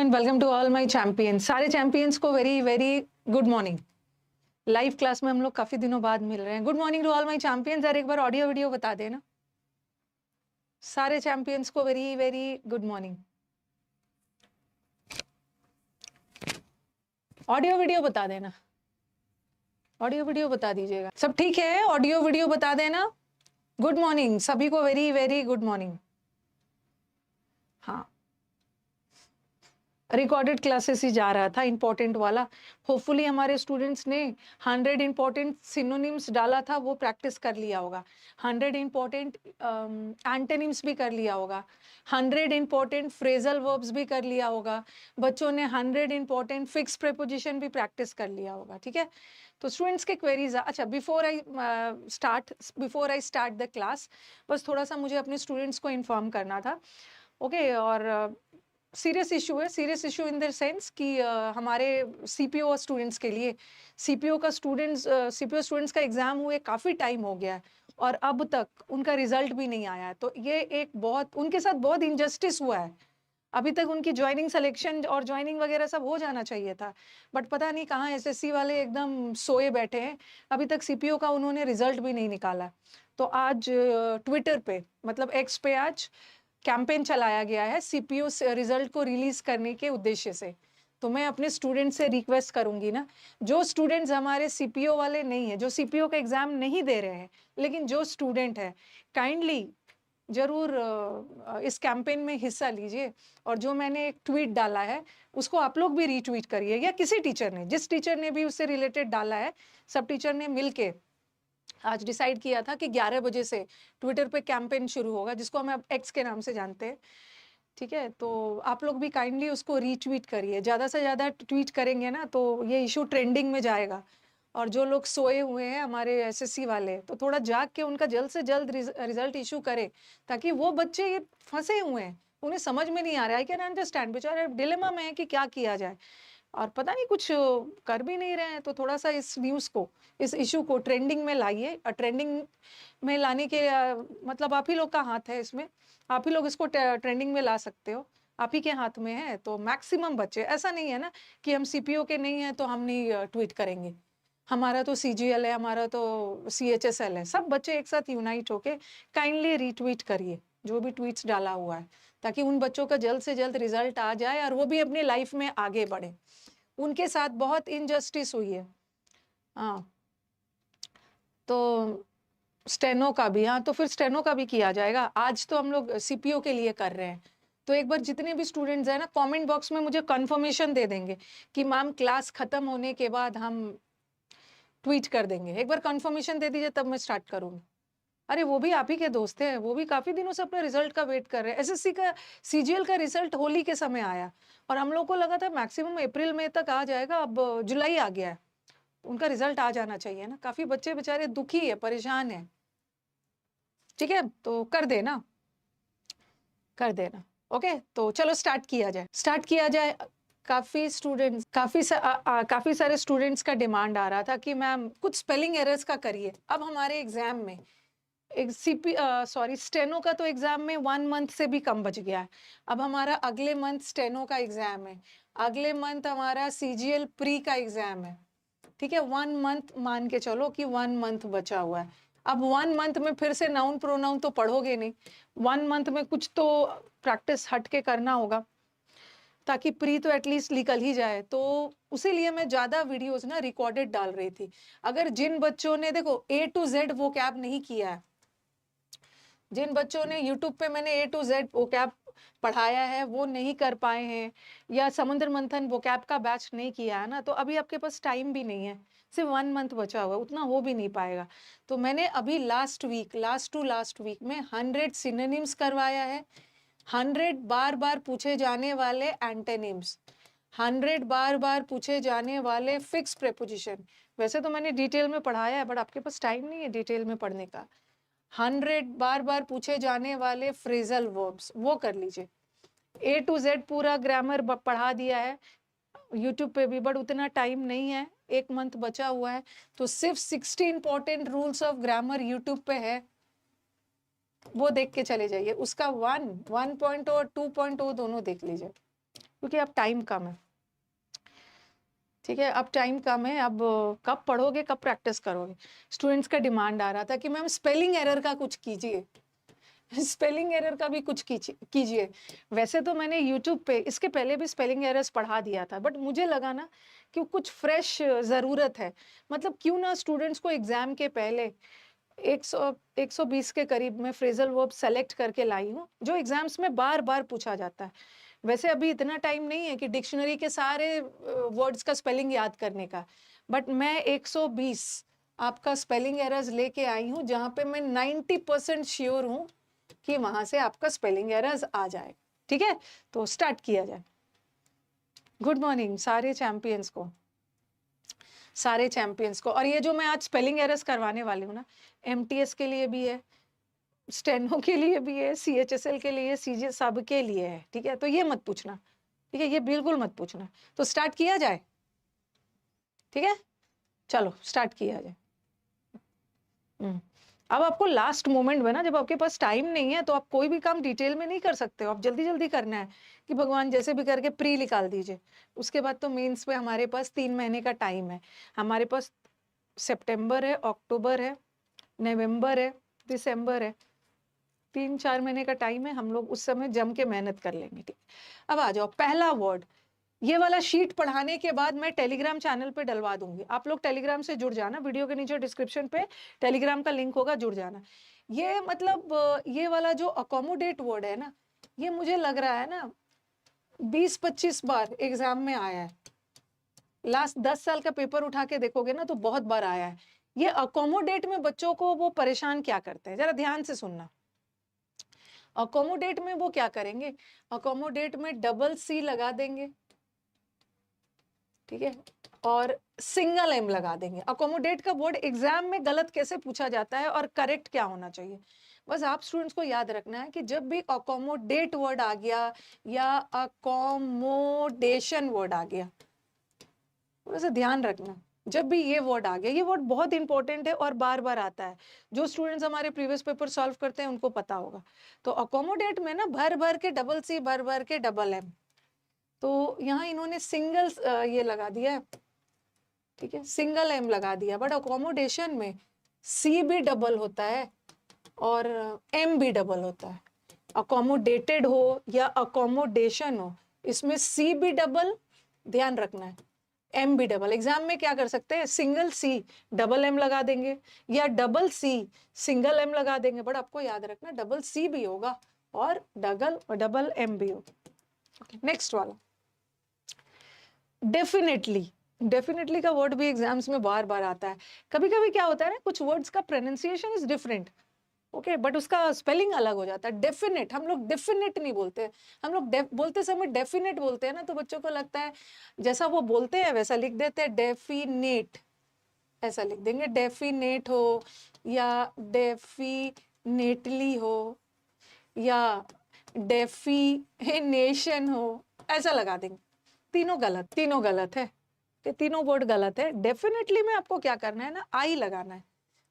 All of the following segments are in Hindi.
And welcome to all my champions. सारे चैंपियंस को very very good morning. Live class में हम लोग काफी दिनों बाद मिल रहे हैं। Good morning to all my champions. यार एक बार ऑडियो वीडियो बता देना सारे चैंपियंस को। Very very good morning. Audio video बता देना, ऑडियो वीडियो बता दीजिएगा। सब ठीक है? ऑडियो वीडियो बता देना। गुड मॉर्निंग सभी को, वेरी वेरी गुड मॉर्निंग। हाँ, रिकॉर्डेड क्लासेस ही जा रहा था, इंपॉर्टेंट वाला। होपफुली हमारे स्टूडेंट्स ने 100 इंपॉर्टेंट सिनोनिम्स डाला था, वो प्रैक्टिस कर लिया होगा। 100 इंपॉर्टेंट एंटोनिम्स भी कर लिया होगा। 100 इंपॉर्टेंट फ्रेजल वर्ब्स भी कर लिया होगा। बच्चों ने 100 इंपॉर्टेंट फिक्स प्रीपोजिशन भी प्रैक्टिस कर लिया होगा। ठीक है, तो स्टूडेंट्स के क्वेरीज। अच्छा, before I start the class, बस थोड़ा सा मुझे अपने स्टूडेंट्स को इन्फॉर्म करना था। ओके, और सीरियस इशू है। Serious issue in the sense कि हमारे सीपीओ स्टूडेंट्स के लिए सीपीओ स्टूडेंट्स का एग्जाम हुए काफ़ी टाइम हो गया है और अब तक उनका रिजल्ट भी नहीं आया है। तो ये एक बहुत उनके साथ बहुत इनजस्टिस हुआ है। अभी तक उनकी ज्वाइनिंग सिलेक्शन और ज्वाइनिंग वगैरह सब हो जाना चाहिए था, बट पता नहीं कहाँ एसएससी वाले एकदम सोए बैठे हैं। अभी तक सीपीओ का उन्होंने रिजल्ट भी नहीं निकाला। तो आज ट्विटर पे, मतलब एक्स पे, आज कैंपेन चलाया गया है सीपीओ रिजल्ट को रिलीज करने के उद्देश्य से। तो मैं अपने स्टूडेंट से रिक्वेस्ट करूंगी ना, जो स्टूडेंट्स हमारे सीपीओ वाले नहीं है, जो सीपीओ का एग्जाम नहीं दे रहे हैं, लेकिन जो स्टूडेंट है, काइंडली जरूर इस कैंपेन में हिस्सा लीजिए। और जो मैंने एक ट्वीट डाला है उसको आप लोग भी रीट्वीट करिए, या किसी टीचर ने, जिस टीचर ने भी उससे रिलेटेड डाला है, सब टीचर ने मिलके आज डिसाइड किया था कि 11 बजे से ट्विटर पे कैंपेन शुरू होगा, जिसको हम अब एक्स के नाम से जानते हैं। ठीक है, तो आप लोग भी काइंडली उसको रीट्वीट करिए। ज़्यादा से ज़्यादा ट्वीट करेंगे ना तो ये इशू ट्रेंडिंग में जाएगा। और जो लोग सोए हुए हैं हमारे एसएससी वाले, तो थोड़ा जाग के उनका जल्द से जल्द रिजल्ट इशू करे, ताकि वो बच्चे ये फंसे हुए हैं, उन्हें समझ में नहीं आ रहा है। आई कैन अंडरस्टैंड, बेचारे डिलेमा में है कि क्या किया जाए और पता नहीं कुछ कर भी नहीं रहे हैं। तो थोड़ा सा इस न्यूज़ को, इस इशू को ट्रेंडिंग में लाइए। ट्रेंडिंग में लाने के मतलब आप ही लोग का हाथ है इसमें। आप ही लोग इसको ट्रेंडिंग में ला सकते हो, आप ही के हाथ में है। तो मैक्सिमम बच्चे, ऐसा नहीं है ना कि हम सीपीओ के नहीं है तो हम नहीं ट्वीट करेंगे। हमारा तो सीजीएल है, हमारा तो सीएचएसएल है। सब बच्चे एक साथ यूनाइट होके काइंडली रीट्वीट करिए जो भी ट्वीट्स डाला हुआ है, ताकि उन बच्चों का जल्द से जल्द रिजल्ट आ जाए और वो भी अपनी लाइफ में आगे बढ़े। उनके साथ बहुत इनजस्टिस हुई है। हाँ, तो स्टेनो का भी, हाँ तो फिर स्टेनो का भी किया जाएगा। आज तो हम लोग सीपीओ के लिए कर रहे हैं। तो एक बार जितने भी स्टूडेंट्स हैं ना, कमेंट बॉक्स में मुझे कंफर्मेशन दे देंगे कि मैम क्लास खत्म होने के बाद हम ट्वीट कर देंगे। एक बार कंफर्मेशन दे दीजिए, तब मैं स्टार्ट करूंगी। अरे वो भी आप ही के दोस्त हैं, वो भी काफी दिनों से अपने रिजल्ट का वेट कर रहे हैं। एसएससी का सीजीएल का रिजल्ट होली के समय आया और हम लोग को लगा था मैक्सिमम अप्रैल मई तक आ जाएगा, अब जुलाई आ गया है। उनका रिजल्ट आ जाना चाहिए ना। काफी बच्चे बेचारे दुखी है, परेशान है। ठीक है, तो कर देना, कर देना। ओके, तो चलो स्टार्ट किया जाए, स्टार्ट किया जाए। काफी स्टूडेंट्स, काफी सारे स्टूडेंट्स का डिमांड आ रहा था कि मैम कुछ स्पेलिंग एरर्स का करिए। अब हमारे एग्जाम में एक स्टेनो का तो एग्जाम में 1 मंथ से भी कम बच गया है। अब हमारा अगले मंथ स्टेनो का एग्जाम है, अगले मंथ हमारा सीजीएल प्री का एग्जाम है। ठीक है, 1 मंथ मान के चलो कि 1 मंथ बचा हुआ है। अब 1 मंथ में फिर से नाउन प्रोनाउन तो पढ़ोगे नहीं, 1 मंथ में कुछ तो प्रैक्टिस हट के करना होगा, ताकि प्री तो एटलीस्ट निकल ही जाए। तो उसी लिए मैं ज्यादा वीडियोस ना रिकॉर्डेड डाल रही थी। अगर जिन बच्चों ने, देखो, A to Z वो कैब नहीं किया है, जिन बच्चों ने यूट्यूब पे मैंने A to Z वोकैब पढ़ाया है वो नहीं कर पाए हैं, या समुद्र मंथन वोकैब का बैच नहीं किया है ना, तो अभी आपके पास टाइम भी नहीं है। सिर्फ 1 मंथ बचा हुआ है, उतना हो भी नहीं पाएगा। तो मैंने अभी लास्ट टू लास्ट वीक में 100 सिनोनिम्स करवाया है, 100 बार बार पूछे जाने वाले एंटोनिम्स, 100 बार बार पूछे जाने वाले फिक्स प्रेपोजिशन। वैसे तो मैंने डिटेल में पढ़ाया है, बट आपके पास टाइम नहीं है डिटेल में पढ़ने का। 100 बार बार पूछे जाने वाले फ्रेजल वर्ब्स, वो कर लीजिए। A to Z पूरा ग्रामर पढ़ा दिया है यूट्यूब पे भी, बट उतना टाइम नहीं है, 1 मंथ बचा हुआ है। तो सिर्फ 60 important rules of grammar YouTube पे है, वो देख के चले जाइए। उसका 1.0 और 2.0 दोनों देख लीजिए। क्योंकि अब टाइम कम है, ठीक है, अब टाइम कम है, अब कब पढ़ोगे, कब प्रैक्टिस करोगे। स्टूडेंट्स का डिमांड आ रहा था कि मैम स्पेलिंग एरर का कुछ कीजिए, स्पेलिंग एरर का भी कुछ कीजिए। वैसे तो मैंने यूट्यूब पे इसके पहले भी स्पेलिंग एरर्स पढ़ा दिया था, बट मुझे लगा ना कि कुछ फ्रेश ज़रूरत है। मतलब क्यों ना स्टूडेंट्स को एग्जाम के पहले 120 के करीब में फ्रेजल वर्ब सेलेक्ट करके लाई हूँ, जो एग्जाम्स में बार बार पूछा जाता है। वैसे अभी इतना टाइम नहीं है कि डिक्शनरी के सारे वर्ड्स का स्पेलिंग याद करने का, बट मैं 120 आपका स्पेलिंग एरर्स लेके आई हूँ, जहाँ पे मैं 90% श्योर हूँ कि वहां से आपका स्पेलिंग एरर्स आ जाए। ठीक है, तो स्टार्ट किया जाए। गुड मॉर्निंग सारे चैंपियंस को, सारे चैंपियंस को। और ये जो मैं आज स्पेलिंग एरर्स करवाने वाली हूँ ना, एमटीएस के लिए भी है, स्टेनो के लिए भी है, सीएचएसएल के लिए, सीजे सब के लिए है। ठीक है, तो ये मत पूछना, ठीक है, ये बिल्कुल मत पूछना। तो स्टार्ट किया जाए, ठीक है, चलो स्टार्ट किया जाए। अब आपको लास्ट मोमेंट में ना, जब आपके पास टाइम नहीं है, तो आप कोई भी काम डिटेल में नहीं कर सकते हो, आप जल्दी जल्दी करना है कि भगवान जैसे भी करके प्री निकाल दीजिए। उसके बाद तो मेंस पे हमारे पास 3 महीने का टाइम है। हमारे पास सितंबर है, अक्टूबर है, नवंबर है, दिसंबर है, 3-4 महीने का टाइम है। हम लोग उस समय जम के मेहनत कर लेंगे। ठीक, अब आ जाओ पहला वर्ड। ये वाला शीट पढ़ाने के बाद मैं टेलीग्राम चैनल पे डलवा दूंगी, आप लोग टेलीग्राम से जुड़ जाना, वीडियो के नीचे डिस्क्रिप्शन पे टेलीग्राम का लिंक होगा, जुड़ जाना। ये मतलब ये वाला जो अकोमोडेट वर्ड है ना, ये मुझे लग रहा है ना 20-25 बार एग्जाम में आया है। लास्ट 10 साल का पेपर उठा के देखोगे ना तो बहुत बार आया है। ये अकोमोडेट में बच्चों को वो परेशान क्या करते हैं, जरा ध्यान से सुनना। अकोमोडेट में वो क्या करेंगे, अकोमोडेट में डबल सी लगा देंगे, ठीक है, और सिंगल एम लगा देंगे। अकोमोडेट का वर्ड एग्जाम में गलत कैसे पूछा जाता है और करेक्ट क्या होना चाहिए, बस आप स्टूडेंट्स को याद रखना है कि जब भी अकोमोडेट वर्ड आ गया या अकोमोडेशन वर्ड आ गया, थोड़ा सा ध्यान रखना। जब भी ये वर्ड आ गया, ये वर्ड बहुत इंपॉर्टेंट है और बार बार आता है। जो स्टूडेंट्स हमारे प्रीवियस पेपर सॉल्व करते हैं उनको पता होगा। तो अकोमोडेट में ना भर भर के डबल सी, भर भर के डबल एम, तो यहाँ इन्होंने सिंगल ये लगा दिया है, ठीक है, सिंगल एम लगा दिया। बट अकोमोडेशन में सी भी डबल होता है और एम भी डबल होता है। अकोमोडेटेड हो या अकोमोडेशन हो, इसमें सी भी डबल, ध्यान रखना है, एम भी डबल। एग्जाम में क्या कर सकते हैं, सिंगल सी डबल एम लगा देंगे या डबल सी सिंगल एम लगा देंगे, बट आपको याद रखना डबल सी भी होगा और डबल एम भी होगा। नेक्स्ट वाला डेफिनेटली। डेफिनेटली का वर्ड भी एग्जाम्स में बार बार आता है। कभी कभी क्या होता है ना, कुछ वर्ड्स का pronunciation is different, okay, but उसका स्पेलिंग अलग हो जाता है। डेफिनेट, हम लोग डेफिनेट नहीं बोलते, हम लोग बोलते समय डेफिनेट बोलते हैं ना, तो बच्चों को लगता है जैसा वो बोलते हैं वैसा लिख देते हैं, डेफिनेट ऐसा लिख देंगे। डेफिनेट हो या डेफिनेटली हो या डेफिनेशन हो, ऐसा लगा देंगे। तीनों गलत, तीनों गलत है, ये तीनों वर्ड गलत है। डेफिनेटली में आपको क्या करना है ना, आई लगाना है।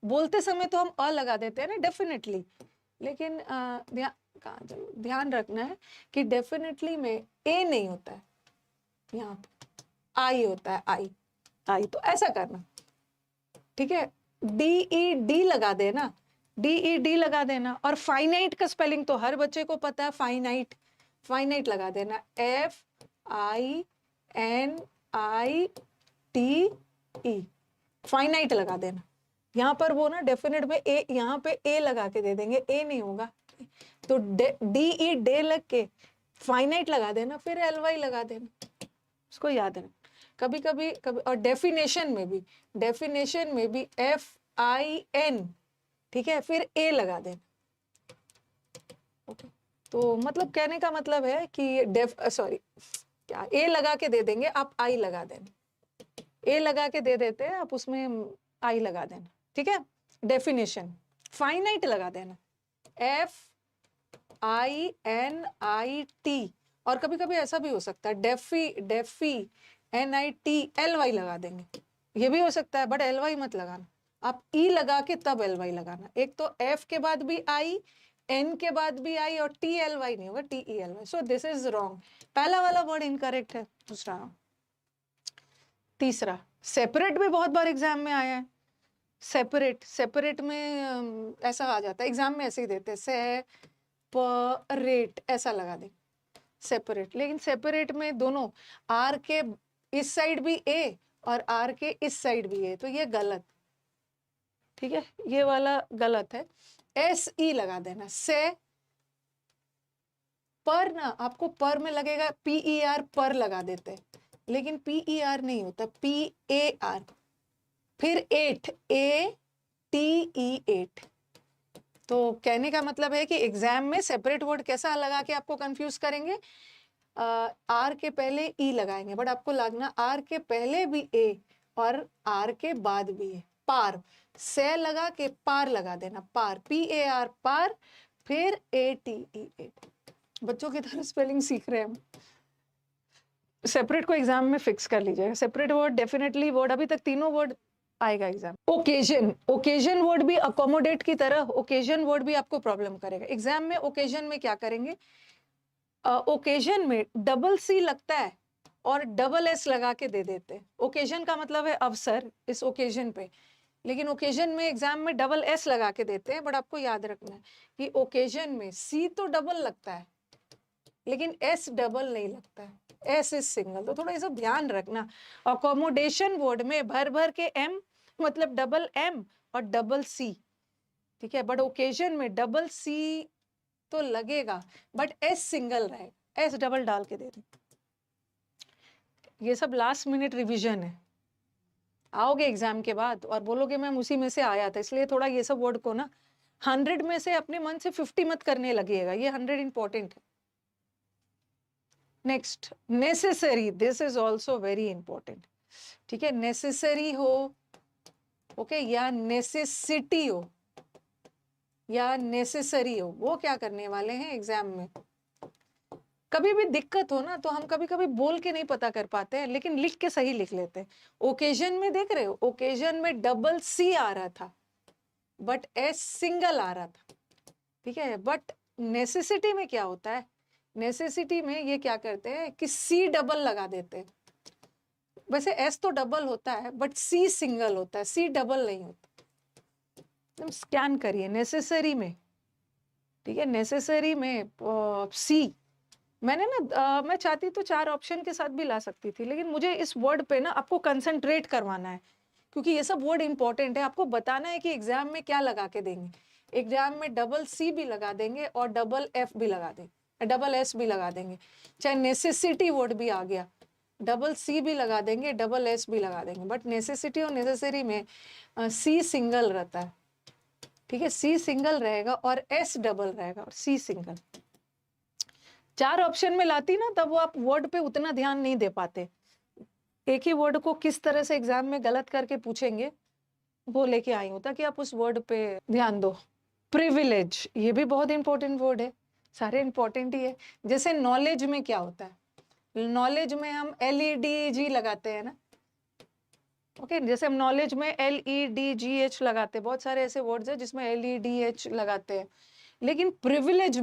बोलते समय तो हम अ लगा देते हैं ना डेफिनेटली, लेकिन ध्यान रखना है कि डेफिनेटली में ए नहीं होता है, यहाँ पे आई होता है, आई आई। तो ऐसा करना, ठीक है, DED लगा देना, DED लगा देना। और फाइनाइट का स्पेलिंग तो हर बच्चे को पता है, फाइनाइट, फाइनाइट लगा देना, FINITE, फाइनाइट लगा देना। यहाँ पर वो ना डेफिनेट में ए, यहाँ पे ए लगा के दे देंगे, ए नहीं होगा, तो DE डे लग के फाइनाइट लगा देना, फिर LY लगा देना, उसको याद है। कभी कभी और डेफिनेशन में भी, डेफिनेशन में भी FIN, ठीक है, फिर ए लगा देना, ओके। तो मतलब कहने का मतलब है कि क्या ए लगा के दे देंगे, आप आई लगा देना, ए लगा के दे देते हैं आप, उसमें आई लगा देना, ठीक है। डेफिनेशन, फाइनाइट लगा देना, FINIT। और कभी कभी ऐसा भी हो सकता है NIT LY लगा देंगे, ये भी हो सकता है, बट LY मत लगाना, आप ई लगा के तब LY लगाना। एक तो F के बाद भी आई, एन के बाद भी आई और TLY नहीं होगा, TELY। So this is wrong, पहला वाला वर्ड इनकरेक्ट है, दूसरा wrong। तीसरा, सेपरेट भी बहुत बार एग्जाम में आया है। सेपरेट, सेपरेट में ऐसा आ जाता है एग्जाम में, ऐसे ही देते हैं सेपरेट, ऐसा लगा दे सेपरेट। लेकिन सेपरेट में दोनों आर के इस साइड भी ए और आर के इस साइड भी ए, तो ये गलत, ठीक है, ये वाला गलत है। SE लगा देना, से पर ना, आपको पर में लगेगा PER, पर लगा देते हैं, लेकिन PER नहीं होता, PAR। फिर 8, ATE 8। तो कहने का मतलब है कि एग्जाम में सेपरेट वर्ड कैसा लगा के आपको कंफ्यूज करेंगे, आर के पहले ई लगाएंगे, बट आपको लगना आर के पहले भी ए और आर के बाद भी ए। पार, से लगा के पार लगा देना, पार, PAR पार, फिर ATE 8। बच्चों की तरह स्पेलिंग सीख रहे हैं हम। सेपरेट को एग्जाम में फिक्स कर लीजिएगा, सेपरेट वर्ड डेफिनेटली वर्ड, अभी तक तीनों वर्ड आएगा एग्जाम। ओकेजन, ओकेजन वर्ड भी अकोमोडेट की तरह, ओकेजन वर्ड भी आपको प्रॉब्लम करेगा एग्जाम में। ओकेजन में क्या करेंगे, ओकेजन में डबल C लगता है और डबल S लगा के दे देते हैं। ओकेजन का मतलब है अवसर, इस ओकेजन पे, लेकिन ओकेजन में एग्जाम में डबल S लगा के देते हैं। बट आपको याद रखना है कि ओकेजन में C तो डबल लगता है लेकिन S डबल नहीं लगता है, S इज सिंगल, तो थोड़ा ये सब ध्यान रखना। अकोमोडेशन वर्ड में भर भर के M मतलब डबल M और डबल C, ठीक है, बट ओकेजन में डबल C तो लगेगा बट S सिंगल रहेगा, S डबल डाल के दे दे। ये सब लास्ट मिनट रिवीजन है, आओगे एग्जाम के बाद और बोलोगे मैम उसी में से आया था, इसलिए थोड़ा ये सब वर्ड को ना 100 में से अपने मन से 50 मत करने लगिएगा, ये 100 इंपॉर्टेंट है। Next, necessary, this is also very important, ठीक है, नेसेसरी हो, ओके, या नेसेसिटी हो या नेसेसरी हो, वो क्या करने वाले हैं एग्जाम में। कभी भी दिक्कत हो ना तो हम कभी कभी बोल के नहीं पता कर पाते हैं, लेकिन लिख के सही लिख लेते हैं। ओकेजन में देख रहे हो, ओकेजन में डबल C आ रहा था बट S सिंगल आ रहा था, ठीक है, बट नेसेसिटी में क्या होता है, नेसेसिटी में ये क्या करते हैं कि C डबल लगा देते हैं। वैसे S तो डबल होता है बट C सिंगल होता है, C डबल नहीं होता। तुम स्कैन करिए नेसेसरी में, ठीक है, नेसेसरी में C, मैंने ना मैं चाहती तो 4 ऑप्शन के साथ भी ला सकती थी, लेकिन मुझे इस वर्ड पे ना आपको कंसंट्रेट करवाना है, क्योंकि ये सब वर्ड इंपॉर्टेंट है। आपको बताना है कि एग्जाम में क्या लगा के देंगे। एग्जाम में डबल C भी लगा देंगे और डबल F भी लगा देंगे, डबल S भी लगा देंगे। चाहे नेसेसिटी वर्ड भी आ गया, डबल C भी लगा देंगे, डबल S भी लगा देंगे, बट नेसेसिटी और नेसेसरी में C सिंगल रहता है, ठीक है, C सिंगल रहेगा और S डबल रहेगा और C सिंगल। 4 ऑप्शन में लाती ना तब वो आप वर्ड पे उतना ध्यान नहीं दे पाते। एक ही वर्ड को किस तरह से एग्जाम में गलत करके पूछेंगे वो लेके आई हूं ताकि आप उस वर्ड पे ध्यान दो। प्रिविलेज, ये भी बहुत इंपॉर्टेंट वर्ड है, सारे इंपॉर्टेंट ही है। जैसे नॉलेज में क्या होता है, नॉलेज में हम LEDG लगाते हैं ना, ओके, जैसे हम नॉलेज में LEDGH लगाते हैं, बहुत सारे ऐसे वर्ड्स हैं जिसमें LEDH लगाते हैं। लेकिन प्रिविलेज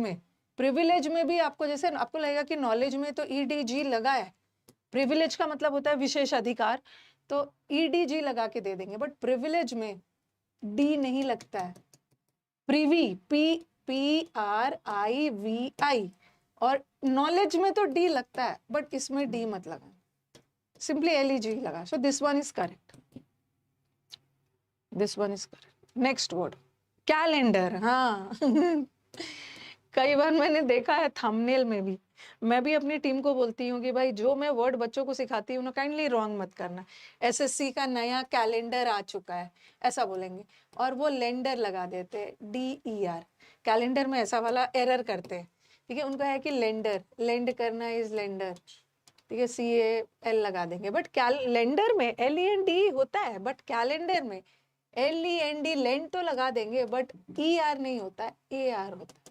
में भी आपको, जैसे आपको लगेगा कि नॉलेज में तो EDG लगा है, प्रिविलेज का मतलब होता है विशेष अधिकार, तो EDG लगा के दे देंगे, बट प्रिविलेज में D नहीं लगता है। प्रिवी, PRIVI, और नॉलेज में तो D लगता है बट इसमें D मत लगा, सिंपली LEG लगा। So this one is correct, this one is correct. Next word, calendar. हाँ कई बार मैंने देखा है थंबनेल में भी, मैं भी अपनी टीम को बोलती हूँ कि भाई जो मैं वर्ड बच्चों को सिखाती हूँ ना, काइंडली रॉन्ग मत करना। SSC का नया कैलेंडर आ चुका है ऐसा बोलेंगे और वो लेंडर लगा देते हैं, DER। कैलेंडर में ऐसा वाला एरर करते हैं, ठीक है, उनका है कि लेंडर, लेंड करना इज लेंडर, ठीक है, CAL लगा देंगे, बट कैलेंडर में LEND होता है, बट कैलेंडर में LEND लेंड तो लगा देंगे बट ER नहीं होता है, AR होता है।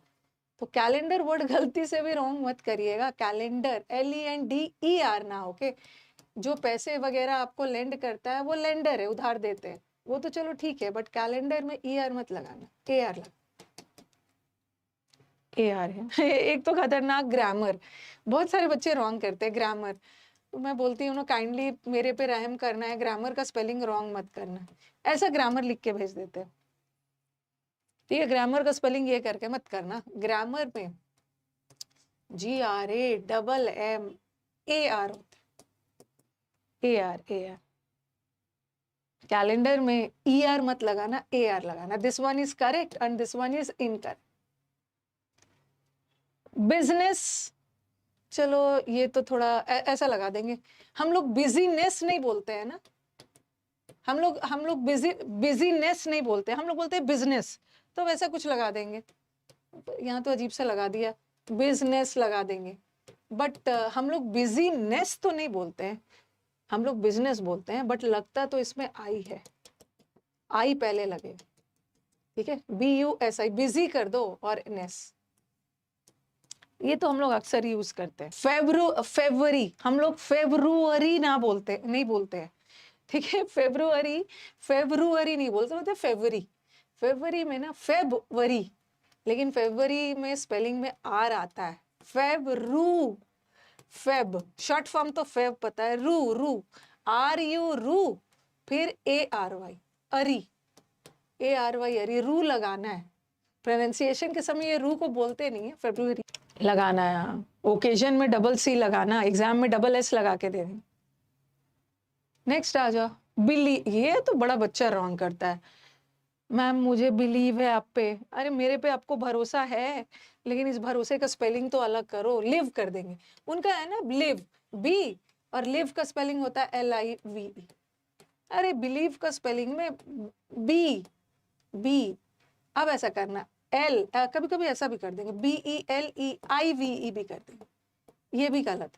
तो कैलेंडर वर्ड गलती से भी रॉन्ग मत करिएगा, कैलेंडर LENDER ना, ओके। जो पैसे वगैरह आपको लेंड करता है वो लेंडर है, उधार देते हैं, वो तो चलो ठीक है, बट कैलेंडर में ER मत लगाना, AR लगा। AR है। एक तो खतरनाक ग्रामर, बहुत सारे बच्चे रॉन्ग करते हैं ग्रामर। तो मैं बोलती हूँ ना, काइंडली मेरे पे रहम करना है, ग्रामर का स्पेलिंग रॉन्ग मत करना। ऐसा ग्रामर लिख के भेज देते हैं, ठीक है, ग्रामर का स्पेलिंग ये करके मत करना। ग्रामर में GRAMMAR होता है, AR। कैलेंडर में ER मत लगाना, AR लगाना। This one is correct and this one is incorrect. Business, चलो ये तो थोड़ा ऐसा लगा देंगे। हम लोग बिजीनेस नहीं बोलते हैं ना, हम लोग बिजीनेस नहीं बोलते, हम लोग बोलते हैं बिजनेस, तो वैसा कुछ लगा देंगे। यहाँ तो अजीब सा लगा दिया, बिजनेस लगा देंगे। बट हम लोग बिजीनेस तो नहीं बोलते हैं, हम लोग बिजनेस बोलते हैं। बट लगता तो इसमें आई है, आई पहले लगे, ठीक है। BUSI, बिजी कर दो, और नेस, ये तो हम लोग अक्सर यूज करते हैं। फेब्रुअरी, हम लोग फेब्रुअरी ना बोलते, नहीं बोलते हैं, ठीक है। फेब्रुअरी नहीं बोलते, मतलब फेब्रुअरी में ना फेबवरी, लेकिन फेब्रुअरी में स्पेलिंग में आर आता है। फेब, शॉर्ट फॉर्म तो फेब पता है, रू RU रू, फिर ARY अरी, ARY अरी, रू लगाना है। प्रोनाउंसिएशन के समय ये रू को बोलते नहीं है, फेब्रुअरी लगाना है। ओकेजन में CC लगाना, एग्जाम में SS लगा के दे दें। नेक्स्ट आ जाओ, ये तो बड़ा बच्चा रॉन्ग करता है। मैम मुझे बिलीव है आप पे, अरे मेरे पे आपको भरोसा है, लेकिन इस भरोसे का स्पेलिंग तो अलग करो। लिव कर देंगे, उनका है ना लिव, बी, और लिव का स्पेलिंग होता है LIVE। अरे बिलीव का स्पेलिंग में बी, अब ऐसा करना कभी कभी ऐसा भी कर देंगे, BELEIVE भी कर देंगे, ये भी गलत।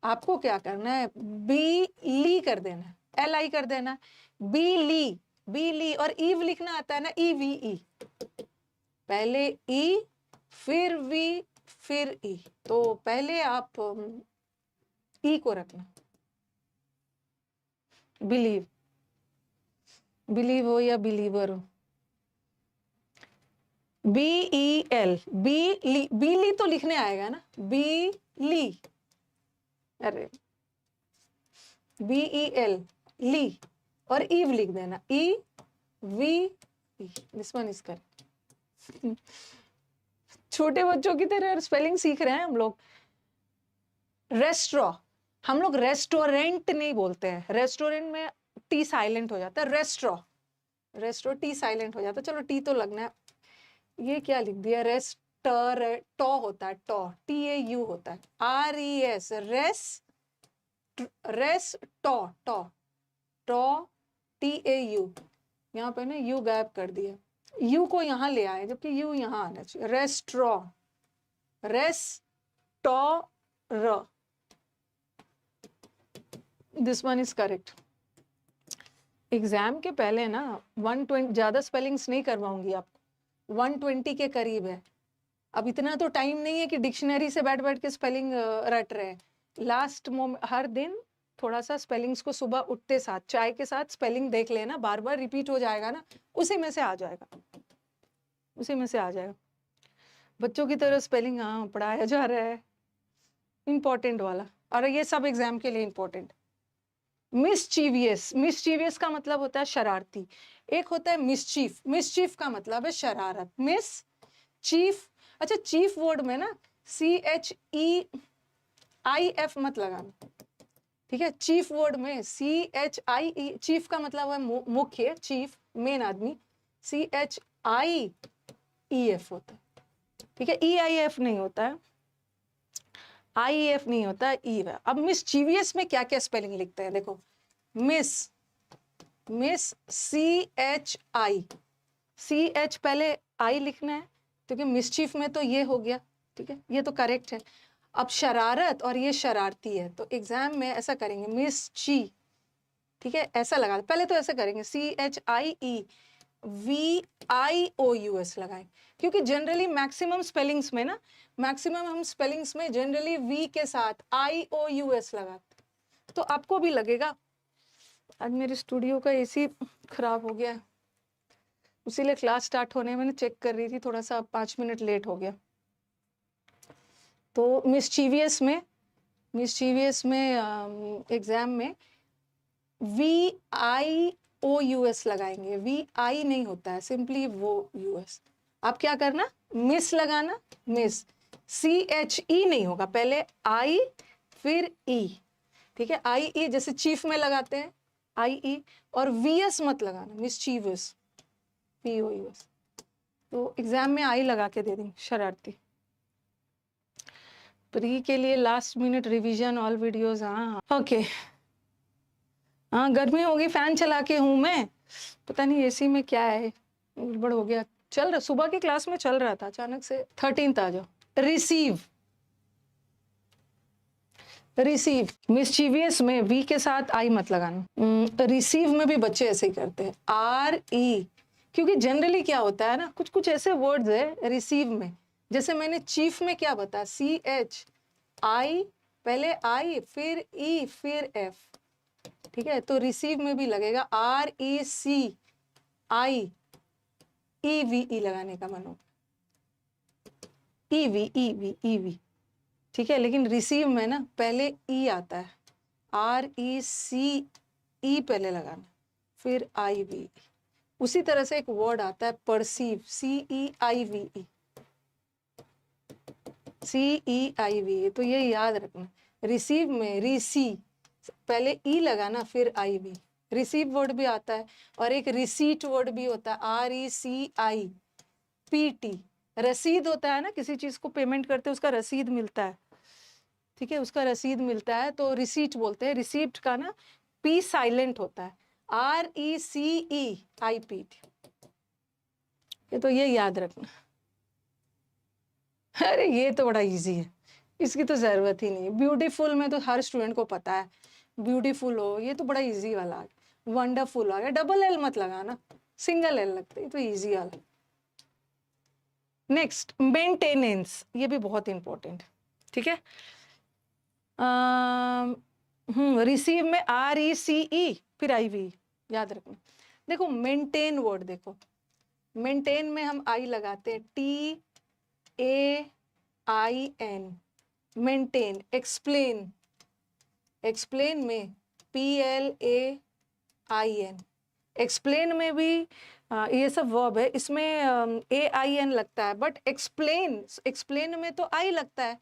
आपको क्या करना है, ली कर देना, LI कर देना, बी ली, और ईव लिखना आता है ना, EVE, पहले E फिर V फिर E, तो पहले आप E को रखना। बिलीव हो या बिलीवर हो, BEL, बीली तो लिखने आएगा ना, बीली, अरे BEL ली, और ईव लिख देना, EVE, this one is correct. छोटे बच्चों की तरह स्पेलिंग सीख रहे हैं हम लोग। हम लोग रेस्टोरेंट नहीं बोलते हैं, रेस्टोरेंट में T साइलेंट हो जाता है, रेस्टो T साइलेंट हो जाता है, चलो T तो लगना है। ये क्या लिख दिया, टॉ होता है, TAU होता है, RES, टॉ TAU, यहाँ पे ना U गायब कर दिया, U को यहाँ ले आए, जबकि U यहाँ आना चाहिए। Restore, this one is correct. Exam के पहले ना 120, ज्यादा स्पेलिंग्स नहीं करवाऊंगी आपको, 120 के करीब है। अब इतना तो टाइम नहीं है कि डिक्शनरी से बैठ बैठ के स्पेलिंग रट रहे हैं। लास्ट मोमेंट, हर दिन थोड़ा सा स्पेलिंग्स को सुबह उठते साथ चाय के साथ स्पेलिंग देख लेना, बार बार रिपीट हो जाएगा ना, उसी में से आ जाएगा, बच्चों की तरह स्पेलिंग हाँ पढ़ाया जा रहा है, इंपॉर्टेंट वाला, और ये सब एग्जाम के लिए इंपॉर्टेंट। मिसचीवियस का मतलब होता है शरारती, एक होता है मिसचीफ का मतलब है शरारत। चीफ, अच्छा चीफ वर्ड में ना CHEIF मत लगाना, ठीक है। चीफ वर्ड में CHIE, चीफ का मतलब है मुख्य, चीफ मेन आदमी, CHIEF होता है, ठीक है। EIF नहीं होता है, IEF नहीं होता है, E है। अब मिसचीवियस में क्या क्या स्पेलिंग लिखते हैं, देखो, मिस CH पहले I लिखना है, क्योंकि मिसचीफ में तो ये हो गया, ठीक है, ये तो करेक्ट है। अब शरारत, और ये शरारती है, तो एग्जाम में ऐसा करेंगे मिसची, ठीक है, ऐसा लगा, पहले तो ऐसा करेंगे CHIEVIOUS लगाएं, क्योंकि जनरली मैक्सिमम स्पेलिंग्स में जनरली V के साथ IOUS लगाते, तो आपको भी लगेगा। आज मेरे स्टूडियो का AC खराब हो गया है, उसीलिए क्लास स्टार्ट होने में चेक कर रही थी, थोड़ा सा 5 मिनट लेट हो गया। तो मिस्चीवियस में एग्जाम में VIOUS लगाएंगे, VI नहीं होता है, सिंपली वो US। आप क्या करना, मिस लगाना, मिस, CHE नहीं होगा, पहले I फिर E, ठीक है, IE जैसे चीफ में लगाते हैं IE, और VS मत लगाना, मिस्चीवियस, POUS। तो एग्जाम में I लगा के दे देंगे, शरारती। प्री के लिए last minute revision all videos, हाँ ओके। हाँ गर्मी होगी, फैन चला के हूँ मैं, पता नहीं एसी में क्या है, गड़बड़ हो गया। चल रहा, सुबह की क्लास में चल रहा था, अचानक से 13th आ जाओ। रिसीव मिस्चीवियस में V के साथ I मत लगाना। रिसीव में भी बच्चे ऐसे ही करते हैं, RE, क्योंकि जनरली क्या होता है ना, कुछ कुछ ऐसे वर्ड्स है रिसीव में, जैसे मैंने चीफ में क्या बताया, CHI, पहले I फिर E फिर F, ठीक है, तो रिसीव में भी लगेगा RECIEVE लगाने का मन हो, EV, ठीक है, लेकिन रिसीव में ना पहले E आता है, RECE पहले लगाना, फिर IVE। उसी तरह से एक वर्ड आता है परसीव, CEIVE, तो ये याद रखना। रिसीव में रिसी, पहले E लगाना फिर IV, रिसीव वर्ड भी आता है, और एक रिसीट वर्ड भी होता है, RECIPT। रसीद होता है ना, किसी चीज को पेमेंट करते हैं उसका रसीद मिलता है, ठीक है, उसका रसीद मिलता है, तो रिसीट बोलते हैं। रिसीप्ट का ना P साइलेंट होता है, RECEIPT, तो ये याद रखना। अरे ये तो बड़ा इजी है, इसकी तो जरूरत ही नहीं है। ब्यूटीफुल में तो हर स्टूडेंट को पता है, ब्यूटीफुल हो, ये तो बड़ा इजी वाला आ गया। वंडरफुल आ गया, डबल L मत लगाना, सिंगल L लगता है, तो इजी वाला। नेक्स्ट मेंटेनेंस, ये भी बहुत इंपॉर्टेंट, ठीक है। रिसीव में RECE फिर IV, याद रखना। देखो मेंटेन वर्ड, देखो मेंटेन में हम I लगाते हैं, TAIN, मेंटेन। एक्सप्लेन, एक्सप्लेन में PLAIN, एक्सप्लेन में भी ये सब वर्ब है, इसमें AIN लगता है, बट एक्सप्लेन में तो I लगता है,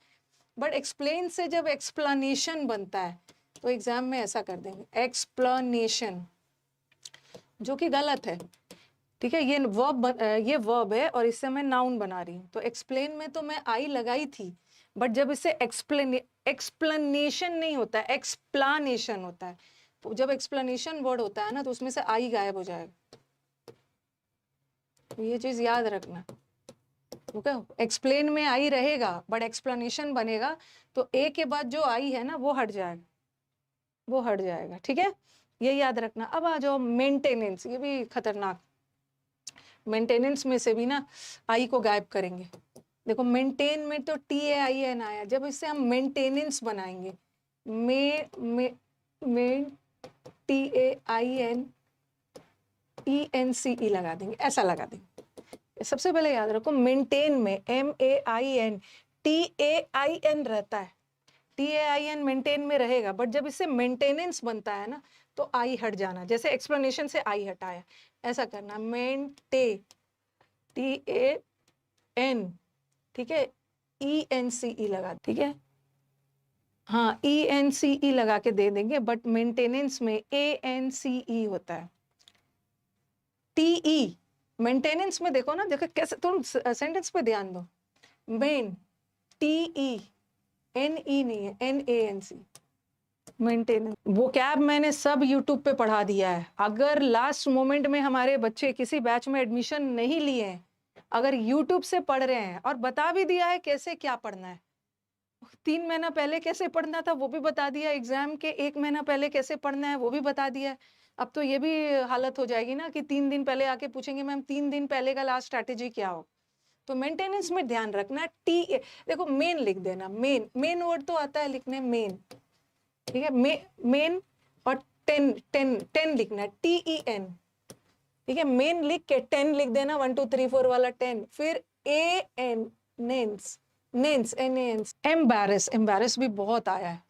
बट एक्सप्लेन से जब एक्सप्लेनेशन बनता है तो एग्जाम में ऐसा कर देंगे, एक्सप्लेनेशन, जो कि गलत है, ठीक है। ये वर्ब है और इससे मैं नाउन बना रही हूँ, तो एक्सप्लेन में तो मैं I लगाई थी, बट जब इससे एक्सप्लेनेशन नहीं होता है, एक्सप्लेनेशन होता है, तो जब एक्सप्लेनेशन वर्ड होता है ना, तो उसमें से I गायब हो जाएगा, तो ये चीज याद रखना, ओके। एक्सप्लेन में I रहेगा, बट एक्सप्लेनेशन बनेगा तो A के बाद जो I है ना वो हट जाएगा, ठीक है, ये याद रखना। अब आ जाओ मेंटेनेंस, ये भी खतरनाक। मेंटेनेंस में से भी ना I को गायब करेंगे। देखो मेंटेन में तो TAIN आया, जब इससे हम मेंटेनेंस बनाएंगे, TAINENCE लगा देंगे, ऐसा लगा देंगे। सबसे पहले याद रखो मेंटेन में MAIN, TAIN रहता है, TAIN मेंटेन में रहेगा, बट जब इससे मेंटेनेंस बनता है ना तो I हट जाना, जैसे एक्सप्लेनेशन से I हटाया, ऐसा करना, TAN, ठीक है, ENCE लगा, ठीक है, हाँ ENCE लगा के दे देंगे, बट मेंटेनेंस में ANCE होता है। TE मेंटेनेंस में देखो ना, देखो कैसे, तुम सेंटेंस पे ध्यान दो, मेन TE, NE नहीं है, NANC, मेंटेनेंस। वो कैब मैंने सब यूट्यूब पे पढ़ा दिया है, अगर लास्ट मोमेंट में हमारे बच्चे किसी बैच में एडमिशन नहीं लिए हैं, अगर यूट्यूब से पढ़ रहे हैं, और बता भी दिया है कैसे क्या पढ़ना है, 3 महीना पहले कैसे पढ़ना था वो भी बता दिया, एग्जाम के 1 महीना पहले कैसे पढ़ना है वो भी बता दिया है। अब तो ये भी हालत हो जाएगी ना कि 3 दिन पहले आके पूछेंगे मैम 3 दिन पहले का लास्ट स्ट्रैटेजी क्या हो। तो मेंटेनेंस में ध्यान रखना, देखो मेन लिख देना, मेन वर्ड तो आता है लिखने, मेन, ठीक है, मेन, और 10 लिखना है, TEN, ठीक है, मेन लिख के 10 लिख देना, 1 2 3 4 वाला 10, फिर AN, नेंस, नेंस, एनेंस, एम्बैरेस, एम्बैरेस भी बहुत आया है।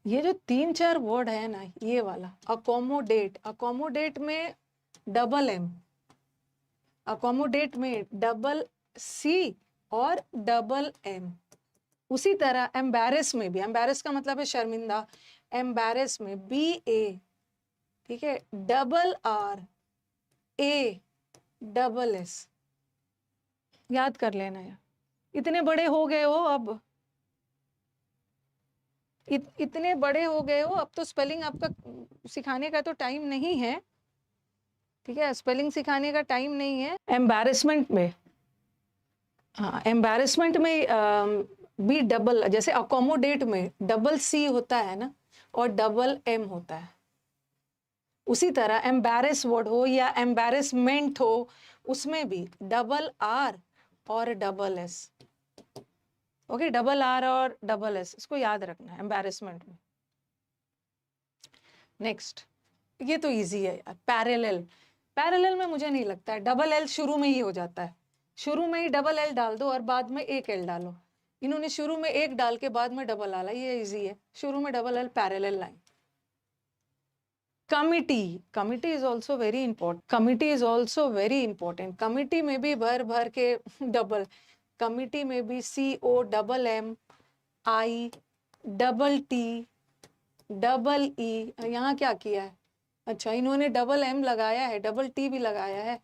ये जो 3-4 वर्ड है ना, ये वाला अकोमोडेट, अकोमोडेट में डबल एम, अकोमोडेट में डबल सी और डबल एम। उसी तरह एम्बैरेस में भी, एम्बैरेस का मतलब है शर्मिंदा, एम्बैरेस में बी ए, ठीक है, double R A double S. याद कर लेना यार, इतने बड़े हो गए हो अब, इतने बड़े हो गए हो अब, तो स्पेलिंग आपका सिखाने का तो टाइम नहीं है, ठीक है, स्पेलिंग सिखाने का टाइम नहीं है। एम्बैरेसमेंट में, हाँ, एम्बैरेसमेंट में भी डबल, जैसे अकोमोडेट में डबल सी होता है ना और डबल एम होता है, उसी तरह एम्बैरेस वर्ड हो या एम्बैरेसमेंट हो, उसमें भी डबल आर और double S. Okay, double R और डबल एस, इसको याद रखना है एम्बैरेसमेंट में। नेक्स्ट, ये तो इजी है यार, पैरेलल। पैरेलल में मुझे नहीं लगता है, डबल एल शुरू में ही हो जाता है, शुरू में ही डबल एल डाल दो और बाद में एक एल डालो। इन्होंने शुरू में एक डाल के बाद में डबल डाला, ये इजी है, शुरू में double L, parallel line. Committee, committee is also very important, committee is also very important. Committee में भी भर भर के डबल, कमिटी में भी CO double M I double T double E। यहाँ क्या किया है, अच्छा इन्होंने डबल M लगाया है, डबल T भी लगाया है,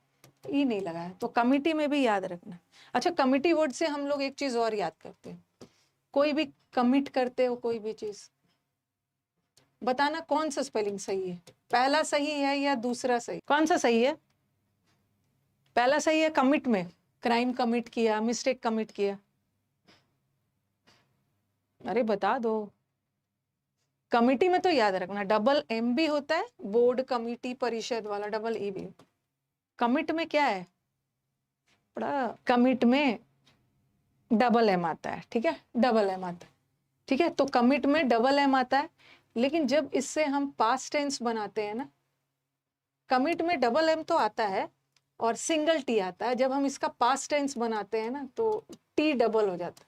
E नहीं लगाया, तो कमिटी में भी याद रखना। अच्छा, कमिटी वर्ड से हम लोग एक चीज और याद करते हैं, कोई भी कमिट करते हो कोई भी चीज, बताना कौन सा स्पेलिंग सही है, पहला सही है या दूसरा सही, कौन सा सही है? पहला सही है कमिट में, क्राइम कमिट किया, मिस्टेक कमिट किया, अरे बता दो। कमिटी में तो याद रखना डबल M भी होता है, बोर्ड कमिटी परिषद वाला डबल E भी। कमिट में क्या है, बड़ा कमिट में डबल M आता है, ठीक है, डबल M आता है, ठीक है, तो कमिट में डबल M आता है। लेकिन जब इससे हम पास्ट टेंस बनाते हैं ना, कमिट में डबल M तो आता है और सिंगल T आता है, जब हम इसका पास्ट टेंस बनाते हैं ना तो T डबल हो जाता है,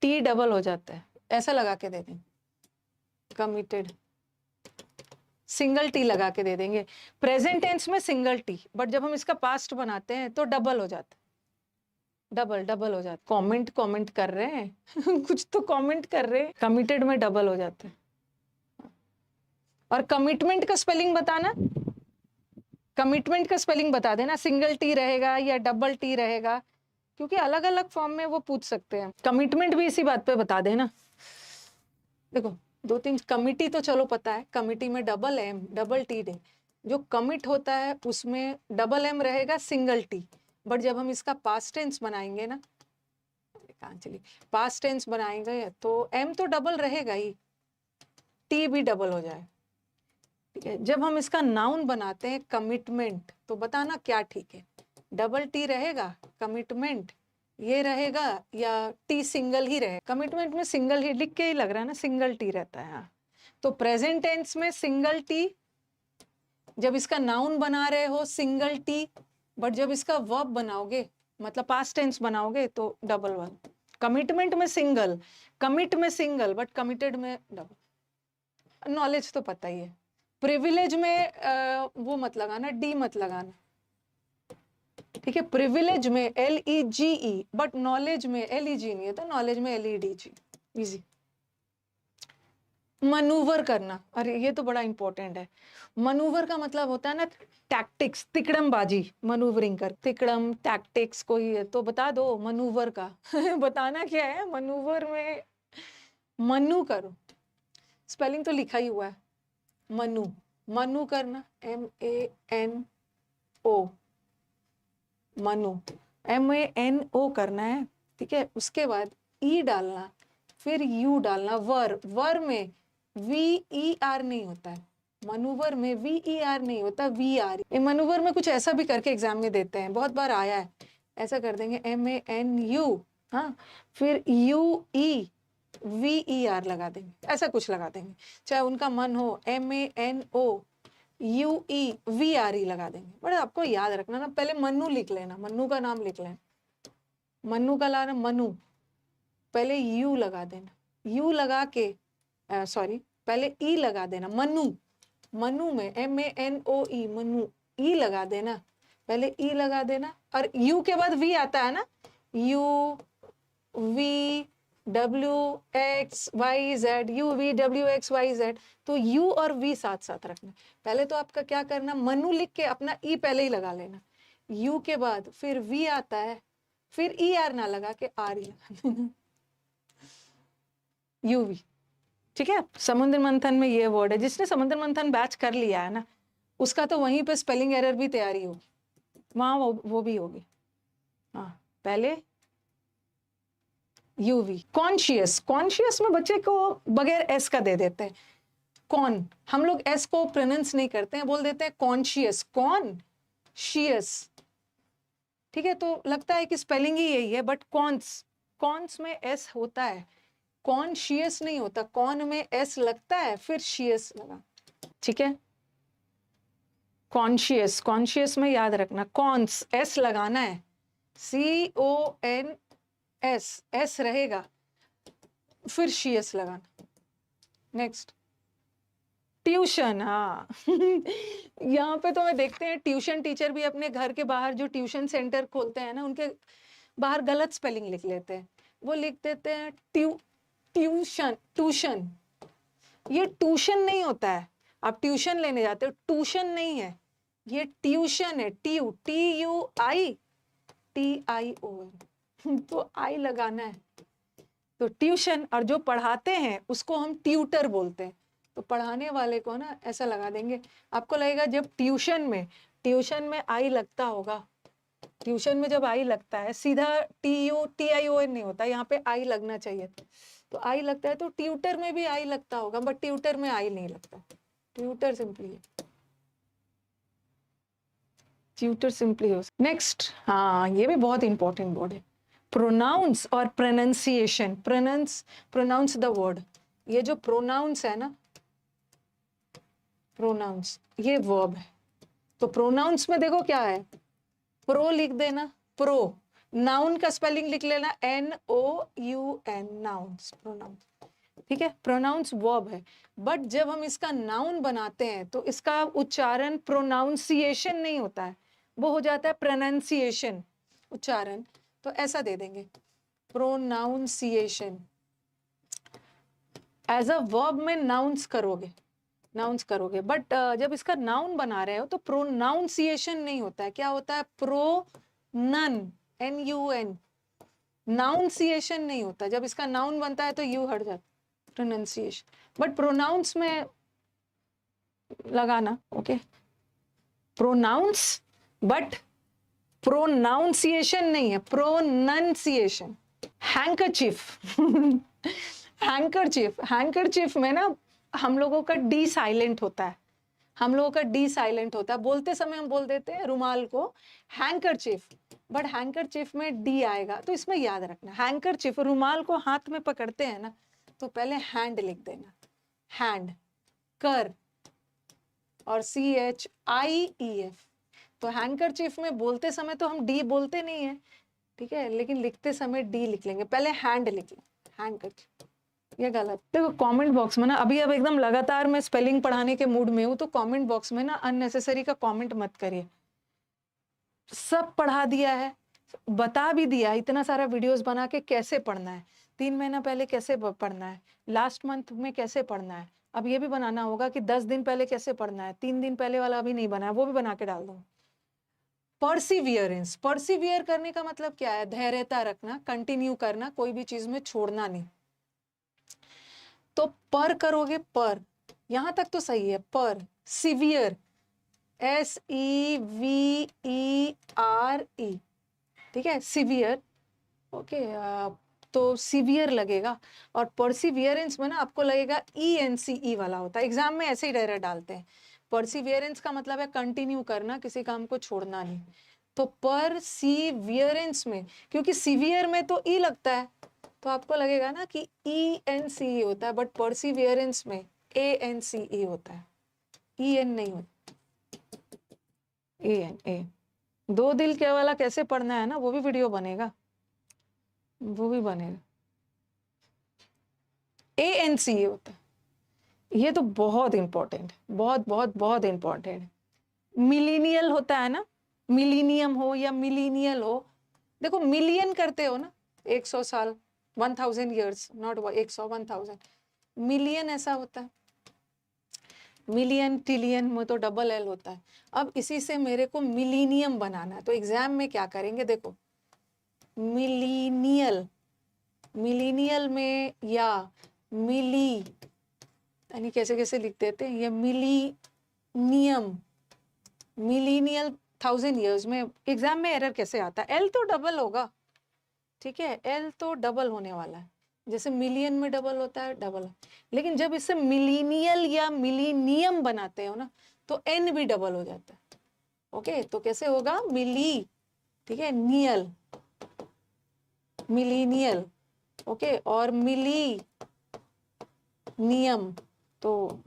T डबल हो जाता है, ऐसा लगा के दे देंगे, कमिटेड, सिंगल T लगा के दे देंगे। प्रेजेंट टेंस में सिंगल T, बट जब हम इसका पास्ट बनाते हैं तो डबल हो जाता है, डबल डबल हो जाता है। कमेंट कर रहे हैं कुछ तो कमेंट कर रहे हैं, कमिटेड में डबल हो जाता है। और कमिटमेंट का स्पेलिंग बताना, कमिटमेंट का स्पेलिंग बता देना, सिंगल T रहेगा या डबल T रहेगा, क्योंकि अलग अलग फॉर्म में वो पूछ सकते हैं। कमिटमेंट भी इसी बात पे बता देना। देखो, 2-3 कमिटी तो चलो पता है, कमिटी में डबल M डबल T दे, जो कमिट होता है उसमें डबल M रहेगा, सिंगल T, बट जब हम इसका पास्ट टेंस बनाएंगे ना, कहाँ चली, पास्ट टेंस बनाएंगे तो M तो डबल रहेगा ही, T भी डबल हो जाए, ठीक है। जब हम इसका नाउन बनाते हैं कमिटमेंट, तो बताना क्या ठीक है, डबल T रहेगा कमिटमेंट, ये रहेगा या T सिंगल ही रहे, कमिटमेंट में सिंगल ही लिख के ही लग रहा है ना, सिंगल T रहता है। हाँ, तो प्रेजेंट टेंस में सिंगल T, जब इसका नाउन बना रहे हो सिंगल T, बट जब इसका वर्ब बनाओगे मतलब पास्ट टेंस बनाओगे तो डबल वन। कमिटमेंट में सिंगल, कमिट में सिंगल, बट कमिटेड में डबल। नॉलेज तो पता ही है। प्रिविलेज में वो मत लगाना, डी मत लगाना, ठीक है। प्रिविलेज में LEGE, बट नॉलेज में LEG नहीं है, तो नॉलेज में LEDG, इजी। मनूवर करना, अरे ये तो बड़ा इंपॉर्टेंट है। मनूवर का मतलब होता है ना टैक्टिक्स, तिकड़मबाजी, मनूवरिंग कर, तिकड़म टैक्टिक्स कोई है तो बता दो मनूवर का बताना क्या है मनूवर में, मनु करो, स्पेलिंग तो लिखा ही हुआ है, मनु, मनु करना, MANO, मनु, MANO करना है, ठीक है। उसके बाद E डालना, फिर U डालना, वर में VER नहीं होता है, मनूवर में VER नहीं होता, VR। मनूवर में कुछ ऐसा भी करके एग्जाम में देते हैं, बहुत बार आया है, ऐसा कर देंगे MANU, हाँ, फिर UEVER लगा देंगे, ऐसा कुछ लगा देंगे, चाहे उनका मन हो MANOUEVRE लगा देंगे। बट आपको याद रखना ना, पहले मन्नू लिख लेना, मन्नू का नाम लिख लेना, मन्नू का लाना, मनु, पहले यू लगा देना, यू लगा के सॉरी पहले ई लगा देना, मनु, मनु में MANOE, मनु, ई लगा देना, पहले ई लगा देना, और यू के बाद वी आता है ना, यू वी WXYZ, UVWXYZ, तो U और V साथ साथ रखना। पहले तो आपका क्या करना, मनु लिख के अपना ई पहले ही लगा लेना, U के बाद फिर V आता है, फिर ER ना लगा के R ही लगा देना, UV। ठीक है, समुद्र मंथन में ये वर्ड है, जिसने समुद्र मंथन बैच कर लिया है ना, उसका तो वहीं पे स्पेलिंग एरर भी तैयारी होगी, वहां वो भी होगी। हाँ, पहले UV। कॉन्शियस, कॉन्शियस में बच्चे को बगैर S का दे देते हैं, कौन, हम लोग S को प्रोनाउंस नहीं करते हैं, बोल देते हैं कॉन्शियस, कॉन्शियस। ठीक है, तो लगता है कि स्पेलिंग ही यही है, बट कॉन्स में S होता है, कॉन्शियस नहीं होता, कॉन में S लगता है फिर शियस लगा। ठीक है, कॉन्शियस, कॉन्शियस में याद रखना, कॉन्स S लगाना है, CONS, S रहेगा, फिर शियस लगाना। Next, tuition. हाँ यहाँ पे तो मैं देखते हैं ट्यूशन टीचर भी अपने घर के बाहर जो ट्यूशन सेंटर खोलते हैं ना, उनके बाहर गलत स्पेलिंग लिख लेते हैं, वो लिख देते हैं ट्यूशन, ट्यूशन, ये ट्यूशन नहीं होता है, आप ट्यूशन लेने जाते हो, ट्यूशन नहीं है, ये ट्यूशन है, TUITION, तो आई लगाना है, तो ट्यूशन। और जो पढ़ाते हैं उसको हम ट्यूटर बोलते हैं, तो पढ़ाने वाले को ना ऐसा लगा देंगे, आपको लगेगा जब ट्यूशन में आई लगता होगा, ट्यूशन में जब आई लगता है सीधा TION नहीं होता, यहाँ पे आई लगना चाहिए, तो आई लगता है, तो ट्यूटर में भी आई लगता होगा, बट ट्यूटर में आई नहीं लगता, ट्यूटर सिंपली है, ट्यूटर सिंपली हो। नेक्स्ट, हाँ ये भी बहुत इंपॉर्टेंट वर्ड है, प्रोनाउंस और प्रोनाउंसिएशन, प्रोनाउंस द वर्ड, ये जो प्रोनाउंस है ना, प्रोनाउंस ये वर्ब है, तो प्रोनाउंस में देखो क्या है, प्रो लिख देना, प्रो, नाउन का स्पेलिंग लिख लेना, NOUN, नाउन्स, प्रोनाउंस। ठीक है, प्रोनाउंस वर्ब है, बट जब हम इसका नाउन बनाते हैं तो इसका उच्चारण प्रोनाउंसिएशन नहीं होता है, वो हो जाता है प्रोनाउंसिएशन, उच्चारण। तो ऐसा दे देंगे, प्रोनाउंसिएशन। एज अ वर्ब में नाउन्स करोगे, बट जब इसका नाउन बना रहे हो तो प्रोनाउंसिएशन नहीं होता है, क्या होता है, NUN, नाउंसिएशन नहीं होता, जब इसका नाउन बनता है तो यू हट जाता, प्रोनाउंसिएशन, बट प्रोनाउंस में लगाना, ओके, प्रोनाउंस, बट प्रोनाउंसिएशन नहीं है, प्रोनंसिएशन। हैंकरचीफ हैंकरचीफ में ना हम लोगों का डी साइलेंट होता है, बोलते समय हम बोल देते हैं रुमाल को हैंकरचीफ, बट हैंकरचीफ में डी आएगा, तो इसमें याद रखना, हैंकरचीफ, रुमाल को हाथ में पकड़ते हैं ना, तो पहले हैंड लिख देना, हैंड, कर और CHIEF, तो हैंकरचीफ में बोलते समय तो हम डी बोलते नहीं है, ठीक है, लेकिन लिखते समय डी लिख लेंगे, पहले हैंड लिख लेंगे, हैंकरचीफ, ये गलत। देखो कमेंट बॉक्स में ना, अभी अब एकदम लगातार मैं स्पेलिंग पढ़ाने के मूड में हूँ, तो कमेंट बॉक्स में ना अननेसेसरी का कमेंट मत करिए, सब पढ़ा दिया है, बता भी दिया, इतना सारा वीडियोस बना के कैसे पढ़ना है, 3 महीना पहले कैसे पढ़ना है, लास्ट मंथ में कैसे पढ़ना है, अब ये भी बनाना होगा कि 10 दिन पहले कैसे पढ़ना है, 3 दिन पहले वाला अभी नहीं बना है, वो भी बना के डाल दूँ। परसिवियरेंस, परसिवियर करने का मतलब क्या है, धैर्यता रखना, कंटिन्यू करना, कोई भी चीज में छोड़ना नहीं, तो पर करोगे, पर यहां तक तो सही है, पर, सिवियर, SEVERE, ठीक है, सिवियर, ओके, तो सिवियर लगेगा, और परसिवियरेंस में ना आपको लगेगा ENCE वाला होता है, एग्जाम में ऐसे ही डायरेक्ट डालते हैं, परसिवियरेंस का मतलब है कंटिन्यू करना, किसी काम को छोड़ना नहीं, तो परसिवियरेंस में, क्योंकि सिवियर में तो ई लगता है, तो आपको लगेगा ना कि ENCE होता है, बट परसिवियरेंस में ANCE होता है, EN नहीं होता, AN, 2 दिल के वाला कैसे पढ़ना है ना, वो भी वीडियो बनेगा, वो भी बनेगा। ANC ये होता है, ये तो बहुत इंपॉर्टेंट है, बहुत बहुत बहुत इंपॉर्टेंट है। मिलीनियल होता है ना, मिलीनियम हो या मिलीनियल हो, देखो मिलियन करते हो ना, 100 साल, 1000 years, नॉट 100, 1000। मिलियन ऐसा होता है, मिलियन टिलियन में तो डबल एल होता है। अब इसी से मेरे को मिलीनियम बनाना है, तो एग्जाम में क्या करेंगे, देखो मिलीनियल, मिलीनियल में या मिली, यानी कैसे कैसे लिख देते हैं, या मिलीनियम, मिलीनियल 1000 years में एग्जाम में एरर कैसे आता है, एल तो डबल होगा, ठीक है, एल तो डबल होने वाला है, जैसे मिलियन में डबल होता है, डबल। लेकिन जब इससे मिलीनियल या मिलीनियम बनाते हो ना, तो एन भी डबल हो जाता है। ओके, तो कैसे होगा, मिली, ठीक है, नियल, मिलीनियल, ओके, और मिली नियम, तो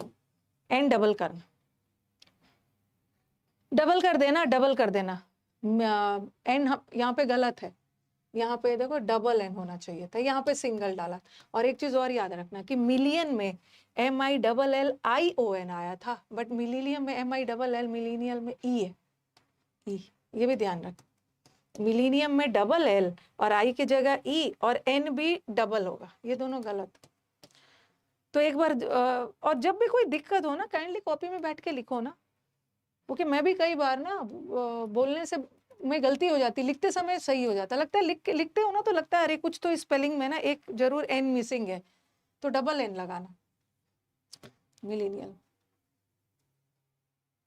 एन डबल करना, डबल कर देना, डबल कर देना। एन यहाँ पे गलत है, यहाँ पे देखो डबल एन होना चाहिए था, यहाँ पे सिंगल डाला। और एक चीज और याद रखना कि मिलियन में MILLION आया था, बट मिलीनियम में MILL, मिलीनियल में ई है, ई, ये भी ध्यान रख। मिलीनियम में डबल एल और आई की जगह ई, और एन भी डबल होगा, ये दोनों गलत। तो एक बार और जब भी कोई दिक्कत हो ना, काइंडली कॉपी में बैठ के लिखो ना, क्योंकि मैं भी कई बार ना बोलने से में गलती हो जाती, लिखते समय सही हो जाता, लगता है लिखते हो ना तो लगता है अरे कुछ तो स्पेलिंग में ना एक जरूर एन मिसिंग है, तो डबल एन लगाना। Millennial,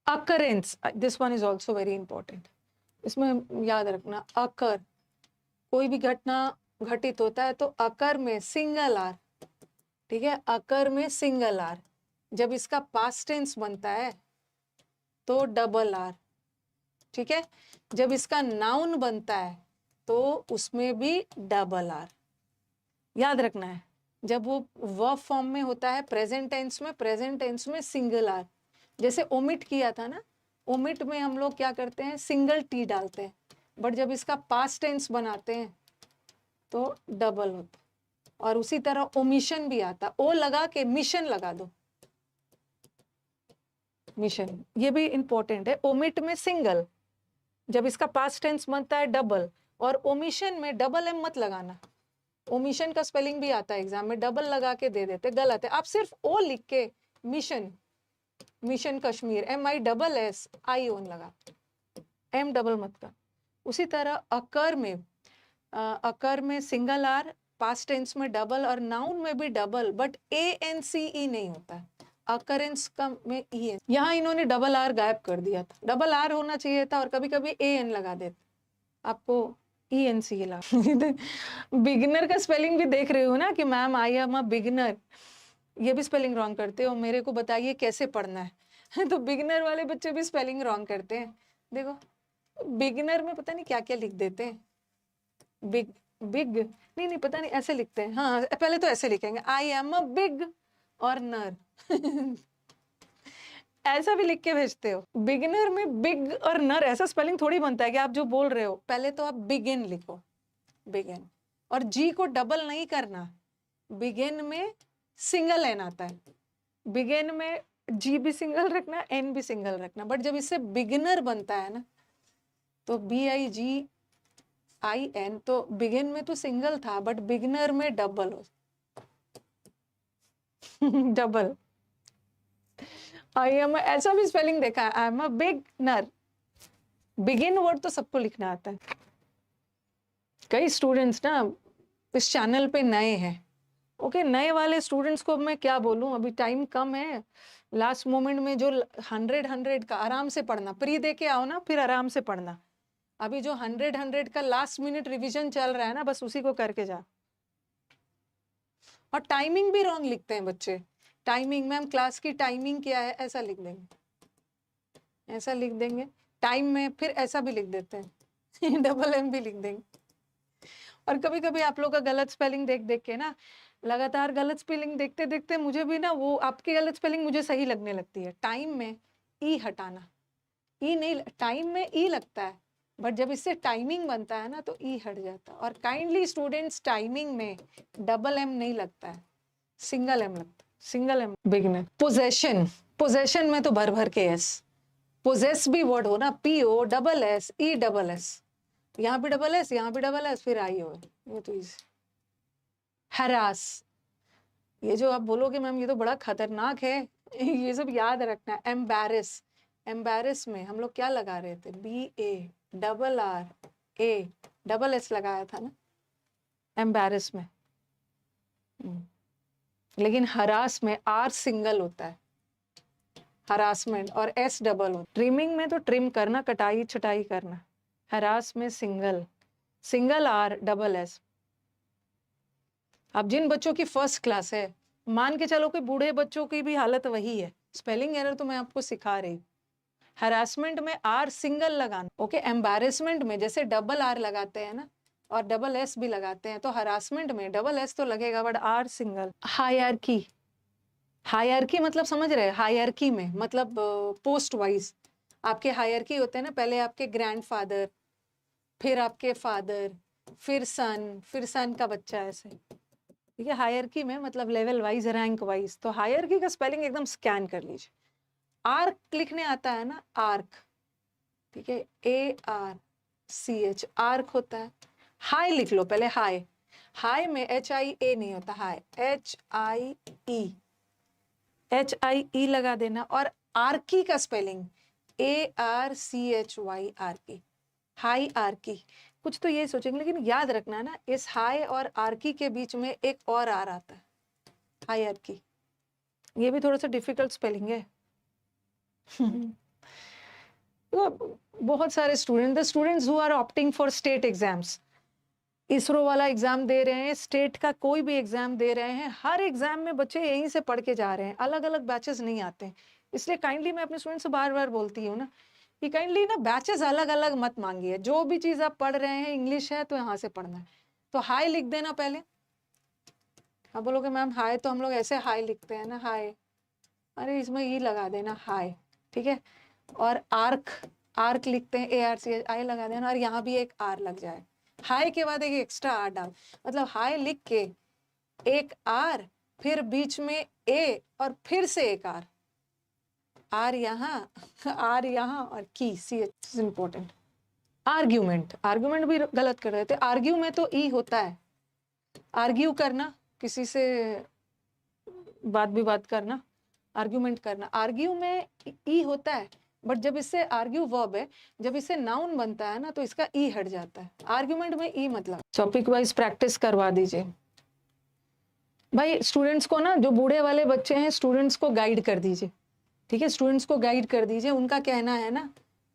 occurrence, this one is also very important, इसमें याद रखना, अकर, कोई भी घटना घटित होता है तो अकर में सिंगल आर, ठीक है, अकर में सिंगल आर, जब इसका पास्ट टेंस बनता है तो डबल आर, ठीक है, जब इसका नाउन बनता है तो उसमें भी डबल आर, याद रखना है। जब वो वर्ब फॉर्म में होता है प्रेजेंट टेंस में सिंगल आर, जैसे ओमिट किया था ना, ओमिट में हम लोग क्या करते हैं, सिंगल टी डालते हैं, बट जब इसका पास्ट टेंस बनाते हैं तो डबल होता है। और उसी तरह ओमिशन भी आता, ओ लगा के मिशन लगा दो, मिशन, ये भी इंपॉर्टेंट है। ओमिट में सिंगल, जब इसका पास्ट टेंस बनता है डबल, और ओमिशन में डबल एम मत लगाना, ओमिशन का स्पेलिंग भी आता है एग्जाम में, डबल लगा के दे देते, गलत है। आप सिर्फ ओ लिख के मिशन, मिशन कश्मीर, MISSION लगा, एम डबल मत कर। उसी तरह अकर में सिंगल आर, पास्ट टेंस में डबल, और नाउन में भी डबल, बट ANCE नहीं होता है, अकरेंस का में ई है। यहाँ इन्होंने डबल आर गायब कर दिया था, डबल आर होना चाहिए था, और कभी कभी AN लगा देते, आपको ENC लगा। बिगिनर का स्पेलिंग भी देख रहे हो ना कि ma'am I am a beginner, ये भी स्पेलिंग रॉन्ग करते हो, मेरे को बताइए कैसे पढ़ना है। तो बिगिनर वाले बच्चे भी स्पेलिंग रॉन्ग करते हैं, देखो बिगिनर में पता नहीं क्या क्या लिख देते हैं, बिग, बिग नहीं नहीं पता नहीं ऐसे लिखते हैं, हाँ पहले तो ऐसे लिखेंगे, आई एम अ बिग और नर। ऐसा भी लिख के भेजते हो, बिगिनर में बिग और नर ऐसा स्पेलिंग थोड़ी बनता है कि आप जो बोल रहे हो, पहले तो आप बिगिन लिखो, बिगिन, और जी को डबल नहीं करना, बिगिन में सिंगल एन आता है, बिगिन में जी भी सिंगल रखना, एन भी सिंगल रखना, बट जब इससे बिगिनर बनता है ना, तो BIGIN, तो बिगिन में तो सिंगल था, बट बिगिनर में डबल हो, डबल। आई एम, ऐसा भी स्पेलिंग देखा है, I am a beginner, begin word तो सबको लिखना आता है। कई स्टूडेंट्स ना इस चैनल पे नए हैं, ओके, नए वाले स्टूडेंट्स को मैं क्या बोलूं, अभी टाइम कम है, लास्ट मोमेंट में जो 100 का आराम से पढ़ना, प्री दे के आओ ना, फिर आराम से पढ़ना, अभी जो 100 का लास्ट मिनट रिवीजन चल रहा है ना, बस उसी को करके जा। और टाइमिंग भी रॉन्ग लिखते हैं बच्चे, टाइमिंग, मैम क्लास की टाइमिंग क्या है, ऐसा लिख देंगे, ऐसा लिख देंगे टाइम में, फिर ऐसा भी लिख देते हैं, डबल एम भी लिख देंगे। और कभी कभी आप लोग का गलत स्पेलिंग देख देख के ना, लगातार गलत स्पेलिंग देखते देखते मुझे भी ना वो आपकी गलत स्पेलिंग मुझे सही लगने लगती है। टाइम में ई हटाना, ई नहीं, टाइम में ई लगता है, बट जब इससे टाइमिंग बनता है ना तो ई हट जाता है। और काइंडली स्टूडेंट्स, टाइमिंग में डबल एम नहीं लगता है, सिंगल एम लगता है, single M. Beginner. Possession, possession में तो भर भर के एस, पोजेस भी वर्ड हो ना, P O double S E double S, यहाँ भी डबल एस, यहाँ भी डबल एस, फिर आई हो, ये तो इजी। हरास, ये जो आप बोलोगे मैम ये तो बड़ा खतरनाक है, ये सब याद रखना है। एम्बैरेस, एम्बैरेस में हम लोग क्या लगा रहे थे, B A double R A double S लगाया था ना एम्बैरेस में। लेकिन हरास में आर सिंगल होता है, हरासमेंट, और एस डबल होता है। ट्रिमिंग में तो ट्रिम करना, कटाई छटाई करना, हरास में single, single R double S. अब जिन बच्चों की फर्स्ट क्लास है, मान के चलो कि बूढ़े बच्चों की भी हालत वही है, स्पेलिंग एरर तो मैं आपको सिखा रही हूँ। हरासमेंट में आर सिंगल लगाना, ओके। एम्बैरेसमेंट में जैसे डबल आर लगाते हैं ना और डबल एस भी लगाते हैं, तो हरासमेंट में डबल एस तो लगेगा but R single. Hierarchy, hierarchy मतलब समझ रहे हैं, हायरार्की में मतलब पोस्ट वाइज आपके हायरार्की होते हैं ना, पहले आपके ग्रैंडफादर, फिर आपके फादर, फिर सन का बच्चा, ऐसे, ठीक है। हायरार्की में मतलब लेवल वाइज, रैंक वाइज। तो हायरार्की का स्पेलिंग एकदम स्कैन कर लीजिए। आर्क लिखने आता है ना, आर्क, ठीक है, A R C H, arch होता है। हाई लिख लो पहले, हाई, हाई में एच आई ए नहीं होता, high H I E, H I E लगा देना। और आर्की का spelling A R C H Y, archy, hierarchy. कुछ तो ये सोचेंगे, लेकिन याद रखना ना, इस हाई और आर्की के बीच में एक और आर आता है, हाई आर्की। ये भी थोड़ा सा डिफिकल्ट स्पेलिंग है। तो बहुत सारे student, the students who are opting for state exams, ISRO वाला एग्जाम दे रहे हैं, स्टेट का कोई भी एग्जाम दे रहे हैं, हर एग्जाम में बच्चे यहीं से पढ़ के जा रहे हैं, अलग अलग बैचेस नहीं आते हैं। इसलिए काइंडली मैं अपने स्टूडेंट से बार बार बोलती हूँ ना कि काइंडली ना बैचेस अलग अलग मत मांगिए, जो भी चीज आप पढ़ रहे हैं, इंग्लिश है तो यहाँ से पढ़ना है। तो हाई लिख देना पहले। आप बोलोगे मैम हाई तो हम लोग ऐसे हाई लिखते हैं ना, हाई, अरे इसमें ई लगा देना, हाई, ठीक है। और आर्क, आर्क लिखते हैं, ए आर सी आई लगा देना, और यहाँ भी एक आर लग जाए। हाई के बाद एक एक्स्ट्रा आर डाल, मतलब हाई लिख के एक आर, फिर बीच में ए, और फिर से एक आर, आर यहाँ, आर यहाँ, और की, C H is important. Argument, argument भी गलत कर रहे थे, आर्ग्यू में तो ई होता है, आर्ग्यू करना, किसी से बात विवाद करना, आर्ग्यूमेंट करना। आर्ग्यू में ई होता है, बट जब इससे आर्ग्यू वर्ब है, जब इससे नाउन बनता है ना तो इसका ई हट जाता है। आर्ग्यूमेंट में ई मतलब। टॉपिक वाइज प्रैक्टिस करवा दीजिए भाई स्टूडेंट्स को ना, जो बूढ़े वाले बच्चे हैं स्टूडेंट्स को गाइड कर दीजिए, ठीक है, स्टूडेंट्स को गाइड कर दीजिए। उनका कहना है ना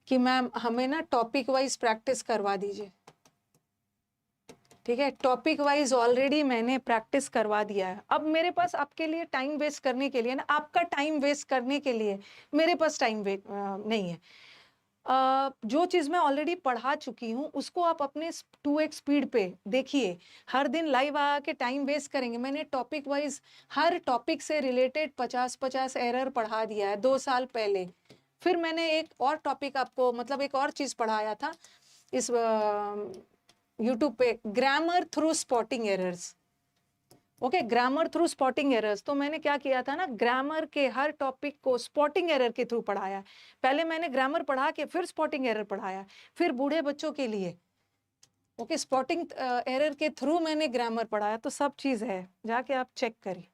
कि मैम हमें ना टॉपिक वाइज प्रैक्टिस करवा दीजिए, ठीक है। टॉपिक वाइज ऑलरेडी मैंने प्रैक्टिस करवा दिया है, अब मेरे पास आपके लिए टाइम वेस्ट करने के लिए ना, आपका टाइम वेस्ट करने के लिए मेरे पास टाइम नहीं है। जो चीज मैं ऑलरेडी पढ़ा चुकी हूँ उसको आप अपने 2x स्पीड पे देखिए। हर दिन लाइव आके टाइम वेस्ट करेंगे? मैंने टॉपिक वाइज हर टॉपिक से रिलेटेड 50-50 एरर पढ़ा दिया है 2 साल पहले। फिर मैंने एक और टॉपिक आपको, मतलब एक और चीज पढ़ाया था इस यूट्यूब पे, grammar through spotting errors. Okay, grammar through spotting errors. तो मैंने क्या किया था ना, ग्रामर के हर टॉपिक को स्पॉटिंग एरर के थ्रू पढ़ाया। पहले मैंने ग्रामर पढ़ा के फिर स्पॉटिंग एरर पढ़ाया, फिर बूढ़े बच्चों के लिए ओके स्पॉटिंग एरर के थ्रू मैंने ग्रामर पढ़ाया। तो सब चीज है, जाके आप चेक करिए।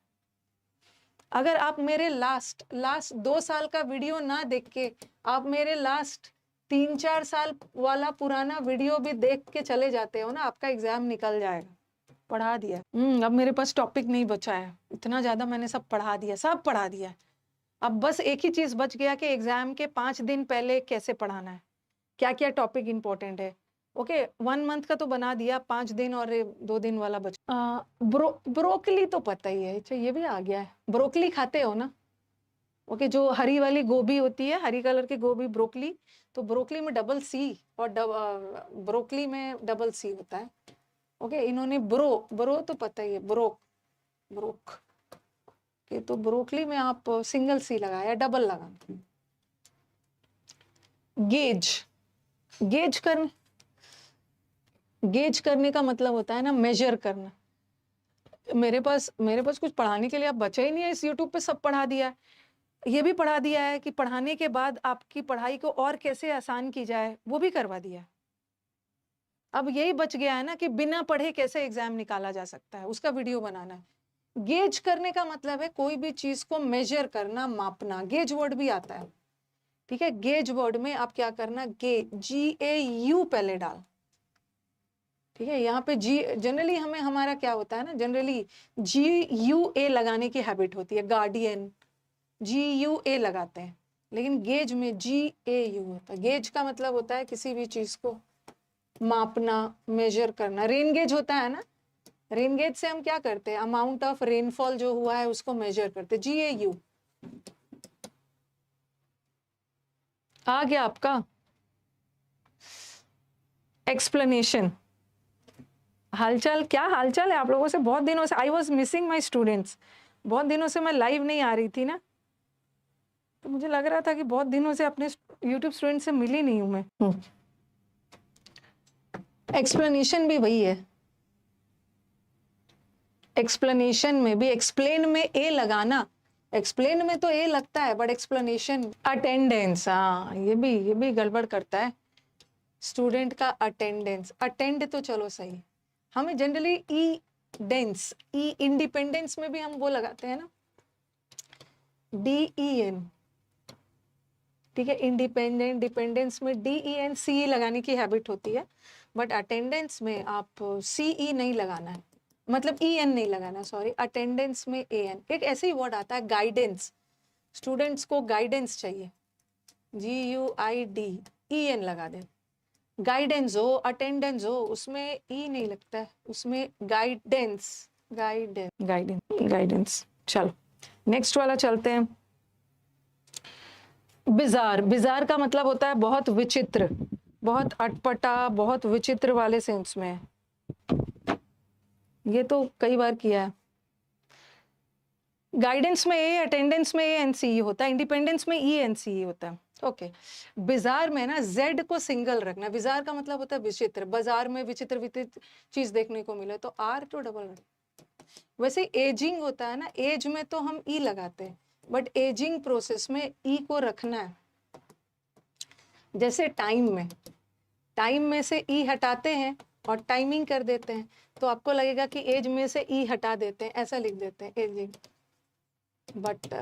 अगर आप मेरे लास्ट 2 साल का वीडियो ना देख के आप मेरे लास्ट 3-4 साल वाला पुराना वीडियो भी देख के चले जाते हो ना, आपका एग्जाम निकल जाएगा। पढ़ा दिया। अब मेरे पास टॉपिक नहीं बचा है, इतना ज्यादा मैंने सब पढ़ा दिया, सब पढ़ा दिया। अब बस एक ही चीज बच गया कि एग्जाम के 5 दिन पहले कैसे पढ़ाना है, क्या क्या टॉपिक इंपॉर्टेंट है। ओके 1 मंथ का तो बना दिया, 5 दिन और 2 दिन वाला बच। ब्रोकली तो पता ही है, अच्छा ये भी आ गया है। ब्रोकली खाते हो ना? ओके, जो हरी वाली गोभी होती है, हरी कलर की गोभी, ब्रोकली। तो ब्रोकली में डबल सी और ब्रोकली में डबल सी होता है। ओके, इन्होंने ब्रो तो पता ही है, ब्रोक के, तो ब्रोकली में आप सिंगल सी लगाया, डबल लगाना। गेज कर गेज करने का मतलब होता है ना मेजर करना। मेरे पास कुछ पढ़ाने के लिए अब बचा ही नहीं है, इस यूट्यूब पे सब पढ़ा दिया है। ये भी पढ़ा दिया है कि पढ़ाने के बाद आपकी पढ़ाई को और कैसे आसान की जाए, वो भी करवा दिया है। अब यही बच गया है ना कि बिना पढ़े कैसे एग्जाम निकाला जा सकता है, उसका वीडियो बनाना है। गेज करने का मतलब है कोई भी चीज को मेजर करना, मापना। गेज वर्ड भी आता है, ठीक है। गेज वर्ड में आप क्या करना, GAU पहले डाल, ठीक है। यहाँ पे जी, जनरली हमारा क्या होता है ना, जनरली GUA लगाने की हैबिट होती है, गार्डियन GUA लगाते हैं, लेकिन गेज में GAU होता है। गेज का मतलब होता है किसी भी चीज को मापना, मेजर करना। रेन गेज होता है ना, रेन गेज से हम क्या करते हैं, अमाउंट ऑफ रेनफॉल जो हुआ है उसको मेजर करते हैं, GAU। आ गया आपका एक्सप्लेनेशन। हालचाल, क्या हालचाल है आप लोगों से? बहुत दिनों से I was missing my students. बहुत दिनों से मैं लाइव नहीं आ रही थी ना, तो मुझे लग रहा था कि बहुत दिनों से अपने यूट्यूब स्टूडेंट से मिली नहीं हूं मैं। एक्सप्लेनेशन भी वही है, एक्सप्लेनेशन में भी, एक्सप्लेन में ए लगाना, एक्सप्लेन में तो ए लगता है, बट एक्सप्लेनेशन अटेंडेंस, हाँ ये भी गड़बड़ करता है स्टूडेंट का। अटेंडेंस, अटेंड तो चलो सही, हमें जनरली ई डेंस, ई इंडिपेंडेंस में भी हम वो लगाते हैं ना, DEN, ठीक है। इंडिपेंडेंट, डिपेंडेंस में DEN CE लगाने की हैबिट होती है, बट अटेंडेंस में आप CE नहीं लगाना है, मतलब EN नहीं लगाना, सॉरी। अटेंडेंस में AN। एक ऐसे ही वर्ड आता है गाइडेंस, स्टूडेंट्स को गाइडेंस चाहिए, GUIDEN लगा दे। गाइडेंस हो, अटेंडेंस हो, उसमें ई नहीं लगता है, उसमें गाइडेंस, गाइडेंस, गाइडेंस, गाइडेंस। चलो नेक्स्ट वाला चलते हैं। बिजार, बिजार का मतलब होता है बहुत विचित्र, बहुत अटपटा, बहुत विचित्र वाले सेंस में है। ये तो कई बार किया है। गाइडेंस में ए, अटेंडेंस में ANCE होता है, इंडिपेंडेंस में ENCE होता है, ओके। बिजार में ना जेड को सिंगल रखना। बिजार का मतलब होता है विचित्र, बाजार में विचित्र विचित्र चीज देखने को मिले तो R तो डबल। वैसे एजिंग होता है ना, एज में तो हम ई लगाते हैं, बट एजिंग प्रोसेस में ई को रखना है। जैसे टाइम में से ई हटाते हैं और टाइमिंग कर देते हैं, तो आपको लगेगा कि एज में से ई हटा देते हैं, ऐसा लिख देते हैं एजिंग, बट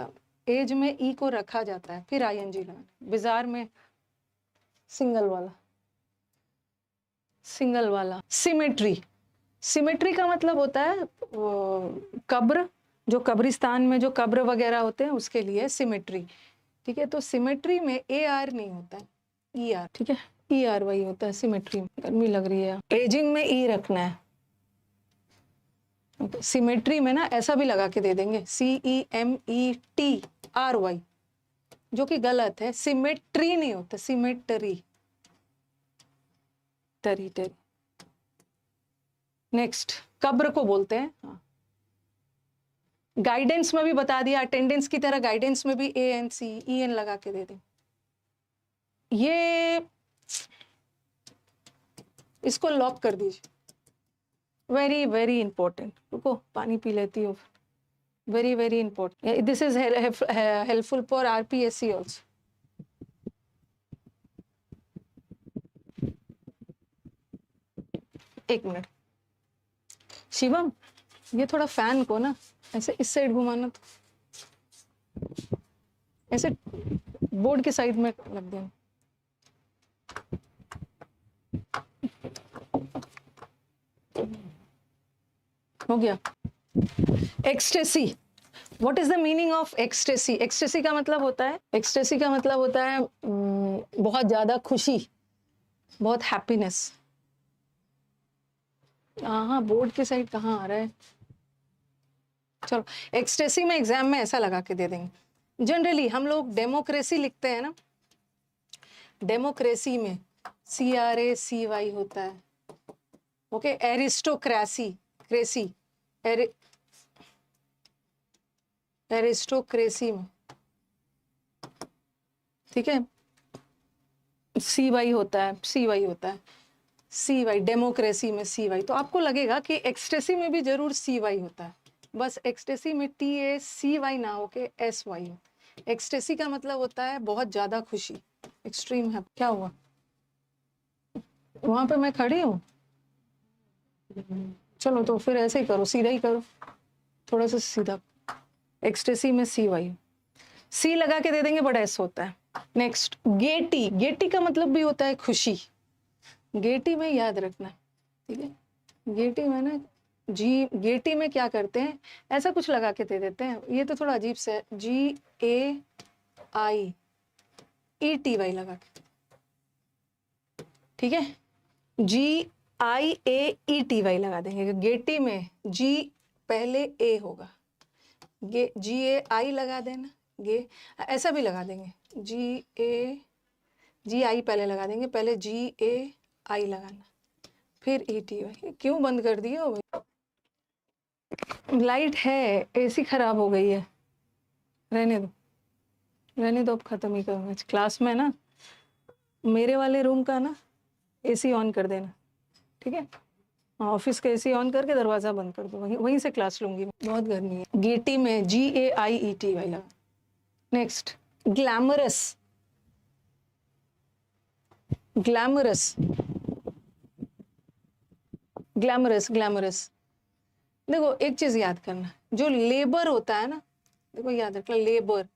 एज में ई को रखा जाता है, फिर ING लगाना। बिजार में सिंगल वाला। सिमेट्री, सिमेट्री का मतलब होता है कब्र, जो कब्रिस्तान में जो कब्र वगैरह होते हैं उसके लिए सिमेट्री, ठीक है। तो सिमेट्री में AR नहीं होता है, ER, ठीक है। ER वही होता है सिमेट्री में। गर्मी लग रही है, एजिंग में ई रखना है। सिमेट्री में ना ऐसा भी लगा के दे देंगे, CEMETRY, जो कि गलत है। सिमेट्री नहीं होता, सिमेट्री, टरी टरी। नेक्स्ट, कब्र को बोलते हैं, हाँ। गाइडेंस में भी बता दिया, अटेंडेंस की तरह गाइडेंस में भी ANCEN लगा के दे दें। ये इसको लॉक कर दीजिए, वेरी वेरी इंपॉर्टेंट। रुको पानी पी लेती हूँ। Very very important, this is helpful for RPSC also. एक मिनट शिवम, ये थोड़ा फैन को ना ऐसे इस साइड घुमाना, तो ऐसे बोर्ड के साइड में लग देना। हो गया। Ecstasy, what is the meaning of ecstasy? Ecstasy का मतलब होता है, एक्सटेसी का मतलब होता है बहुत ज्यादा खुशी, बहुत हैप्पीनेस। हाँ, बोर्ड के साइड कहाँ आ रहा है? चलो, एक्सटेसी में एग्जाम में ऐसा लगा के दे देंगे। जनरली हम लोग डेमोक्रेसी लिखते हैं ना, डेमोक्रेसी में CRACY होता है, ओके। एरिस्टोक्रेसी, क्रेसी, एरिस्टोक्रेसी में, ठीक है, CY होता है, CY होता है। सी वाई, डेमोक्रेसी में सी वाई, तो आपको लगेगा कि एक्सटेसी में भी जरूर सी वाई होता है, बस एक्सटेसी में टी ए सी वाई ना होके एस वाई हो। एक्सटेसी का मतलब होता है बहुत ज्यादा खुशी, एक्सट्रीम है। क्या हुआ? वहां पे मैं खड़ी हूँ, चलो तो फिर ऐसे ही करो, सीधा ही करो, थोड़ा सा सीधा। एक्सटेसी में सी वाई, सी लगा के दे देंगे बट एस होता है। नेक्स्ट गेटी, गेटी का मतलब भी होता है खुशी। गेटी में याद रखना, ठीक है, गेटी में ना जी, गेटी में क्या करते हैं, ऐसा कुछ लगा के दे देते हैं, ये तो थोड़ा अजीब से है, जी ए आई ई टी वाई लगा के, ठीक है, जी आई ए ई टी वाई लगा देंगे। गेटी में जी पहले ए होगा, गे जी ए आई लगा देना, गे ऐसा भी लगा देंगे, जी आई पहले लगा देंगे, पहले जी ए आई लगाना, फिर ई टी वाई। क्यों बंद कर दिए हो भाई? लाइट है, एसी खराब हो गई है, रहने दो, रहने दो, अब खत्म ही करूँगा क्लास में ना, मेरे वाले रूम का ना एसी ऑन कर देना, ठीक है, ऑफिस का एसी ऑन करके दरवाजा बंद कर दो, वहीं से क्लास लूंगी, बहुत गर्मी है। गेटी में जी ए आई ई टी वाई लगा। Next glamorous, glamorous, glamorous, glamorous. देखो एक चीज याद करना, जो लेबर होता है ना, देखो याद रखना, लेबर,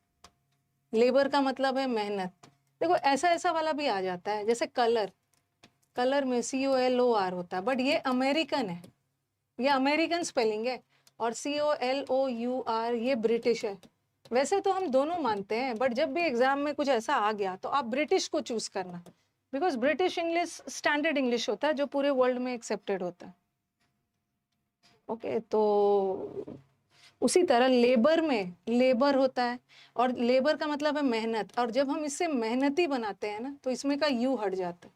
लेबर का मतलब है मेहनत। देखो ऐसा ऐसा वाला भी आ जाता है, जैसे कलर, कलर में COLOR होता है, बट ये अमेरिकन है, ये अमेरिकन स्पेलिंग है, और COLOUR ये ब्रिटिश है। वैसे तो हम दोनों मानते हैं, बट जब भी एग्जाम में कुछ ऐसा आ गया तो आप ब्रिटिश को चूज करना, because British English standard English होता है जो पूरे वर्ल्ड में एक्सेप्टेड होता है। ओके, तो उसी तरह लेबर में लेबर होता है, और लेबर का मतलब है मेहनत, और जब हम इससे मेहनती बनाते हैं ना तो इसमें का यू हट जाता है,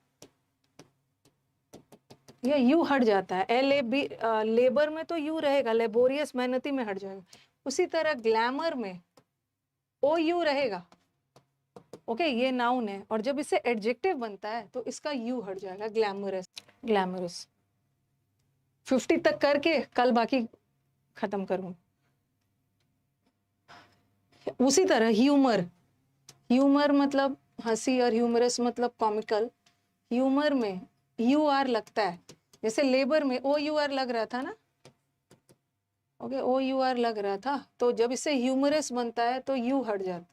या यू हट जाता है, LAB, लेबर में तो यू रहेगा, लेबोरियस मेहनती में हट जाएगा। उसी तरह ग्लैमर में OU रहेगा, ओके, ये नाउन है, और जब इससे एडजेक्टिव बनता है तो इसका यू हट जाएगा, ग्लैमरस, ग्लैमरस। 50 तक करके कल बाकी खत्म करूँ। उसी तरह ह्यूमर, ह्यूमर मतलब हंसी, और ह्यूमरस मतलब कॉमिकल। ह्यूमर में UR लगता है, जैसे लेबर में OUR लग रहा था ना, ओके, OUR लग रहा था, तो जब इससे ह्यूमरस बनता है तो यू हट जाता।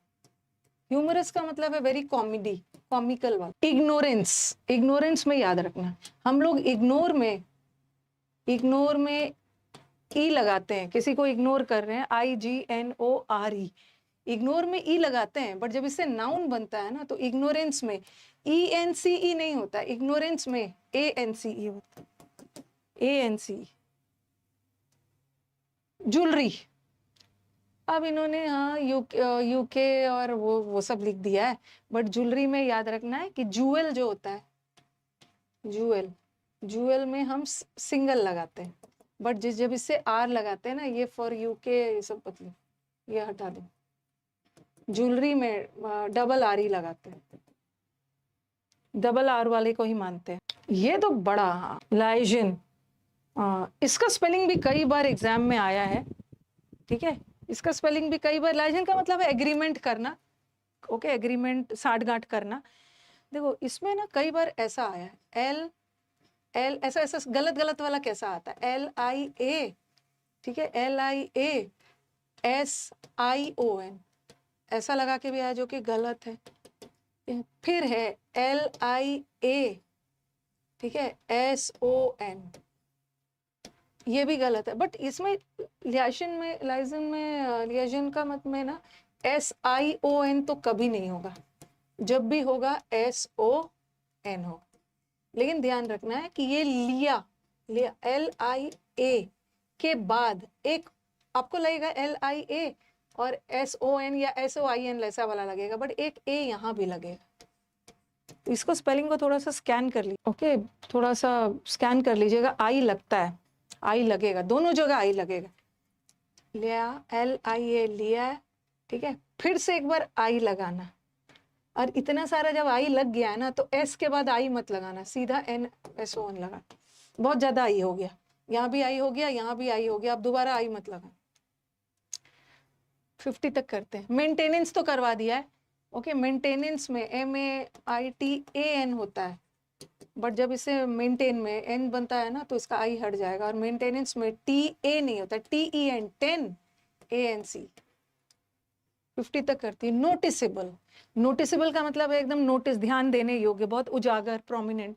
ह्यूमरस का मतलब है वेरी कॉमेडी, कॉमिकल वाला। इग्नोरेंस, इग्नोरेंस में याद रखना, हम लोग इग्नोर में ई लगाते हैं, किसी को इग्नोर कर रहे हैं, IGNORE, इग्नोर में ई लगाते हैं, बट जब इससे नाउन बनता है ना तो इग्नोरेंस में ENCE नहीं होता, इग्नोरेंस में ANCE होता, ANCE। ज्वेलरी, अब इन्होंने हाँ यूके और वो सब लिख दिया है, बट ज्वेलरी में याद रखना है कि जूएल जो होता है, जूएल, जूएल में हम सिंगल लगाते हैं, बट जब इससे R लगाते हैं ना, ये फॉर यूके ये सब मतलब, ये हटा दो। ज्वेलरी में डबल R ही लगाते हैं, डबल R वाले को ही मानते हैं। ये तो बड़ा लाइजन, इसका स्पेलिंग भी कई बार एग्जाम में आया है, ठीक है, इसका स्पेलिंग भी कई बार, लाइजन का मतलब है एग्रीमेंट करना, ओके, एग्रीमेंट, साठगांठ करना। देखो इसमें ना कई बार ऐसा आया है, एल ऐसा ऐसा गलत गलत वाला कैसा आता है, LIA, ठीक है, LIASION ऐसा लगा के भी आया, जो कि गलत है। फिर है LIA, ठीक है, SON, ये भी गलत है, बट इसमें लियाजन का मत में ना SION तो कभी नहीं होगा, जब भी होगा SON हो। लेकिन ध्यान रखना है कि ये लिया LIA के बाद एक आपको लगेगा LIA और SON या SOIN ऐसा वाला लगेगा, बट एक A यहाँ भी लगेगा। इसको स्पेलिंग को थोड़ा सा स्कैन कर लीजिए, ओके, थोड़ा सा स्कैन कर लीजिएगा, आई लगता है, आई लगेगा, दोनों जगह आई लगेगा, लिया LIA लिया, ठीक है, फिर से एक बार आई लगाना, और इतना सारा जब आई लग गया है ना, तो एस के बाद आई मत लगाना, सीधा NSO1 लगा। बहुत ज्यादा आई हो गया, यहाँ भी आई हो गया, यहाँ भी आई हो गया, अब दोबारा आई मत लगा। 50 तक करते हैं। मेंटेनेंस तो करवा दिया है, ओके। मेंटेनेंस में MAITAN होता है, बट जब इसे मेंटेन में एन बनता है ना, तो इसका आई हट जाएगा। और मेंटेनेंस में TA नहीं होता, TEN, 10 ANC। 50 तक करती है। नोटिसेबल, नोटिसेबल का मतलब है एकदम नोटिस, ध्यान देने योग्य, बहुत उजागर, प्रोमिनेंट।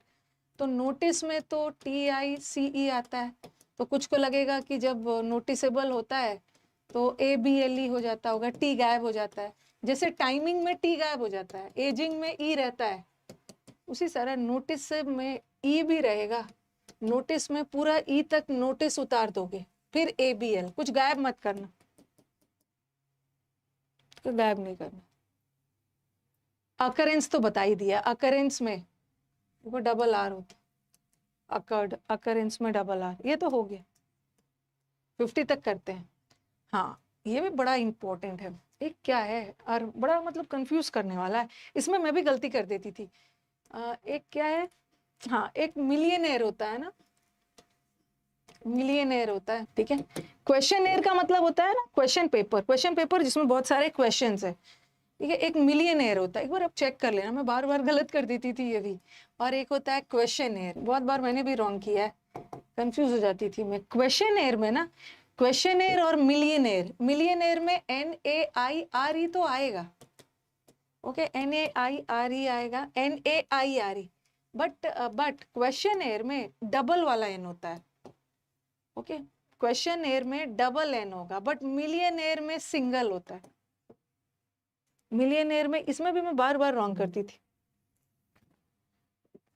तो नोटिस में तो TICE आता है, तो कुछ को लगेगा कि जब नोटिसेबल होता है तो ABLE हो जाता होगा, T गायब हो जाता है। जैसे टाइमिंग में T गायब हो जाता है, एजिंग में E रहता है, उसी तरह नोटिस में E भी रहेगा। नोटिस में पूरा E तक नोटिस उतार दोगे, फिर ABL, कुछ गायब मत करना, तो गायब नहीं करना। अकरेंस तो बता ही दिया, अकरेंस में वो डबल आर होता, अकर्ड, अकरेंस में डबल आर, ये तो हो गया। 50 तक करते हैं। हाँ, ये भी बड़ा इंपॉर्टेंट है। एक क्या है, और बड़ा मतलब कंफ्यूज करने वाला है, इसमें मैं भी गलती कर देती थी। एक क्या है, हाँ, एक मिलियनेयर होता है ना, मिलियनेयर होता है, ठीक है। क्वेश्चनेयर का मतलब होता है ना क्वेश्चन पेपर, क्वेश्चन पेपर जिसमें बहुत सारे क्वेश्चंस है, ठीक है। एक मिलियनेयर होता है, एक बार आप चेक कर लेना, मैं बार बार गलत कर देती थी ये भी। और एक होता है क्वेश्चनेयर, बहुत बार मैंने भी रॉन्ग किया है, कंफ्यूज हो जाती थी मैं। क्वेश्चनेयर में ना, क्वेश्चनेयर और मिलियनेयर, मिलियनेयर में NAIRE तो आएगा, ओके, NAIRE आएगा, NAIRE, बट क्वेश्चनेयर में डबल वाला N होता है, ओके। क्वेश्चनेयर में डबल N होगा, बट मिलियनेयर में सिंगल होता है। मिलियनेयर में, इसमें भी मैं बार बार रॉन्ग करती थी।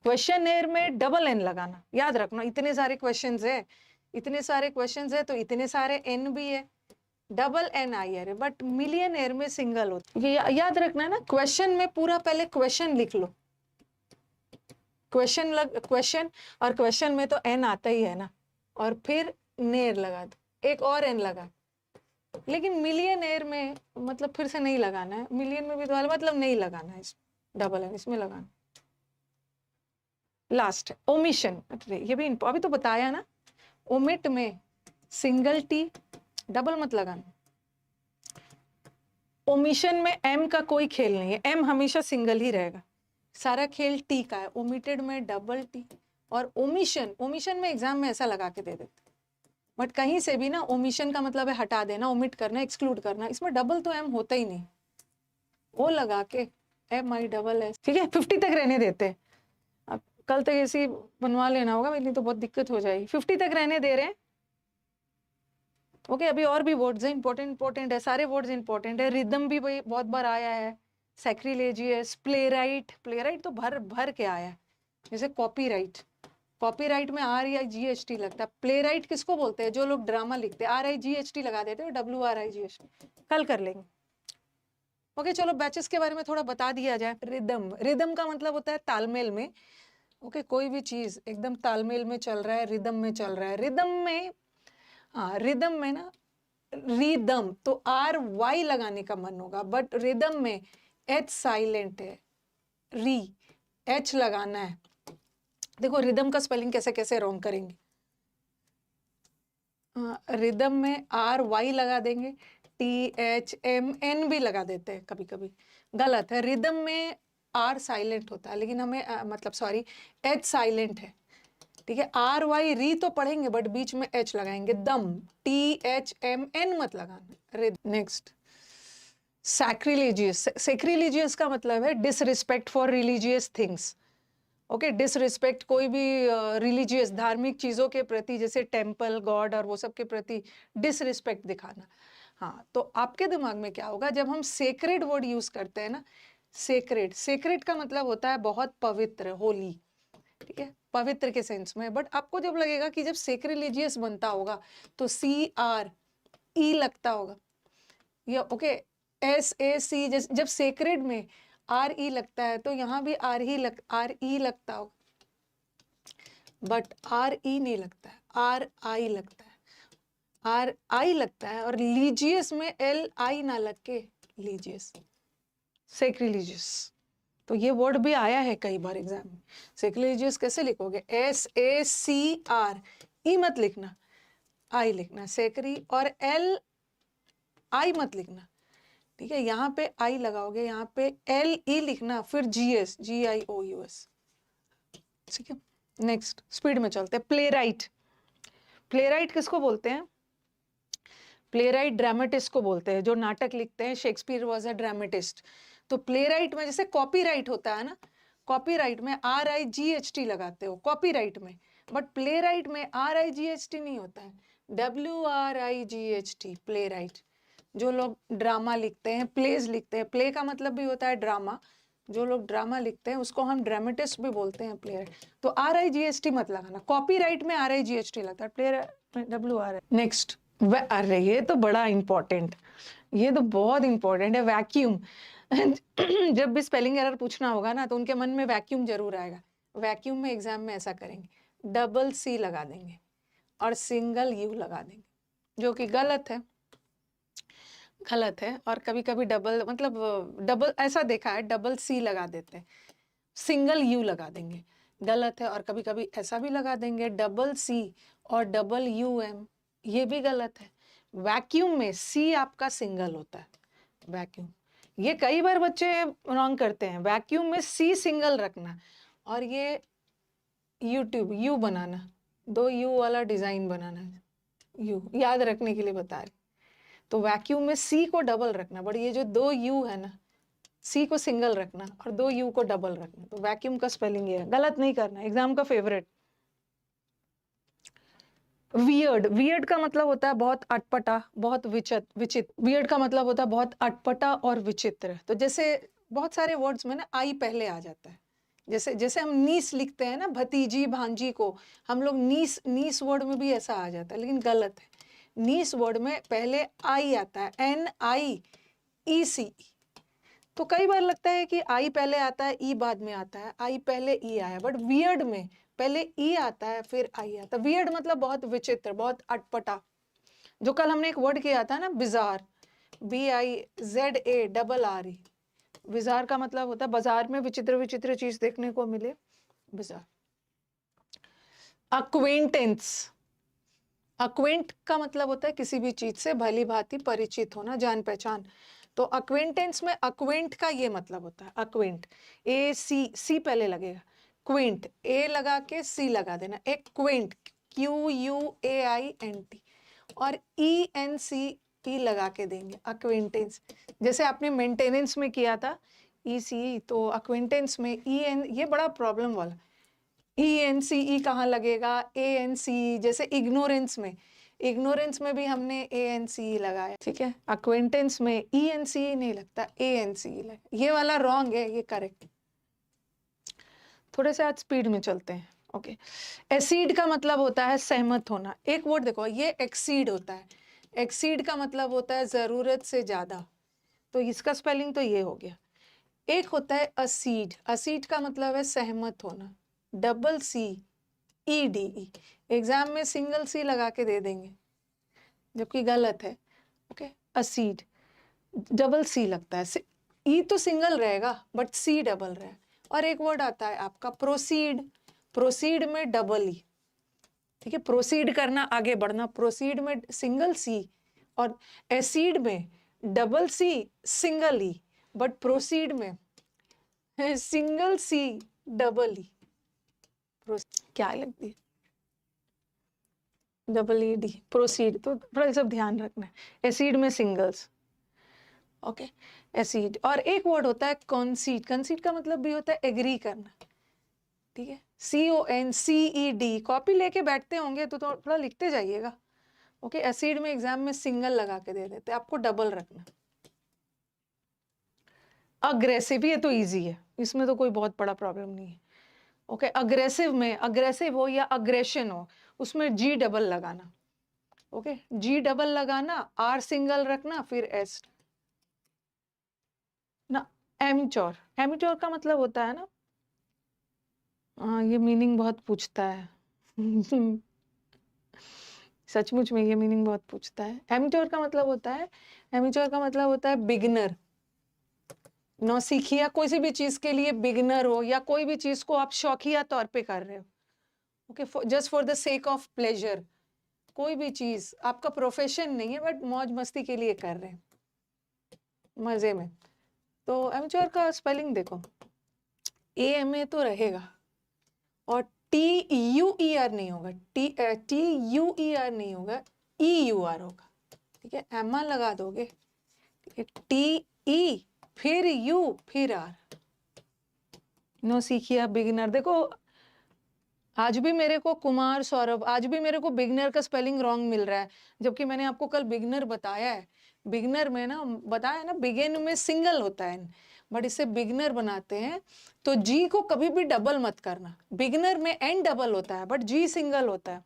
क्वेश्चनेयर में डबल N लगाना, याद रखना, इतने सारे क्वेश्चंस है, इतने सारे क्वेश्चंस है, तो इतने सारे N भी है, डबल NIR है, बट मिलियनेयर में सिंगल होता है। याद रखना है ना, क्वेश्चन में पूरा पहले क्वेश्चन लिख लो, क्वेश्चन, और क्वेश्चन में तो N आता ही है ना, और फिर नेर लगा दो, एक और N लगा। लेकिन मिलियनेयर में मतलब फिर से नहीं लगाना है, मिलियन में भी तो मतलब नहीं लगाना है, इसमें डबल N, इसमें लगाना। लास्ट ओमिशन, ये भी अभी तो बताया ना, ओमिट में सिंगल T, डबल मत लगाना। ओमिशन में M का कोई खेल नहीं है, M हमेशा सिंगल ही रहेगा, सारा खेल T का है। ओमिटेड में डबल T, और ओमिशन, ओमिशन में एग्जाम में ऐसा लगा के दे देते, बट कहीं से भी ना, ओमिशन का मतलब है हटा देना, ओमिट करना, एक्सक्लूड करना, इसमें डबल तो M होता ही नहीं, वो लगा के MISS, ठीक है। 50 तक रहने देते हैं, अब कल तक ऐसे ही बनवा लेना होगा, नहीं तो बहुत दिक्कत हो जाएगी। 50 तक रहने दे रहे हैं, ओके। अभी और भी वर्ड्स हैं, इंपॉर्टेंट है, सारे वर्ड्स इंपॉर्टेंट है। रिदम भी भाई बहुत बार आया है, सैक्रिलेजियस, प्लेराइट, प्लेराइट तो भर भर के आया है। जैसे कॉपीराइट, कॉपीराइट में RIGHT लगता है। प्लेराइट किसको बोलते हैं, जो लोग ड्रामा लिखते हैं, RIGHT लगा देते हैं, WRIGHT, कल कर लेंगे, ओके। चलो बैचेस के बारे में थोड़ा बता दिया जाए। रिदम, रिदम का मतलब होता है तालमेल में, ओके। कोई भी चीज एकदम तालमेल में चल रहा है, रिदम में चल रहा है। रिदम में, हाँ, रिदम में ना, रिदम तो RY लगाने का मन होगा, बट रिदम में H साइलेंट है, री, H लगाना है। देखो रिदम का स्पेलिंग कैसे कैसे रॉन्ग करेंगे, रिदम में RY लगा देंगे, THMN भी लगा देते हैं कभी कभी, गलत है। रिदम में R साइलेंट होता है, लेकिन हमें मतलब सॉरी, H साइलेंट है, ठीक है। RY री तो पढ़ेंगे, बट बीच में H लगाएंगे। दम, THMN मत लगाना। नेक्स्ट, सैक्रिलेजियस, सैक्रिलेजियस का मतलब है disrespect for religious things, okay. Disrespect कोई भी रिलीजियस, धार्मिक चीजों के प्रति, जैसे टेम्पल, गॉड और वो सब के प्रति डिसरिस्पेक्ट दिखाना। हाँ, तो आपके दिमाग में क्या होगा जब हम सेक्रेड वर्ड यूज करते हैं ना, सेक्रेड, सेक्रेड का मतलब होता है बहुत पवित्र, होली, ठीक है, पवित्र के सेंस में। बट आपको जब लगेगा कि जब सेक्रिलिजियस बनता होगा तो CRE लगता होगा, या ओके, SAC, जब सेक्रेड में RE लगता है तो यहाँ भी RE लगता होगा, बट RE नहीं लगता है, RI लगता है, RI लगता है। और लीजियस में LI ना लग के लीजियस, सेक्रिलिजियस, तो ये वर्ड भी आया है कई बार एग्जाम में। सेक्रिलेजियस कैसे लिखोगे? SACR, ई मत लिखना, आई लिखना सेक्री, और LI मत लिखना, ठीक है? यहाँ पे आई लगाओगे, यहाँ पे LE लिखना, फिर GIOUS, ठीक है? नेक्स्ट स्पीड में चलते हैं। प्ले राइट, प्ले राइट किसको बोलते हैं? प्ले राइट ड्रामेटिस्ट को बोलते हैं, जो नाटक लिखते हैं। Shakespeare was a dramatist. तो प्ले राइट में जैसे कॉपी राइट होता है ना, कॉपी राइट में RIGHT लगाते हो कॉपी राइट में, बट प्ले राइट में RIGHT नहीं होता है, WRIGHT, प्ले राइट। जो लोग ड्रामा लिखते हैं, प्लेज लिखते हैं, प्ले का मतलब भी होता है ड्रामा, जो लोग ड्रामा लिखते हैं उसको हम ड्रामेटिस्ट भी बोलते हैं, प्ले राइट। तो RIGHT मत लगाना, कॉपी राइट में RIGHT लगता है, प्ले राइट WR। नेक्स्ट, अरे ये तो बड़ा इंपॉर्टेंट, ये तो बहुत इंपॉर्टेंट है, वैक्यूम। जब भी स्पेलिंग एरर पूछना होगा ना तो उनके मन में वैक्यूम जरूर आएगा। वैक्यूम में एग्जाम में ऐसा करेंगे, डबल C लगा देंगे और सिंगल U लगा देंगे, जो कि गलत है, गलत है। और कभी कभी डबल, मतलब डबल ऐसा देखा है, डबल C लगा देते हैं, सिंगल U लगा देंगे, गलत है। और कभी कभी ऐसा भी लगा देंगे, डबल C और डबल UM, ये भी गलत है। वैक्यूम में C आपका सिंगल होता है, वैक्यूम। ये कई बार बच्चे रॉन्ग करते हैं, वैक्यूम में C सिंगल रखना, और ये यूट्यूब U बनाना, 2 U वाला डिजाइन बनाना, U याद रखने के लिए बता रही। तो वैक्यूम में C को डबल रखना, बट ये जो 2 U है ना, C को सिंगल रखना और 2 U को डबल रखना। तो वैक्यूम का स्पेलिंग ये है, गलत नहीं करना, एग्जाम का फेवरेट। वियर्ड, वियर्ड का मतलब होता है बहुत अटपटा, बहुत विचित्र। वियर्ड का मतलब होता है बहुत अटपटा और विचित्र। तो जैसे बहुत सारे वर्ड्स में ना आई पहले आ जाता है, जैसे जैसे हम नीस लिखते हैं ना, भतीजी भांजी को, हम लोग नीस, नीस वर्ड में भी ऐसा आ जाता है, लेकिन गलत है। नीस वर्ड में पहले आई आता है, NIECE। तो कई बार लगता है कि आई पहले आता है, ई बाद में आता है, आई पहले ई आया, बट वियर्ड में पहले ई आता है फिर आई आता है। वियर्ड मतलब बहुत विचित्र, बहुत अटपटा। जो कल हमने एक वर्ड किया था ना, बिजार, BIZARRE, बिजार का मतलब होता है बाजार में विचित्र विचित्र चीज देखने को मिले, बिजार। अक्वेंटेंस, अक्वेंट का मतलब होता है किसी भी चीज से भली भांति परिचित होना, जान पहचान। तो अक्वेंटेंस में अक्वेंट का ये मतलब होता है, अक्वेंट, AC पहले लगेगा, क्वेंट A लगा के C लगा देना, एक क्वेंट QUAINT, और ENCE लगा के देंगे, अक्वेंटेंस। जैसे आपने मेंटेनेंस में किया था ECE, तो अक्वेंटेंस में ये बड़ा प्रॉब्लम वाला, ENCE कहाँ लगेगा, ANCE। जैसे इग्नोरेंस में, इग्नोरेंस में भी हमने ANCE लगाया, ठीक है? अक्वेंटेंस में ENCE नहीं लगता, ANCE लगता। ये वाला रॉन्ग है, ये करेक्ट। थोड़े से आज स्पीड में चलते हैं, ओके। एसीड का मतलब होता है सहमत होना। एक वर्ड देखो, ये एक्सीड होता है, एक्सीड का मतलब होता है जरूरत से ज्यादा, तो इसका स्पेलिंग तो ये हो गया। एक होता है असीड, असीड का मतलब है सहमत होना, डबल CEDE। एग्जाम में सिंगल C लगा के दे देंगे, जबकि गलत है, ओके। असीड डबल C लगता है, E तो सिंगल रहेगा बट C डबल रहेगा। और एक वर्ड आता है आपका प्रोसीड, प्रोसीड में डबल E, ठीक है? प्रोसीड करना, आगे बढ़ना, प्रोसीड में सिंगल C, और एसिड में double C single E, but proceed में सिंगल C डबल E। क्या लगती है? ED, proceed. तो थोड़ा सब ध्यान रखना है, एसिड में सिंगल्स, ओके, एसिड। और एक वर्ड होता है कंसीड, कंसीड का मतलब भी होता है एग्री करना, ठीक है? CONCED। कॉपी लेके बैठते होंगे तो थोड़ा लिखते जाइएगा, ओके। एसिड में एग्जाम में सिंगल लगा के दे देते, आपको डबल रखना। अग्रेसिव, ये तो इजी है, इसमें तो कोई बहुत बड़ा प्रॉब्लम नहीं है, ओके। अग्रेसिव में, अग्रेसिव हो या अग्रेशन हो, उसमें G डबल लगाना, ओके, G डबल लगाना, R सिंगल रखना, फिर S ना। एमिच्योर, एमिच्योर का मतलब होता है ना, ये मीनिंग बहुत पूछता है। सचमुच में ये मीनिंग बहुत पूछता है। एमिच्योर का मतलब होता है, एमिच्योर का मतलब होता है बिगिनर, नौसिखिया कोई सी भी चीज के लिए बिगिनर हो या कोई भी चीज को आप शौकिया तौर पे कर रहे हो, okay, just for the sake of pleasure, कोई भी चीज आपका प्रोफेशन नहीं है बट मौज मस्ती के लिए कर रहे हैं, मजे में। तो एमेच्योर का स्पेलिंग देखो, AMA तो रहेगा और TUER नहीं होगा, TUER नहीं होगा, EUR होगा, ठीक है। एमा लगा दोगे, TE फिर U फिर R, नौसिखिया बिगिनर। देखो आज भी मेरे को कुमार सौरभ, आज भी मेरे को बिगनर का स्पेलिंग रॉन्ग मिल रहा है, जबकि मैंने आपको कल बिगनर बताया है। बिगनर में ना बताया ना, बिगिन में सिंगल होता है बट इसे बिगनर बनाते हैं, तो जी को कभी भी डबल मत करना। बिगनर में एन डबल होता है बट जी सिंगल होता है,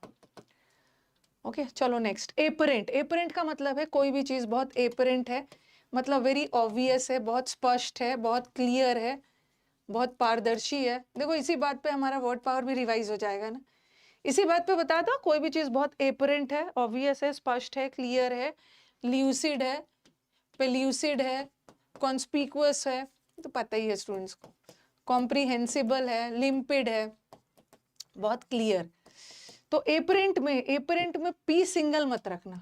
ओके। चलो नेक्स्ट, एपरेंट। एपरेंट का मतलब है कोई भी चीज बहुत एपरेंट है, मतलब वेरी ऑब्वियस है, बहुत स्पष्ट है, बहुत क्लियर है, बहुत पारदर्शी है। देखो इसी बात पे हमारा वर्ड पावर भी रिवाइज हो जाएगा ना, इसी बात पे बताया था, कोई भी चीज बहुत एपरेंट है, ऑब्वियस है, स्पष्ट है, क्लियर है, ल्यूसिड है, पेल्यूसिड है, कॉन्स्पिकुअस है, तो पता ही है स्टूडेंट्स को, कॉम्प्रिहेंसिबल है, लिम्पिड है, बहुत क्लियर। तो एपरेंट में पी सिंगल मत रखना।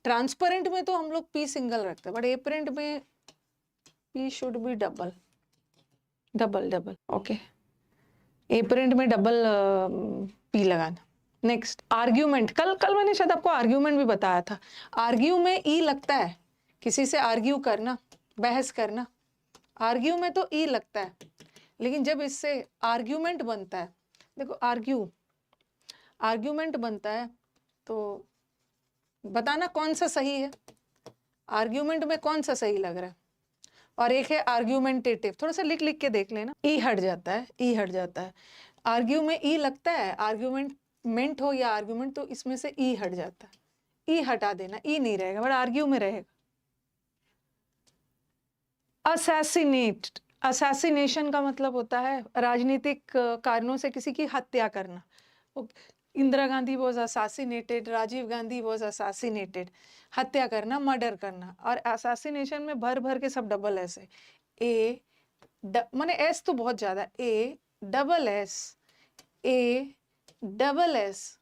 ट्रांसपेरेंट में तो हम लोग पी सिंगल रखते हैं, बट एपरेंट में P should be double, double double, okay. Apparent में डबल पी लगाना। Next, argument. कल कल मैंने शायद आपको आर्ग्यूमेंट भी बताया था। आर्ग्यू में ई लगता है, किसी से आर्ग्यू करना, बहस करना, आर्ग्यू में तो ई लगता है, लेकिन जब इससे आर्ग्यूमेंट बनता है, देखो आर्ग्यूमेंट बनता है तो बताना कौन सा सही है, आर्ग्यूमेंट में कौन सा सही लग रहा है। और एक है आर्ग्यूमेंटेटिव, थोड़ा सा लिख लिख के देख लेना, ई हट जाता है, ई हट जाता है। आर्ग्यू में ई लगता है, आर्ग्यूमेंट हो या आर्ग्यूमेंट, तो इसमें से ई हट जाता है, ई हटा देना, ई नहीं रहेगा बट आर्ग्यू में रहेगा। असैसिनेट, असैसिनेशन का मतलब होता है राजनीतिक कारणों से किसी की हत्या करना। Indira Gandhi was assassinated, Rajiv Gandhi was assassinated, हत्या करना, मर्डर करना। और असैसिनेशन में भर भर के सब डबल एस है, ए माने एस तो बहुत ज्यादा, ए डबल एस, ए डबल एस,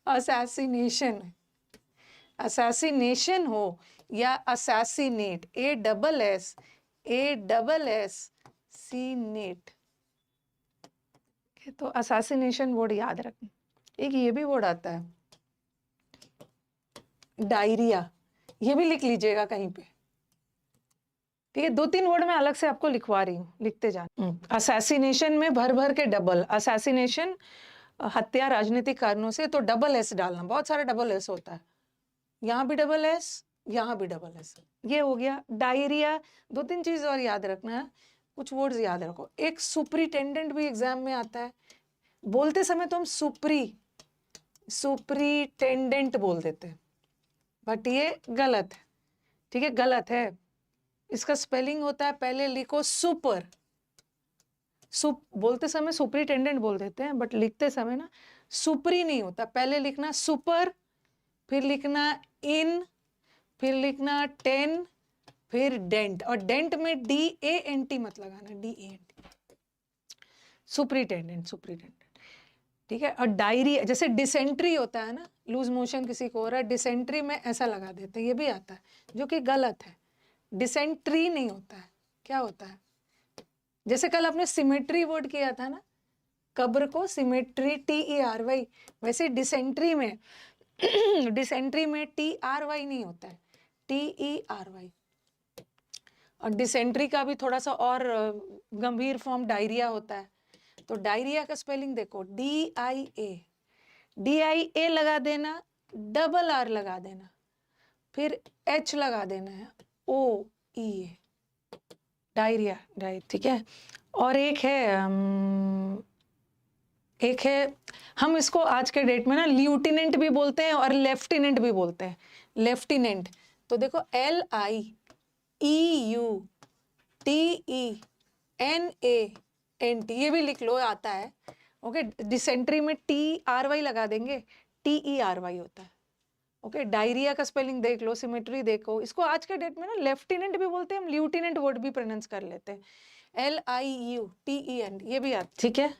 असैसिनेशन, असैसिनेशन हो या असैसिनेट, ए डबल एस, ए डबल एस सीनेट। तो असैसिनेशन वर्ड याद रखना। एक ये भी वर्ड आता है डायरिया, ये भी लिख लीजिएगा कहीं पे, ठीक है। 2-3 वर्ड मैं अलग से आपको लिखवा रही हूँ, लिखते जाना। असैसिनेशन में भर भर के डबल, असैसिनेशन हत्या राजनीतिक कारणों से, तो डबल एस डालना, बहुत सारा डबल एस होता है, यहाँ भी डबल एस, यहाँ भी डबल एस, ये हो गया। डायरिया। 2-3 चीज और याद रखना है, कुछ वर्ड्स याद रखो। एक सुपरिटेंडेंट भी एग्जाम में आता है, बोलते समय तो हम सुपरिटेंडेंट बोल देते हैं, बट ये गलत है, ठीक है, गलत है। इसका स्पेलिंग होता है, पहले लिखो सुपर, बोलते समय सुपरिटेंडेंट बोल देते हैं बट लिखते समय ना सुपरी नहीं होता, पहले लिखना सुपर, फिर लिखना इन, फिर लिखना टेन, फिर डेंट, और डेंट में DANT मत लगाना, DANT, सुपरिटेंडेंट, सुपरिटेंडेंट, ठीक है। और डायरी, जैसे डिसेंट्री होता है ना, लूज मोशन किसी को हो रहा है, डिसेंट्री में ऐसा लगा देते हैं, ये भी आता है, जो कि गलत है। डिसेंट्री नहीं होता है, क्या होता है, जैसे कल आपने सिमेट्री वर्ड किया था ना, कब्र को सिमेट्री, TERY, वैसे डिसेंट्री में डिसेंट्री में TRY नहीं होता है, TERY। और डिसेंट्री का भी थोड़ा सा और गंभीर फॉर्म डायरिया होता है। तो डायरिया का स्पेलिंग देखो, DIA लगा देना, डबल R लगा देना, फिर H लगा देना है, OEA, डायरिया, ठीक है। और एक है, हम इसको आज के डेट में ना ल्यूटिनेंट भी बोलते हैं और लेफ्टिनेंट भी बोलते हैं। लेफ्टिनेंट, तो देखो LIEUTENANT, ये भी लिख लो, आता है, ओके। डिसेंट्री में TRY लगा देंगे, TERY होता है, ओके, डायरिया का स्पेलिंग देख लो, सिमेट्री देखो। इसको आज के डेट में ना लेफ्टिनेंट भी बोलते हैं, हम ल्यूटिनेंट वर्ड भी प्रोनाउंस कर लेते हैं, LIUTENT, ये भी आता, ठीक है।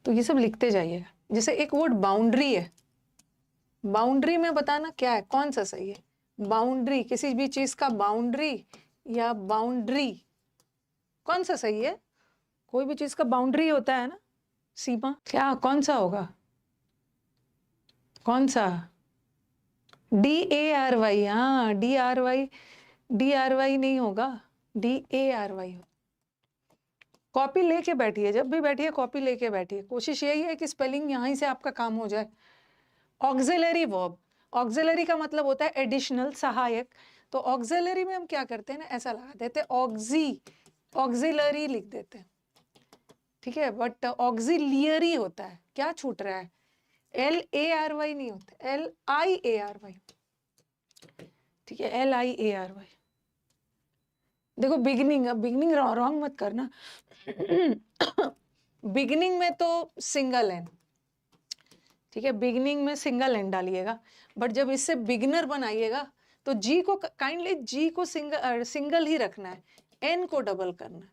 तो ये सब लिखते जाइएगा। जैसे एक वर्ड बाउंड्री है, बाउंड्री में बताना क्या है, कौन सा सही है। बाउंड्री, किसी भी चीज का बाउंड्री या बाउंड्री, कौन सा सही है। कोई भी चीज का बाउंड्री होता है ना, सीमा, क्या कौन सा होगा, कौन सा, DARY, हाँ DRY नहीं होगा, DARY हो। कॉपी लेके बैठिए, जब भी बैठिए कॉपी लेके बैठिए। कोशिश यही है कि स्पेलिंग यहीं से आपका काम हो जाए। ऑक्सिलरी वर्ब, ऑक्सिलरी का मतलब होता है एडिशनल, सहायक। तो ऑक्सिलरी में हम क्या करते हैं ना, ऐसा लगा देते हैं ऑक्सिलरी लिख देते हैं, ठीक है। बट ऑक्सिलियरी होता है, क्या छूट रहा है, LARY नहीं होता, LIARY, ठीक है, LIARY। देखो बिगिनिंग, अब बिगिनिंग रॉन्ग मत करना। बिगिनिंग में तो सिंगल एन, ठीक है, बिगिनिंग में सिंगल एन डालिएगा। बट जब इससे बिगिनर बनाइएगा तो जी को काइंडली, जी को सिंगल ही रखना है, एन को डबल करना है।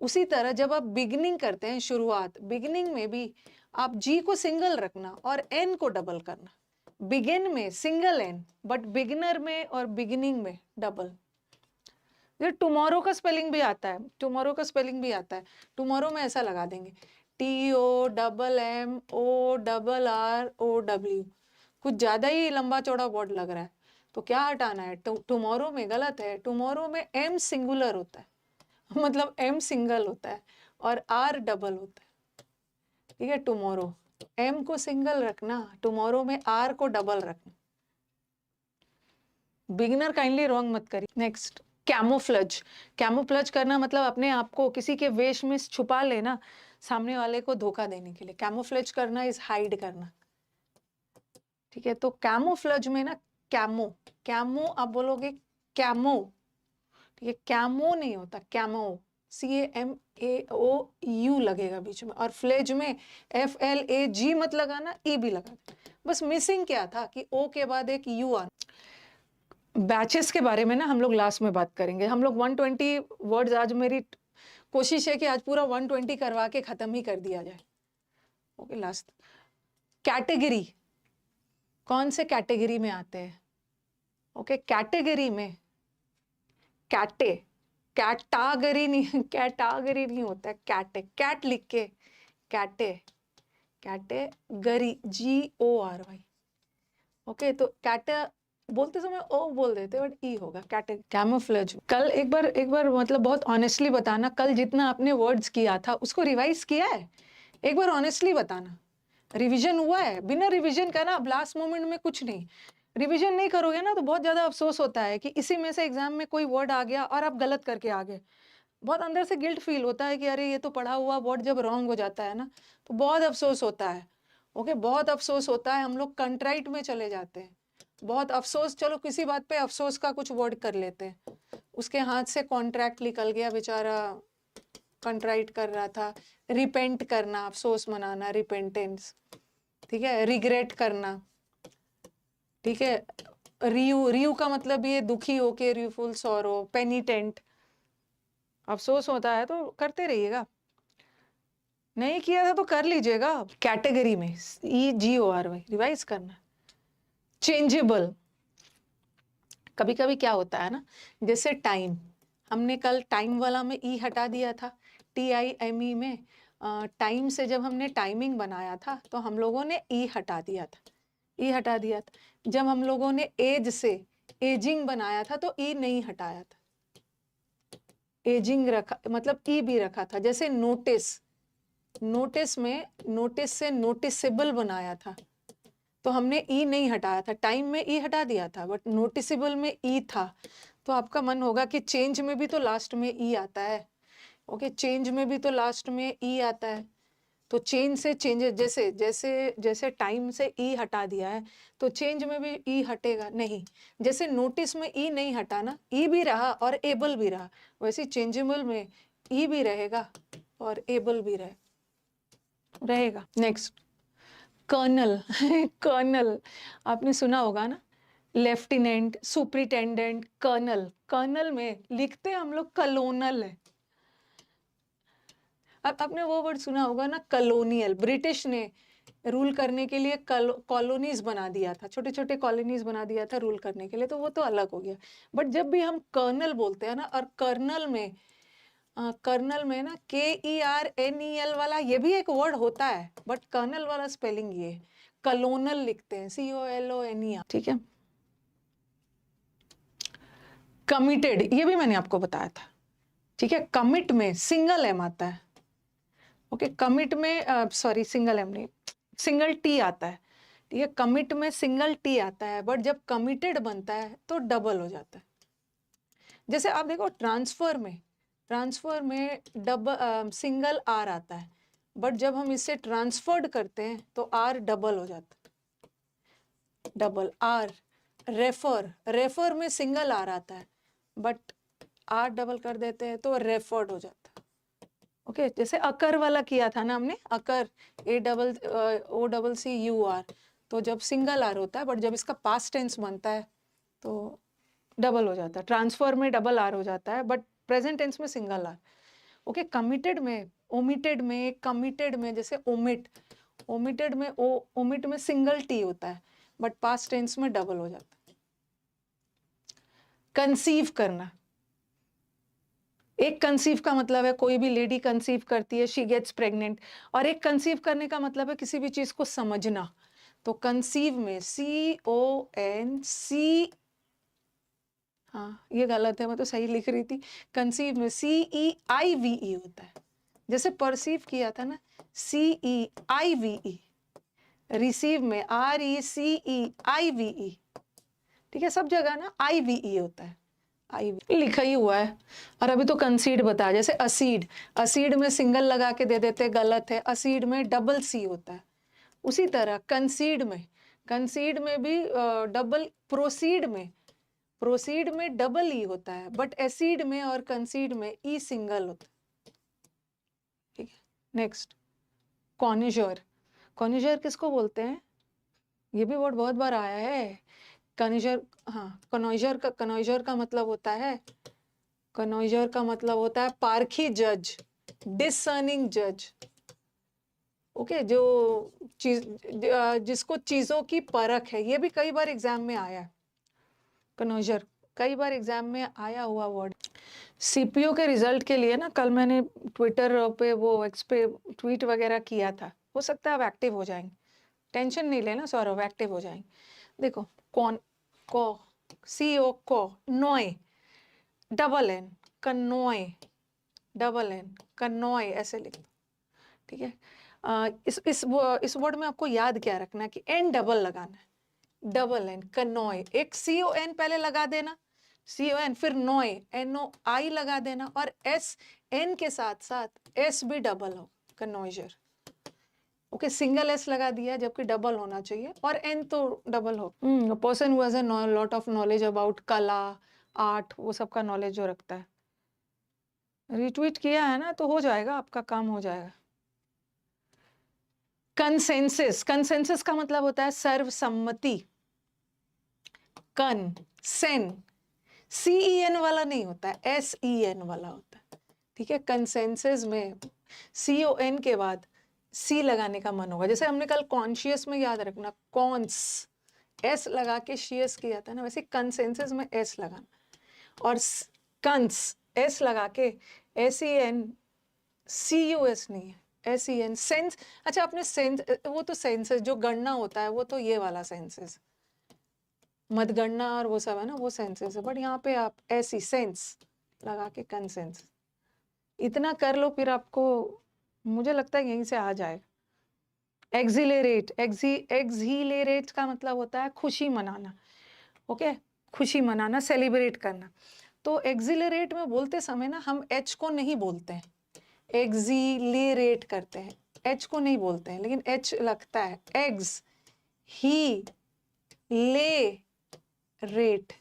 उसी तरह जब आप बिगिनिंग करते हैं, शुरुआत, बिगिनिंग में भी आप जी को सिंगल रखना और एन को डबल करना। बिगिन में सिंगल एन, बट बिगिनर में और बिगिनिंग में डबल। ये टुमारो का स्पेलिंग भी आता है, टुमारो का स्पेलिंग भी आता है। टुमारो में ऐसा लगा देंगे, TOMMORROW। कुछ ज्यादा ही लंबा चौड़ा वर्ड लग रहा है, तो क्या हटाना है, टुमारो में गलत है। टुमारो में M सिंगुलर होता है, मतलब M सिंगल होता है और R डबल होता है, ठीक है। टुमारो, M को सिंगल रखना, टुमारो में R को डबल रखना। बिगिनर काइंडली रॉन्ग मत करिए। Next, camouflage. कैमोफ्लेज करना मतलब अपने आप को किसी के वेश में छुपा लेना, सामने वाले को धोखा देने के लिए। कैमोफ्लेज करना इज हाइड करना, ठीक है। तो कैमोफ्लेज में ना, कैमो आप बोलोगे कैमो, ठीक है, कैमो नहीं होता, कैमो, CAMAOU लगेगा बीच में, और फ्लेज में FLAG मत लगाना, E भी लगा। बस मिसिंग क्या था कि O के बाद एक U आना। बैचेस के बारे में ना हम लोग लास्ट में बात करेंगे। हम लोग 120 वर्ड्स, आज मेरी कोशिश है कि आज पूरा 120 करवा के खत्म ही कर दिया जाए। ओके, लास्ट कैटेगरी, कौन से कैटेगरी में आते हैं। ओके, कैटेगरी में कैटागरी नहीं, कैटागरी नहीं होता है, कैट लिख के कैटेगरी, GORY। ओके, तो बोलते समय ओ बोल देते, बट ई होगा, कैमोफ्लेज। कल एक बार मतलब बहुत ऑनेस्टली बताना, कल जितना आपने वर्ड्स किया था उसको रिवाइज किया है, एक बार ऑनेस्टली बताना। रिवीजन हुआ है, बिना रिवीजन का ना अब लास्ट मोमेंट में कुछ नहीं। रिवीजन नहीं करोगे ना तो बहुत ज्यादा अफसोस होता है कि इसी में से एग्जाम में कोई वर्ड आ गया और आप गलत करके आ गए। बहुत अंदर से गिल्ट फील होता है कि अरे ये तो पढ़ा हुआ वर्ड जब रॉन्ग हो जाता है ना, तो बहुत अफसोस होता है। ओके, बहुत अफसोस होता है, हम लोग कंट्राइट में चले जाते हैं, बहुत अफसोस। चलो किसी बात पे अफसोस का कुछ वर्ड कर लेते हैं, उसके हाथ से कॉन्ट्रैक्ट निकल गया, बेचारा कंट्राइट कर रहा था। रिपेंट करना, अफसोस मनाना, रिपेंटेंस, ठीक है। रिग्रेट करना, ठीक है। रियू का मतलब ये दुखी होके, रियूफुल सॉरो, पेनिटेंट, अफसोस होता है तो करते रहिएगा, नहीं किया था तो कर लीजिएगा। कैटेगरी में EGORY रिवाइज करना। चेंजेबल, कभी कभी क्या होता है ना, जैसे टाइम, हमने कल टाइम वाला में ई हटा दिया था, TIME में। टाइम से जब हमने टाइमिंग बनाया था तो हम लोगों ने ई हटा दिया था, जब हम लोगों ने एज से एजिंग बनाया था तो ई नहीं हटाया था, एजिंग रखा, मतलब ई भी रखा था। जैसे नोटिस में नोटिस से नोटिसेबल बनाया था तो हमने ई नहीं हटाया था, टाइम में ई हटा दिया था, बट नोटिसेबल में ई था। तो आपका मन होगा कि चेंज में भी तो लास्ट में ई आता है। ओके, चेंज में भी तो लास्ट में ई आता है, तो चेंज से चेंजेस, जैसे जैसे जैसे टाइम से ई हटा दिया है तो चेंज में भी ई हटेगा नहीं। जैसे नोटिस में ई नहीं हटा ना, ई भी रहा और एबल भी रहा, वैसे चेंजेबल में ई भी रहेगा और एबल भी रहेगा। नेक्स्ट, कर्नल कर्नल आपने सुना होगा ना, लेफ्टिनेंट, सुपरिटेंडेंट, कर्नल। कर्नल में लिखते हम लोग कलोनल है। अब आपने वो वर्ड सुना होगा ना, कलोनियल। ब्रिटिश ने रूल करने के लिए कॉलोनीज बना दिया था, छोटे छोटे कॉलोनीज बना दिया था रूल करने के लिए, तो वो तो अलग हो गया। बट जब भी हम कर्नल बोलते हैं ना, और कर्नल में ना KERNEL वाला ये भी एक वर्ड होता है, बट कर्नल वाला स्पेलिंग ये है, कलोनल लिखते हैं COLONER, ठीक है। कमिटेड, ये भी मैंने आपको बताया था, ठीक है। कमिट में सिंगल एम आता है, ओके। कमिट में सॉरी सिंगल एम नहीं, सिंगल टी आता है, ठीक है। कमिट में सिंगल टी आता है, बट जब कमिटेड बनता है तो डबल हो जाता है। जैसे आप देखो ट्रांसफर में डबल सिंगल आर आता है, बट जब हम इससे ट्रांसफर्ड करते हैं तो आर डबल हो जाता है, डबल आर। रेफर में सिंगल आर आता है, बट आर डबल कर देते हैं तो रेफर्ड हो जाता है, ओके। जैसे अकर वाला किया था ना हमने, अकर AOCCUR, तो जब सिंगल आर होता है, बट जब इसका पास्ट टेंस बनता है तो डबल हो जाता है। ट्रांसफर में डबल आर हो जाता है, बट प्रेजेंट टेंस में सिंगल आर, ओके। ओमिटेड में जैसे ओमिट में सिंगल टी होता है, बट पास्ट टेंस में डबल हो जाता है। कंसीव करना, एक कंसीव का मतलब है कोई भी लेडी कंसीव करती है, शी गेट्स प्रेग्नेंट, और एक कंसीव करने का मतलब है किसी भी चीज को समझना। तो कंसीव में CONC, हाँ ये गलत है, मैं तो सही लिख रही थी। कंसीव में CEIVE होता है। जैसे परसीव किया था ना, CEIVE। रिसीव में RECEIVE, ठीक है। सब जगह ना IVE होता है, लिखा ही हुआ है। और अभी तो कंसीड बता, जैसे असीड में सिंगल लगा के दे देते, गलत है। असीड में डबल C होता है। उसी तरह कंसीड में भी डबल, प्रोसीड में डबल E होता है, बट एसिड में और कंसीड में E सिंगल होता है, ठीक है। नेक्स्ट, कॉनिजर किसको बोलते हैं? ये भी वर्ड बहुत बार आया है, कनिजर। हाँ, कनॉइजर का मतलब होता है पारखी जज, डिसर्निंग जज, ओके। जो जिसको चीजों की परख है, ये भी कई बार एग्जाम में आया है। कनॉइजर कई बार एग्जाम में आया हुआ वर्ड। CPO के रिजल्ट के लिए ना, कल मैंने ट्विटर पे एक्स पे ट्वीट वगैरह किया था, हो सकता है अब एक्टिव हो जाएंगे, टेंशन नहीं लेना सौरभ, एक्टिव हो जाएंगे। देखो नोए, डबल एन, कनोए ऐसे लिख दो, ठीक है। इस वर्ड में आपको याद क्या रखना है कि एन डबल लगाना है, डबल एन, कनोए। एक CON पहले लगा देना, CON, फिर नोए, NOI लगा देना, और SN के साथ साथ S भी डबल हो, कनोइजर, ओके। सिंगल S लगा दिया जबकि डबल होना चाहिए, और N तो डबल हो। Person who has a lot of knowledge about कला, आर्ट, वो सब का नॉलेज जो रखता है। रिट्वीट किया है ना, तो हो जाएगा, आपका काम हो जाएगा। कंसेंसस का मतलब होता है सर्वसम्मति। CEN वाला नहीं होता है, SEN वाला होता है, ठीक है। कंसेंसस में CON के बाद C लगाने का मन होगा। जैसे हमने कल कॉन्शियस में, याद रखना, कॉन्स S लगा के शियस किया था ना, वैसे कंसेंसस में S लगाना, और कंस S लगा के SEN, CUS नहीं है, SEN, सेंस। अच्छा, आपने सेंस, वो तो सेंसेस जो गणना होता है, वो तो ये वाला सेंसेस, मतगणना और वो सब है ना, वो सेंसेस है। बट यहाँ पे आप ऐसी सेंस लगा के कंसेंस, इतना कर लो, फिर आपको मुझे लगता है यहीं से आ जाएगा। एक्सिलेरेट का मतलब होता है खुशी मनाना, ओके। खुशी मनाना, सेलिब्रेट करना। तो एक्सिलरेट में बोलते समय ना, हम H को नहीं बोलते हैं, एक्सिलरेट करते हैं, H को नहीं बोलते हैं, लेकिन H लगता है। एग्स, ही, ले, रेट,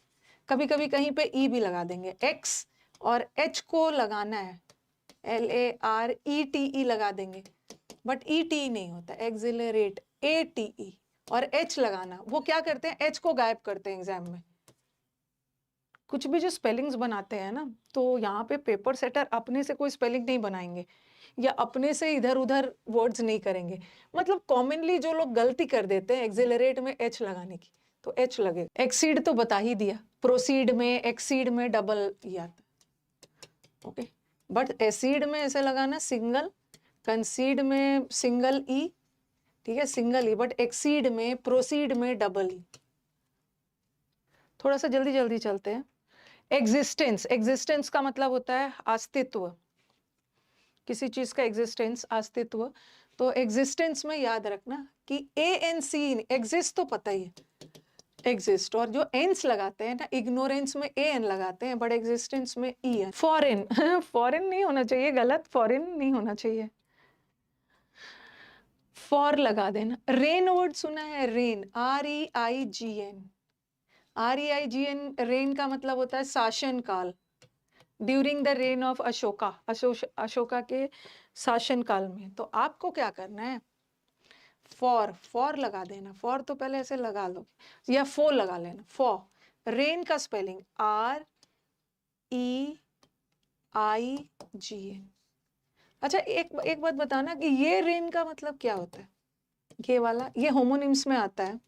कभी कभी कहीं पे E भी लगा देंगे। X और H को लगाना है, LARETE लगा देंगे, बट ET नहीं होता, एक्सिलरेट, ATE और H लगाना, वो क्या करते हैं, H को गायब करते हैं एग्जाम में। कुछ भी जो स्पेलिंग्स बनाते हैं ना, तो यहाँ पे पेपर सेटर अपने से कोई स्पेलिंग नहीं बनाएंगे या अपने से इधर उधर वर्ड्स नहीं करेंगे। मतलब कॉमनली जो लोग गलती कर देते हैं एक्सेलरेट में H लगाने की, तो H लगेगा। एक्सीड तो बता ही दिया, प्रोसीड में एक्सीड में डबल ई आता है, ओके। बट एसिड में ऐसे लगाना सिंगल, कंसीड में सिंगल ई, ठीक है, सिंगल ई, बट एक्सीड में प्रोसीड में डबल ई। थोड़ा सा जल्दी जल्दी चलते हैं। एग्जिस्टेंस, एग्जिस्टेंस का मतलब होता है अस्तित्व, किसी चीज का एग्जिस्टेंस, अस्तित्व। तो एग्जिस्टेंस में याद रखना कि ANC, एग्जिस्ट तो पता ही है, एग्जिस्ट, और जो एंस लगाते हैं ना, इग्नोरेंस में AN लगाते हैं, बट एग्जिस्टेंस में EN। फॉरेन फॉरेन नहीं होना चाहिए, गलत, फॉरेन नहीं होना चाहिए, फॉर लगा देना। रेन वर्ड सुना है, रेन, REIGN, REIGN, रेन का मतलब होता है शासन काल, during the rain of Ashoka, Ashoka के शासन काल में। तो आपको क्या करना है, फॉर, फॉर लगा देना, फॉर तो पहले ऐसे लगा लो, या फो लगा लेना, फॉर। रेन का स्पेलिंग REIGN। अच्छा, एक बात बताना कि ये रेन का मतलब क्या होता है, ये वाला, ये होमोनिम्स में आता है।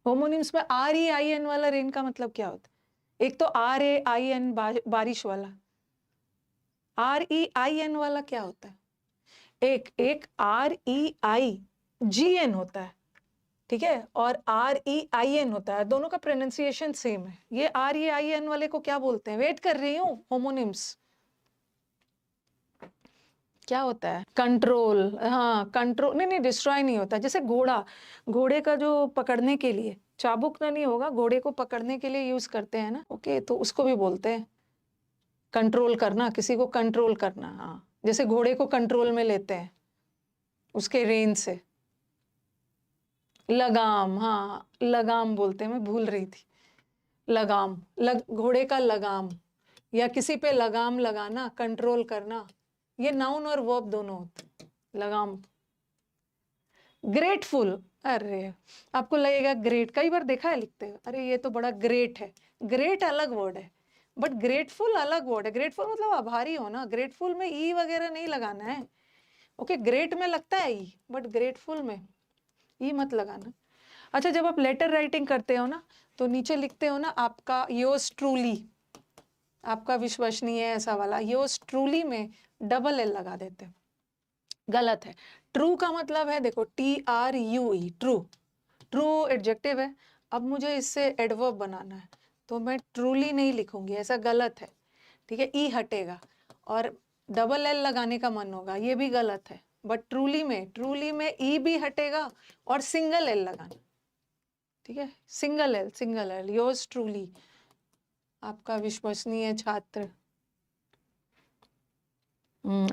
होमोनिम्स में REIN वाला रेन का मतलब क्या होता है? एक तो RAIN बारिश वाला, REIN वाला क्या होता है? एक REIGN होता है, ठीक है, और REIN होता है, दोनों का प्रोनाउंसिएशन सेम है। ये REIN वाले को क्या बोलते हैं, वेट कर रही हूँ, होमोनिम्स क्या होता है, कंट्रोल, हाँ कंट्रोल, नहीं डिस्ट्रॉय नहीं होता। जैसे घोड़ा, घोड़े का जो पकड़ने के लिए चाबुक तो नहीं होगा, घोड़े को पकड़ने के लिए यूज करते हैं ना, ओके, तो उसको भी बोलते हैं कंट्रोल करना, किसी को कंट्रोल करना, हाँ, जैसे घोड़े को कंट्रोल में लेते हैं उसके रेन से। लगाम, हाँ लगाम बोलते हैं, मैं भूल रही थी, लगाम, घोड़े का लगाम, या किसी पे लगाम लगाना, कंट्रोल करना, ये नाउन और वर्ब दोनों होते, लगाम। ग्रेटफुल, अरे आपको लगेगा ग्रेट, कई बार देखा है लिखते हैं, अरे ये तो बड़ा ग्रेट है, ग्रेट अलग वर्ड है, बट ग्रेटफुल अलग वर्ड है। ग्रेटफुल मतलब आभारी हो ना, ग्रेटफुल में ई वगैरह नहीं लगाना है, ओके, ग्रेट में लगता है ई, बट ग्रेटफुल में ई मत लगाना। अच्छा, जब आप लेटर राइटिंग करते हो ना, तो नीचे लिखते हो ना आपका योर्स ट्रूली, आपका विश्वसनीय है ऐसा वाला, योर्स ट्रूली में डबल एल लगा देते हैं, गलत है। ट्रू का मतलब है, देखो TRUE, ट्रू, ट्रू एडजेक्टिव है। अब मुझे इससे एडवर्ब बनाना है, तो मैं ट्रूली नहीं लिखूंगी, ऐसा गलत है, ठीक है, ई हटेगा, और डबल एल लगाने का मन होगा, ये भी गलत है। बट ट्रूली में ई भी हटेगा और सिंगल एल लगाना, ठीक है, सिंगल एल, योर्स ट्रूली, आपका विश्वसनीय छात्र।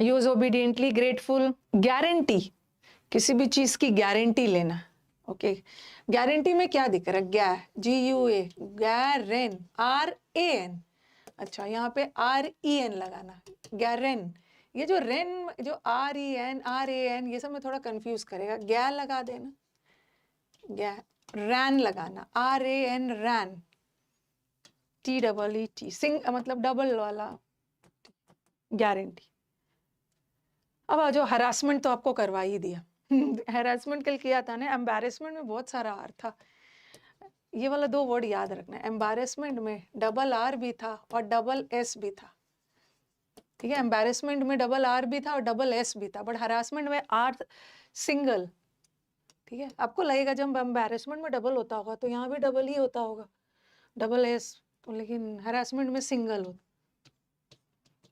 Use obediently, grateful. गारंटी, किसी भी चीज की गारंटी लेना, ओके। गारंटी में क्या दिख रहा है, GUA, गैरेन, RAN, अच्छा यहाँ पे REN लगाना, गैरेन। ये जो रेन, जो REN RAN, ये सब में थोड़ा कंफ्यूज करेगा, गै लगा देना, गै, रैन लगाना, RAN, रैन, TEET, सिंग मतलब डबल वाला, गारंटी। अब आ जाओ, हरासमेंट तो आपको करवा ही दिया हरासमेंट कल किया था ना, एम्बैरेसमेंट में बहुत सारा आर था, ये वाला 2 वर्ड याद रखना है। एम्बैरेसमेंट में डबल R भी था और डबल S भी था, ठीक है, एम्बैरेसमेंट में डबल R भी था और डबल S भी था, बट हरासमेंट में R सिंगल, ठीक है। आपको लगेगा जब एम्बैरेसमेंट में डबल होता होगा तो यहाँ भी डबल ही होता होगा, डबल S, तो लेकिन हरासमेंट में सिंगल होता।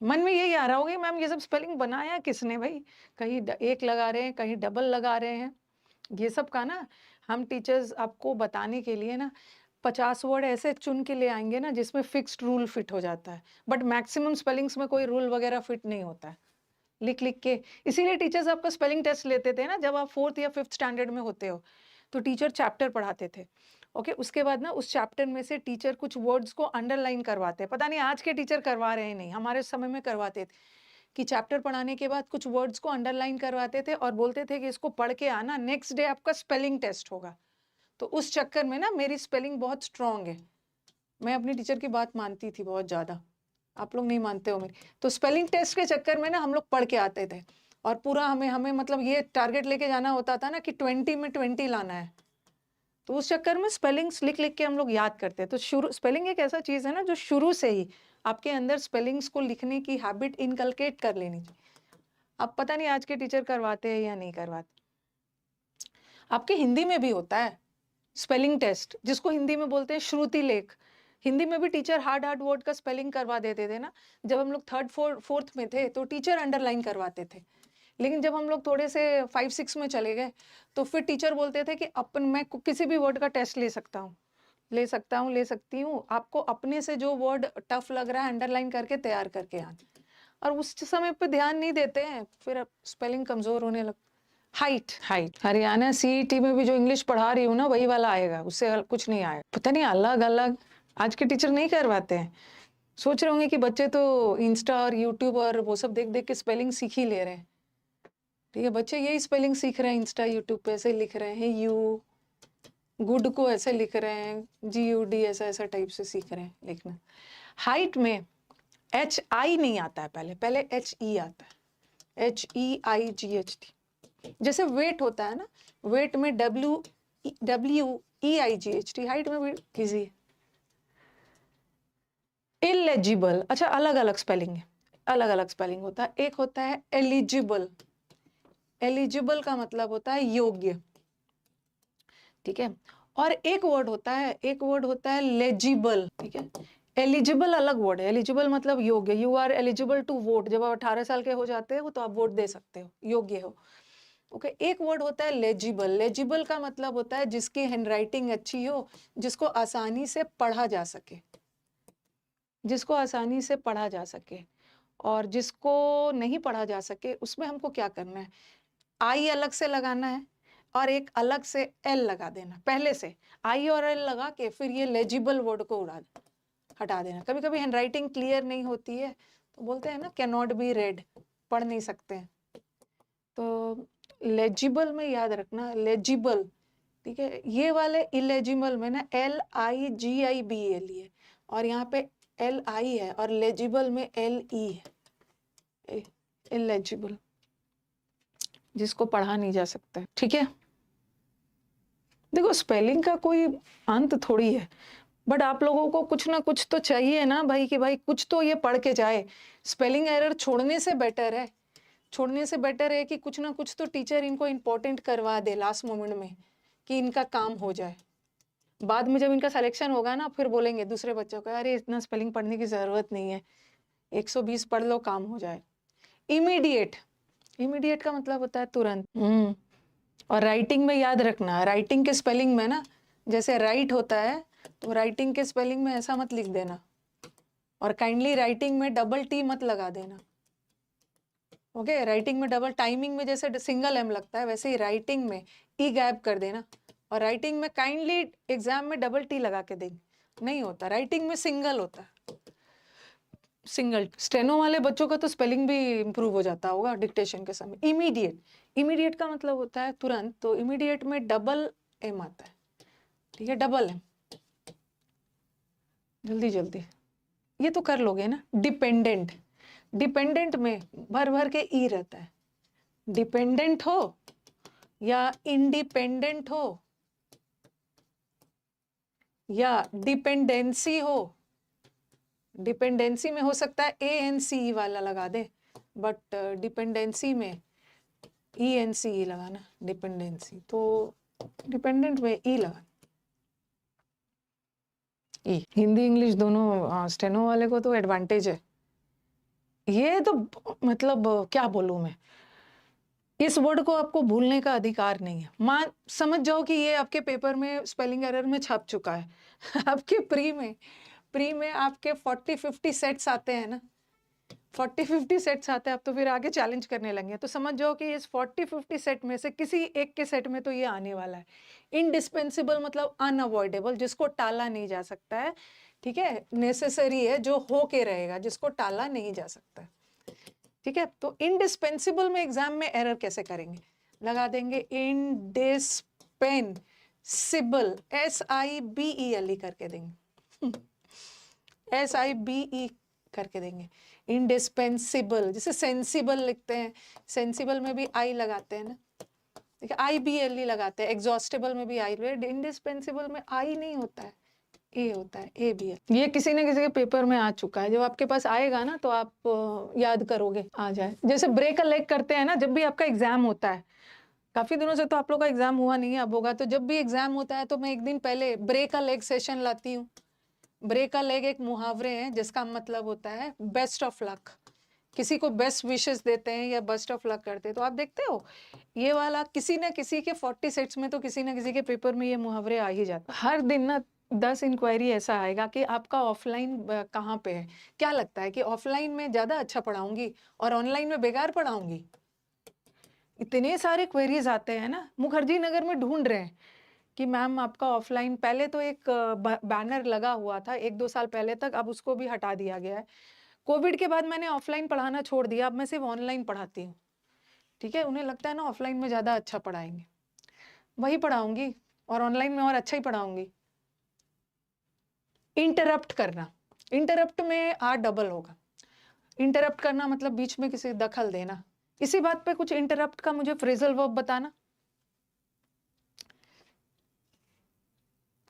मन में यही आ रहा होगा, मैम ये सब स्पेलिंग बनाया किसने भाई, कहीं एक लगा रहे हैं, कहीं डबल लगा रहे हैं, ये सब का ना हम टीचर्स आपको बताने के लिए ना 50 वर्ड ऐसे चुन के ले आएंगे ना जिसमें फिक्स्ड रूल फिट हो जाता है, बट मैक्सिमम स्पेलिंग्स में कोई रूल वगैरह फिट नहीं होता है, लिख लिख के। इसीलिए टीचर्स आपका स्पेलिंग टेस्ट लेते थे ना, जब आप 4th या 5th स्टैंडर्ड में होते हो, तो टीचर चैप्टर पढ़ाते थे, ओके, उसके बाद ना उस चैप्टर में से टीचर कुछ वर्ड्स को अंडरलाइन करवाते हैं, पता नहीं आज के टीचर करवा रहे हैं नहीं, हमारे समय में करवाते थे कि चैप्टर पढ़ाने के बाद कुछ वर्ड्स को अंडरलाइन करवाते थे और बोलते थे कि इसको पढ़ के आना, नेक्स्ट डे आपका स्पेलिंग टेस्ट होगा। तो उस चक्कर में ना मेरी स्पेलिंग बहुत स्ट्रांग है। मैं अपनी टीचर की बात मानती थी बहुत ज़्यादा, आप लोग नहीं मानते हो मेरी। तो स्पेलिंग टेस्ट के चक्कर में ना हम लोग पढ़ के आते थे और पूरा हमें मतलब ये टारगेट लेके जाना होता था ना कि 20 में 20 लाना है। तो उस चक्कर में स्पेलिंग्स लिख लिख के हम लोग याद करते हैं। तो शुरू स्पेलिंग एक ऐसा चीज़ है ना जो शुरू से ही आपके अंदर स्पेलिंग्स को लिखने की हैबिट इनकलकेट कर लेनी चाहिए। अब पता नहीं आज के टीचर करवाते हैं या नहीं करवाते। आपके हिंदी में भी होता है स्पेलिंग टेस्ट, जिसको हिंदी में बोलते हैं श्रुति लेख। हिंदी में भी टीचर हार्ड वर्ड का स्पेलिंग करवा देते थे ना। जब हम लोग 3rd 4th में थे तो टीचर अंडरलाइन करवाते थे, लेकिन जब हम लोग थोड़े से 5-6 में चले गए तो फिर टीचर बोलते थे कि मैं किसी भी वर्ड का टेस्ट ले सकता हूँ, ले सकती हूँ, आपको अपने से जो वर्ड टफ लग रहा है अंडरलाइन करके तैयार करके आना। और उस समय पे ध्यान नहीं देते हैं, फिर स्पेलिंग कमजोर होने लग। हाइट हरियाणा सीईटी में भी जो इंग्लिश पढ़ा रही हूँ ना वही वाला आएगा, उससे कुछ नहीं आएगा। पता नहीं अलग अलग आज के टीचर नहीं करवाते हैं। सोच रहे होंगे कि बच्चे तो इंस्टा और यूट्यूब और वो सब देख देख के स्पेलिंग सीख ही ले रहे हैं। ठीक है, बच्चे यही स्पेलिंग सीख रहे हैं, इंस्टा यूट्यूब पे ऐसे लिख रहे हैं, यू गुड को ऐसे लिख रहे हैं, GUD ऐसा टाइप से सीख रहे हैं लिखना। हाइट में HI नहीं आता है, पहले HE आता है, HEIGHT। जैसे वेट होता है ना, वेट में WEIGHT, हाइट में भी इजी है। इलेजिबल, अच्छा अलग अलग स्पेलिंग है, अलग अलग स्पेलिंग होता है। एक होता है एलिजिबल, एलिजिबल का मतलब होता है योग्य, ठीक है। और एक वर्ड होता है लेजिबल, ठीक है। एलिजिबल अलग वर्ड है, एलिजिबल मतलब योग्य, you are eligible to vote, जब आप 18 साल के हो जाते हो तो आप वोट दे सकते हो, योग्य हो, ओके। एक वर्ड होता है लेजिबल, लेजिबल का मतलब होता है जिसकी हैंडराइटिंग अच्छी हो, जिसको आसानी से पढ़ा जा सके, जिसको आसानी से पढ़ा जा सके। और जिसको नहीं पढ़ा जा सके उसमें हमको क्या करना है, आई अलग से लगाना है और एक अलग से एल लगा देना, पहले से आई और एल लगा के फिर ये लेजिबल वर्ड को हटा देना। कभी कभी हैंडराइटिंग क्लियर नहीं होती है तो बोलते हैं ना कैन नॉट बी रेड, पढ़ नहीं सकते हैं, तो लेजिबल में याद रखना, लेजिबल, ठीक है। ये वाले इलेजिबल में ना LIGIBL है और यहाँ पे LI है और लेजिबल में LE है, इलेजिबल, जिसको पढ़ा नहीं जा सकता, ठीक है। देखो स्पेलिंग का कोई अंत थोड़ी है, बट आप लोगों को कुछ ना कुछ तो चाहिए ना भाई, कि भाई कुछ तो ये पढ़ के जाए। स्पेलिंग एरर छोड़ने से बेटर है कि कुछ ना कुछ तो टीचर इनको इम्पोर्टेंट करवा दे लास्ट मोमेंट में, कि इनका काम हो जाए। बाद में जब इनका सिलेक्शन होगा ना फिर बोलेंगे दूसरे बच्चों को, अरे इतना स्पेलिंग पढ़ने की ज़रूरत नहीं है, 120 पढ़ लो काम हो जाए। इमीडिएट, इमीडिएट का मतलब होता है तुरंत। और राइटिंग में याद रखना, राइटिंग के स्पेलिंग में ना, जैसे राइट होता है तो राइटिंग के स्पेलिंग में ऐसा मत लिख देना, और काइंडली राइटिंग में डबल T मत लगा देना, ओके। राइटिंग में डबल, टाइमिंग में जैसे सिंगल M लगता है वैसे ही राइटिंग में E गैप कर देना, और राइटिंग में काइंडली एग्जाम में डबल T लगा के देंगे, नहीं होता, राइटिंग में सिंगल होता है, सिंगल। स्टेनो वाले बच्चों का तो स्पेलिंग भी इम्प्रूव हो जाता होगा डिक्टेशन के समय। इमीडिएट, इमीडिएट का मतलब होता है तुरंत, तो इमीडिएट में डबल M आता है, ठीक है, डबल M, जल्दी जल्दी ये तो कर लोगे ना। डिपेंडेंट, डिपेंडेंट में भर भर के E रहता है, डिपेंडेंट हो या इंडिपेंडेंट हो या डिपेंडेंसी हो, डिपेंडेंसी में हो सकता है ANCE वाला लगा दे, बट डिपेंडेंसी में ENCE लगाना, डिपेंडेंसी, तो डिपेंडेंट में E लगाना, E। हिंदी इंग्लिश दोनों स्टेनो वाले को तो एडवांटेज है, ये तो मतलब क्या बोलूं मैं, इस वर्ड को आपको भूलने का अधिकार नहीं है। समझ जाओ कि ये आपके पेपर में स्पेलिंग एरर में छप चुका है। आपके प्री में आपके 40-50 सेट्स आते हैं ना, 40-50 सेट्स आते हैं, आप तो फिर आगे चैलेंज करने लगे, तो समझ जाओ कि इस 40-50 सेट में से किसी एक के सेट में तो ये आने वाला है। इनडिस्पेंसिबल मतलब अनअवॉइडेबल, जिसको टाला नहीं जा सकता है, ठीक है। नेसेसरी है, जो हो के रहेगा, जिसको टाला नहीं जा सकता। ठीक है, तो इंडिस्पेंसिबल में एग्जाम में एरर कैसे करेंगे, लगा देंगे इंडिस्पेंसिबल, SIBELE करके देंगे SIBE करके देंगे, इंडिस्पेंसिबल। जैसे सेंसिबल लिखते हैं, सेंसिबल में भी आई लगाते हैं ना, ठीक है, IBLE लगाते हैं, एग्जॉस्टेबल में भी आई, इंडिस्पेंसिबल में आई नहीं होता है, ए होता है, ABL। ये किसी न किसी के पेपर में आ चुका है, जब आपके पास आएगा ना तो आप याद करोगे, आ जाए। जैसे ब्रेक अ लेग करते हैं ना, जब भी आपका एग्जाम होता है, काफी दिनों से तो आप लोग का एग्जाम हुआ नहीं है, अब होगा, तो जब भी एग्जाम होता है तो मैं एक दिन पहले ब्रेक अ लेग सेशन लाती हूँ। ब्रेक अ लेग एक मुहावरे हैं जिसका मतलब होता है बेस्ट ऑफ लक, किसी को बेस्ट विशेस देते हैं या बेस्ट ऑफ लक करते हैं। तो आप देखते हो ये वाला किसी न किसी के 40 सेट्स में तो किसी न किसी के पेपर में ये मुहावरे आ ही जाते हैं। हर दिन ना 10 इंक्वायरी ऐसा आएगा कि आपका ऑफलाइन कहाँ पे है। क्या लगता है कि ऑफलाइन में ज़्यादा अच्छा पढ़ाऊंगी और ऑनलाइन में बेकार पढ़ाऊंगी? इतने सारे क्वेरीज आते हैं ना, मुखर्जी नगर में ढूंढ रहे हैं कि मैम आपका ऑफलाइन, पहले तो एक बैनर लगा हुआ था 1-2 साल पहले तक, अब उसको भी हटा दिया गया है। कोविड के बाद मैंने ऑफलाइन पढ़ाना छोड़ दिया, अब मैं सिर्फ ऑनलाइन पढ़ाती हूँ। ठीक है, उन्हें लगता है ना ऑफलाइन में ज़्यादा अच्छा पढ़ाएंगे, वही पढ़ाऊंगी और ऑनलाइन में और अच्छा ही पढ़ाऊंगी। इंटरप्ट करना, इंटरप्ट में R डबल होगा। इंटरप्ट करना मतलब बीच में किसी दखल देना। इसी बात पे कुछ इंटरप्ट का मुझे फ्रेजल वर्ब बताना।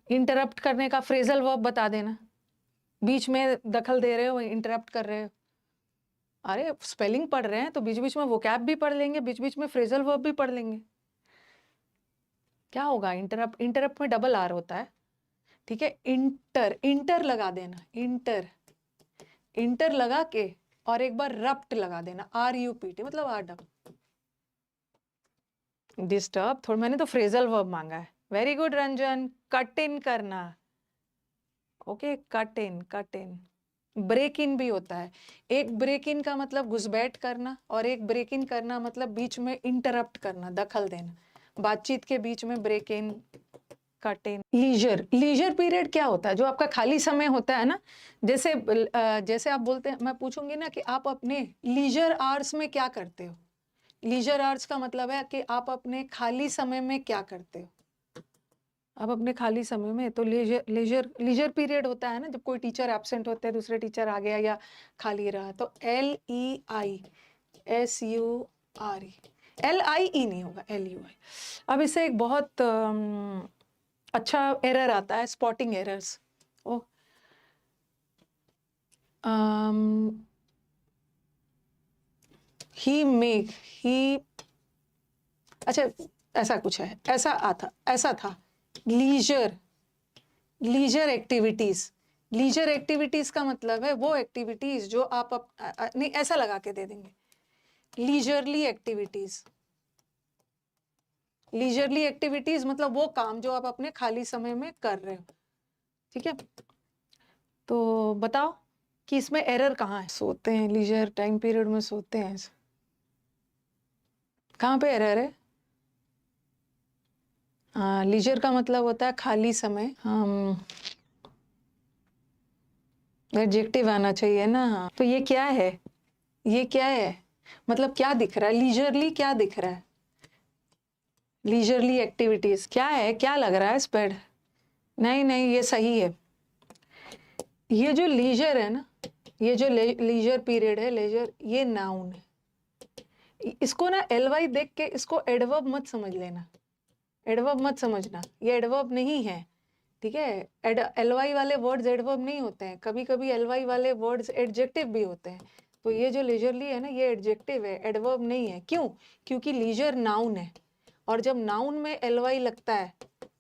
इंटरप्ट करने का फ्रेजल वर्ब बता देना, बीच में दखल दे रहे हो, इंटरप्ट कर रहे हो। अरे स्पेलिंग पढ़ रहे हैं तो बीच बीच में वोकैब भी पढ़ लेंगे, बीच बीच में फ्रेजल वर्ब भी पढ़ लेंगे। क्या होगा? इंटरप्ट, इंटरप्ट में डबल R होता है, ठीक है। इंटर, इंटर लगा देना, इंटर, इंटर लगा के और एक बार रप्ट लगा देना, RUPT मतलब R डबल। डिस्टर्ब थोड़ा, मैंने तो फ्रेजल वर्ब मांगा है। Very good Ranjan, cut in करना, okay, cut in, cut in. Break in भी होता है, एक ब्रेक इन का मतलब घुसपैठ करना और एक ब्रेक इन करना मतलब बीच में इंटरप्ट करना, दखल देना, बातचीत के बीच में break in, cut in. Leisure, leisure period क्या होता है? जो आपका खाली समय होता है ना, जैसे जैसे आप बोलते हैं, मैं पूछूंगी ना कि आप अपने लीजर आवर्स में क्या करते हो। लीजर आवर्स का मतलब है कि आप अपने खाली समय में क्या करते हो। आप अपने खाली समय में, तो लीजर, लीजर पीरियड होता है ना जब कोई टीचर एब्सेंट होते हैं, दूसरे टीचर आ गया या खाली रहा, तो LEISURE, LIE नहीं होगा, LUI। अब इससे एक बहुत अच्छा एरर आता है, spotting errors. Oh he make, he, अच्छा ऐसा कुछ है, ऐसा था leisure, leisure activities. Leisure activities का मतलब है वो एक्टिविटीज जो आप नहीं, ऐसा लगा के दे देंगे, लीजरली एक्टिविटीज। लीजरली एक्टिविटीज मतलब वो काम जो आप अपने खाली समय में कर रहे हो, ठीक है। तो बताओ कि इसमें एरर कहाँ है? सोते हैं, लीजर टाइम पीरियड में सोते हैं, कहाँ पे एरर है? हाँ, लीजर का मतलब होता है खाली समय, हम एडजेक्टिव आना चाहिए ना। हाँ, तो ये क्या है, ये क्या है, मतलब क्या दिख रहा है? लीजरली क्या दिख रहा है? लीजरली एक्टिविटीज क्या है, क्या लग रहा है स्पेड? नहीं नहीं, ये सही है। ये जो लीजर है ना, ये जो लीजर पीरियड है, लीजर, ये नाउन है। इसको ना LY देख के इसको एडवर्ब मत समझ लेना, एडवर्ब मत समझना, ये एडवर्ब नहीं है, ठीक है। LY वाले वर्ड्स एडवर्ब नहीं होते हैं, कभी कभी LY वाले वर्ड्स एडजेक्टिव भी होते हैं। तो ये जो लीजरली है ना, ये एडजेक्टिव है, एडवर्ब नहीं है। क्यों? क्योंकि लीजर नाउन है, और जब नाउन में LY लगता है,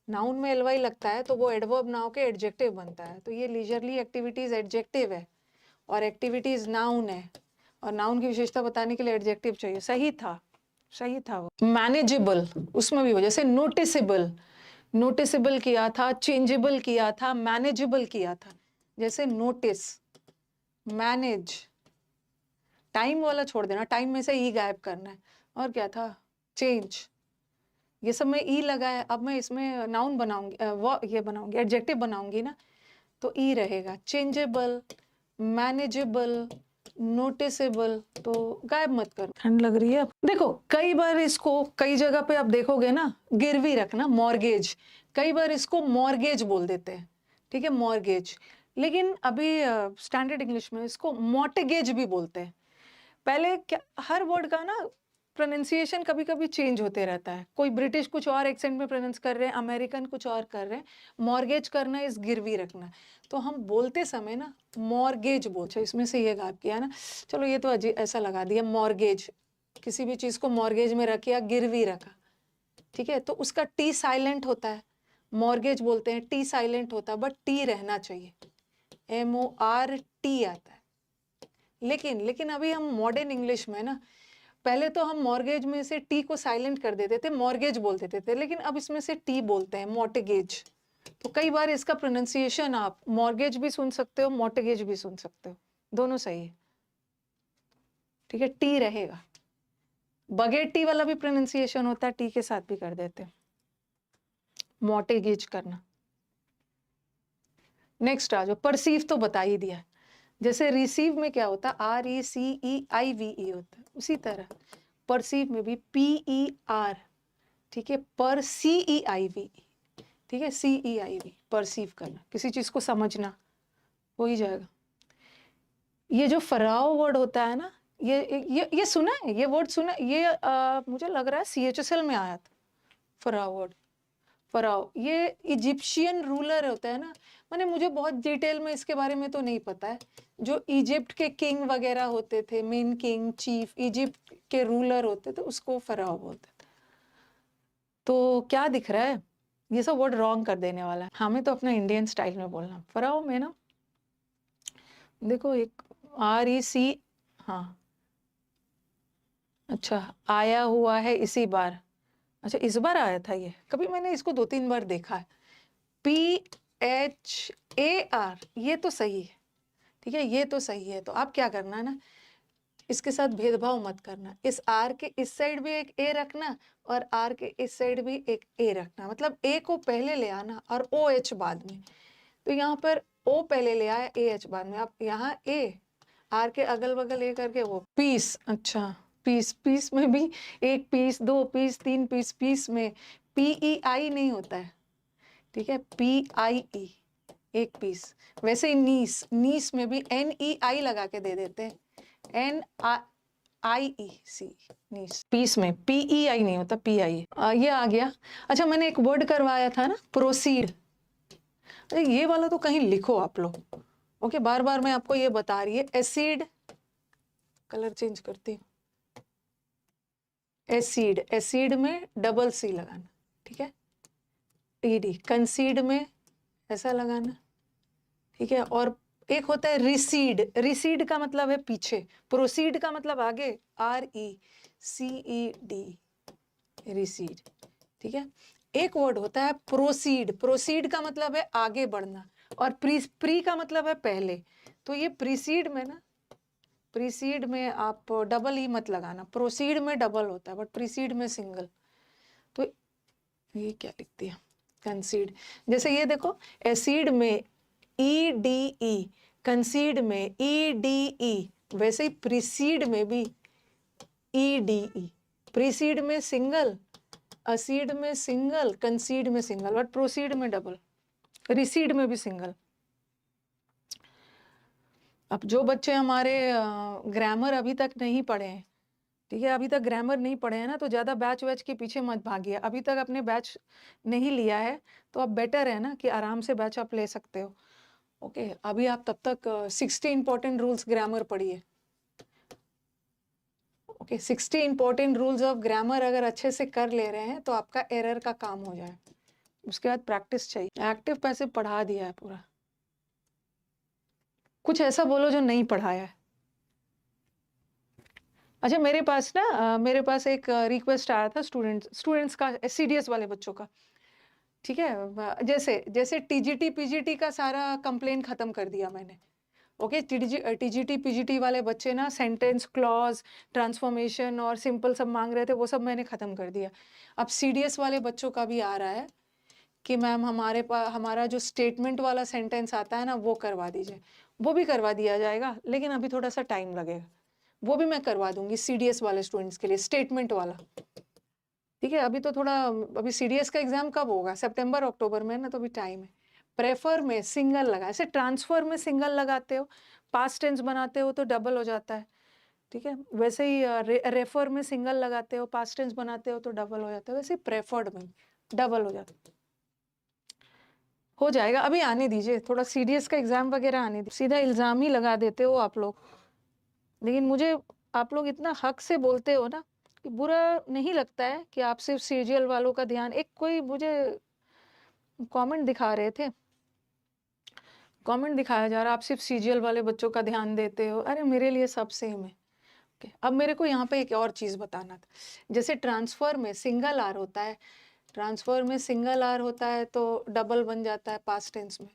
नाउन में LY लगता है तो वो एडवर्ब ना होके एडजेक्टिव बनता है। तो ये लीजरली एक्टिविटीज एडजेक्टिव है और एक्टिविटीज नाउन है, और नाउन की विशेषता बताने के लिए एडजेक्टिव चाहिए। सही था, सही था वो। मैनेजेबल, उसमें भी हो, जैसे नोटिसेबल, नोटिसेबल किया था, चेंजेबल किया था, मैनेजेबल किया था। जैसे नोटिस, मैनेज, टाइम वाला छोड़ देना, टाइम में से ई गायब करना है। और क्या था? चेंज, ये सब में ई लगा है, अब मैं इसमें नाउन बनाऊंगी, वो ये बनाऊंगी, एडजेक्टिव बनाऊंगी ना, तो ई रहेगा। चेंजेबल, मैनेजेबल, नोटिसेबल तो गायब मत करो, ठंड लग रही है। देखो कई बार इसको कई जगह पे आप देखोगे ना, गिरवी रखना, मॉर्गेज, कई बार इसको मॉर्गेज बोल देते हैं, ठीक है, मॉर्गेज। लेकिन अभी स्टैंडर्ड इंग्लिश में इसको मॉर्टगेज भी बोलते हैं। पहले क्या, हर वर्ड का ना प्रोनाउंसिएशन कभी कभी चेंज होते रहता है, कोई ब्रिटिश कुछ और एक्सेंट में प्रोनाउंस कर रहे हैं, अमेरिकन कुछ और कर रहे हैं। मॉर्गेज करना इस गिरवी रखना, तो हम बोलते समय ना मॉर्गेज बोलते, इसमें से ये गायब किया ना, चलो ये तो अजीब ऐसा लगा दिया, मॉर्गेज, किसी भी चीज को मॉर्गेज में रख या गिरवी रखा, ठीक है, तो उसका टी साइलेंट होता है, मॉर्गेज बोलते हैं, टी साइलेंट होता है, बट टी रहना चाहिए, MORT आता है। लेकिन अभी हम मॉडर्न इंग्लिश में ना, पहले तो हम मॉर्गेज में से टी को साइलेंट कर देते थे, मॉर्गेज बोल देते थे, लेकिन अब इसमें से टी बोलते हैं, मॉर्टगेज। तो कई बार इसका प्रोनाउंसिएशन आप मॉर्गेज भी सुन सकते हो, मॉर्टगेज भी सुन सकते हो, दोनों सही है, ठीक है, टी रहेगा। बगैर टी वाला भी प्रोनाउंसिएशन होता है, टी के साथ भी कर देते हैं, मॉर्टगेज करना। नेक्स्ट आ जाओ, परसीव तो बता ही दिया, जैसे रिसीव में क्या होता है, RECEIVE होता है, उसी तरह परसीव में भी PER, ठीक है, पर CEIV, ठीक है, CEIV, परसीव करना, किसी चीज को समझना, हो ही जाएगा। ये जो फराओ वर्ड होता है ना, ये सुना है, ये वर्ड सुना, ये मुझे लग रहा है CHSL में आया था, फराओ वर्ड। फराओ ये इजिप्शियन रूलर होता है ना, माने मुझे बहुत डिटेल में इसके बारे में तो नहीं पता है, जो इजिप्ट के किंग वगैरह होते थे, मेन किंग, चीफ, इजिप्ट के रूलर होते थे, उसको फराओ बोलते थे। तो क्या दिख रहा है, ये सब वर्ड रॉन्ग कर देने वाला है, हमें तो अपना इंडियन स्टाइल में बोलना। फराओ में ना देखो एक REC, हाँ अच्छा, आया हुआ है इसी बार, अच्छा इस बार आया था ये, कभी मैंने इसको 2-3 बार देखा है। PHAR, ये तो सही है, ठीक है, ये तो सही है। तो आप क्या करना है ना, इसके साथ भेदभाव मत करना, इस R के इस साइड भी एक A रखना और R के इस साइड भी एक A रखना, मतलब A को पहले ले आना और OH बाद में। तो यहाँ पर O पहले ले आया, AH बाद में, आप यहाँ A, R के अगल बगल A करके वो पीस, अच्छा पीस, पीस में भी 1 पीस, 2 पीस, 3 पीस, पीस में PEI नहीं होता है, ठीक है, PIE, 1 पीस। वैसे ही नीस, नीस में भी NEI लगा के दे देते हैं, NIEC, नीस, पीस में PEI नहीं होता, PI। ये आ गया। अच्छा मैंने एक वर्ड करवाया था ना, प्रोसीड, ये वाला तो कहीं लिखो आप लोग, ओके, बार बार मैं आपको ये बता रही है। एसिड, कलर चेंज करती हूँ, एसिड, एसिड में डबल C लगाना, ठीक है, ED, कंसीड में ऐसा लगाना, ठीक है, और एक होता है रिसीड, रिसीड का मतलब है पीछे, प्रोसीड का मतलब आगे, RECED, रिसीड, ठीक है। एक वर्ड होता है प्रोसीड, प्रोसीड का मतलब है आगे बढ़ना, और प्री का मतलब है पहले। तो ये प्रीसीड में ना, प्रीसीड में आप डबल E मत लगाना, प्रोसीड में डबल होता है बट प्रीसीड में सिंगल। तो ये क्या लिखती है, कंसीड, जैसे ये देखो, एसिड में EDE, कंसीड में EDE, वैसे ही प्रीसीड में भी EDE, प्रीसीड में सिंगल, असीड में सिंगल, कंसीड में सिंगल, बट प्रोसीड में डबल, रिसीड में भी सिंगल। अब जो बच्चे हमारे ग्रामर अभी तक नहीं पढ़े हैं, ठीक है, अभी तक ग्रामर नहीं पढ़े हैं ना, तो ज़्यादा बैच वैच के पीछे मत भागिए, अभी तक अपने बैच नहीं लिया है तो अब बेटर है ना कि आराम से बैच आप ले सकते हो, ओके। अभी आप तब तक 60 इंपॉर्टेंट रूल्स ग्रामर पढ़िए, okay, 60 important rules of grammar अगर अच्छे से कर ले रहे हैं तो आपका एरर का काम हो जाए। उसके बाद प्रैक्टिस चाहिए। एक्टिव पैसिव पढ़ा दिया है पूरा, कुछ ऐसा बोलो जो नहीं पढ़ाया है। अच्छा मेरे पास ना मेरे पास एक रिक्वेस्ट आया था स्टूडेंट्स का, CDS वाले बच्चों का, ठीक है, जैसे जैसे TGT PGT का सारा कंप्लेन खत्म कर दिया मैंने, ओके। TGT PGT वाले बच्चे ना सेंटेंस, क्लॉज, ट्रांसफॉर्मेशन और सिंपल सब मांग रहे थे, वो सब मैंने खत्म कर दिया। अब CDS वाले बच्चों का भी आ रहा है कि मैम हमारे पास हमारा जो स्टेटमेंट वाला सेंटेंस आता है ना वो करवा दीजिए। वो भी करवा दिया जाएगा, लेकिन अभी थोड़ा सा टाइम लगेगा। वो भी मैं करवा दूंगी CDS वाले स्टूडेंट्स के लिए, स्टेटमेंट वाला। ठीक है, अभी तो थोड़ा, अभी CDS का एग्जाम कब होगा, सितंबर अक्टूबर में ना, तो अभी टाइम है। प्रेफर में सिंगल लगा, ऐसे ट्रांसफर में सिंगल लगाते हो, पास्ट टेंस बनाते हो तो डबल हो जाता है। ठीक है, वैसे ही रेफर में सिंगल लगाते हो, पास्ट टेंस बनाते हो तो डबल हो जाता है, वैसे प्रेफर्ड में डबल हो जाता है। हो जाएगा, अभी आने दीजिए, थोड़ा CDS का एग्जाम वगैरह आने दीजिए। सीधा इल्जाम ही लगा देते हो आप लोग, लेकिन मुझे आप लोग इतना हक से बोलते हो ना कि बुरा नहीं लगता है कि आप सिर्फ सीरियल वालों का ध्यान। एक कोई मुझे कमेंट दिखा रहे थे, कमेंट दिखाया जा रहा, आप सिर्फ सीरियल वाले बच्चों का ध्यान देते हो। अरे मेरे लिए सब सेम है। अब मेरे को यहाँ पे एक और चीज़ बताना था, जैसे ट्रांसफर में सिंगल आर होता है, ट्रांसफर में सिंगल आर होता है तो डबल बन जाता है पास्ट टेंस में,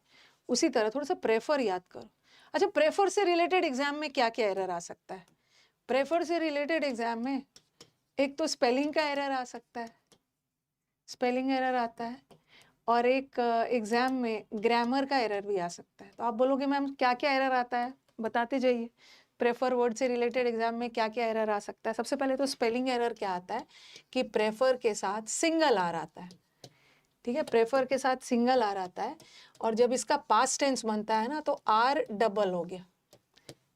उसी तरह थोड़ा सा प्रेफर याद करो। अच्छा, प्रेफर से रिलेटेड एग्जाम में क्या क्या एरर आ सकता है? प्रेफर से रिलेटेड एग्जाम में एक तो स्पेलिंग का एरर आ सकता है, स्पेलिंग एरर आता है, और एक एग्जाम में ग्रामर का एरर भी आ सकता है। तो आप बोलोगे मैम क्या क्या एरर आता है, बताते जाइए। प्रेफर वर्ड से रिलेटेड एग्जाम में क्या क्या एरर आ सकता है? सबसे पहले तो स्पेलिंग एरर क्या आता है कि प्रेफर के साथ सिंगल आर आता है। ठीक है, प्रेफर के साथ सिंगल आर आता है, और जब इसका पास्ट टेंस बनता है ना तो आर डबल हो गया।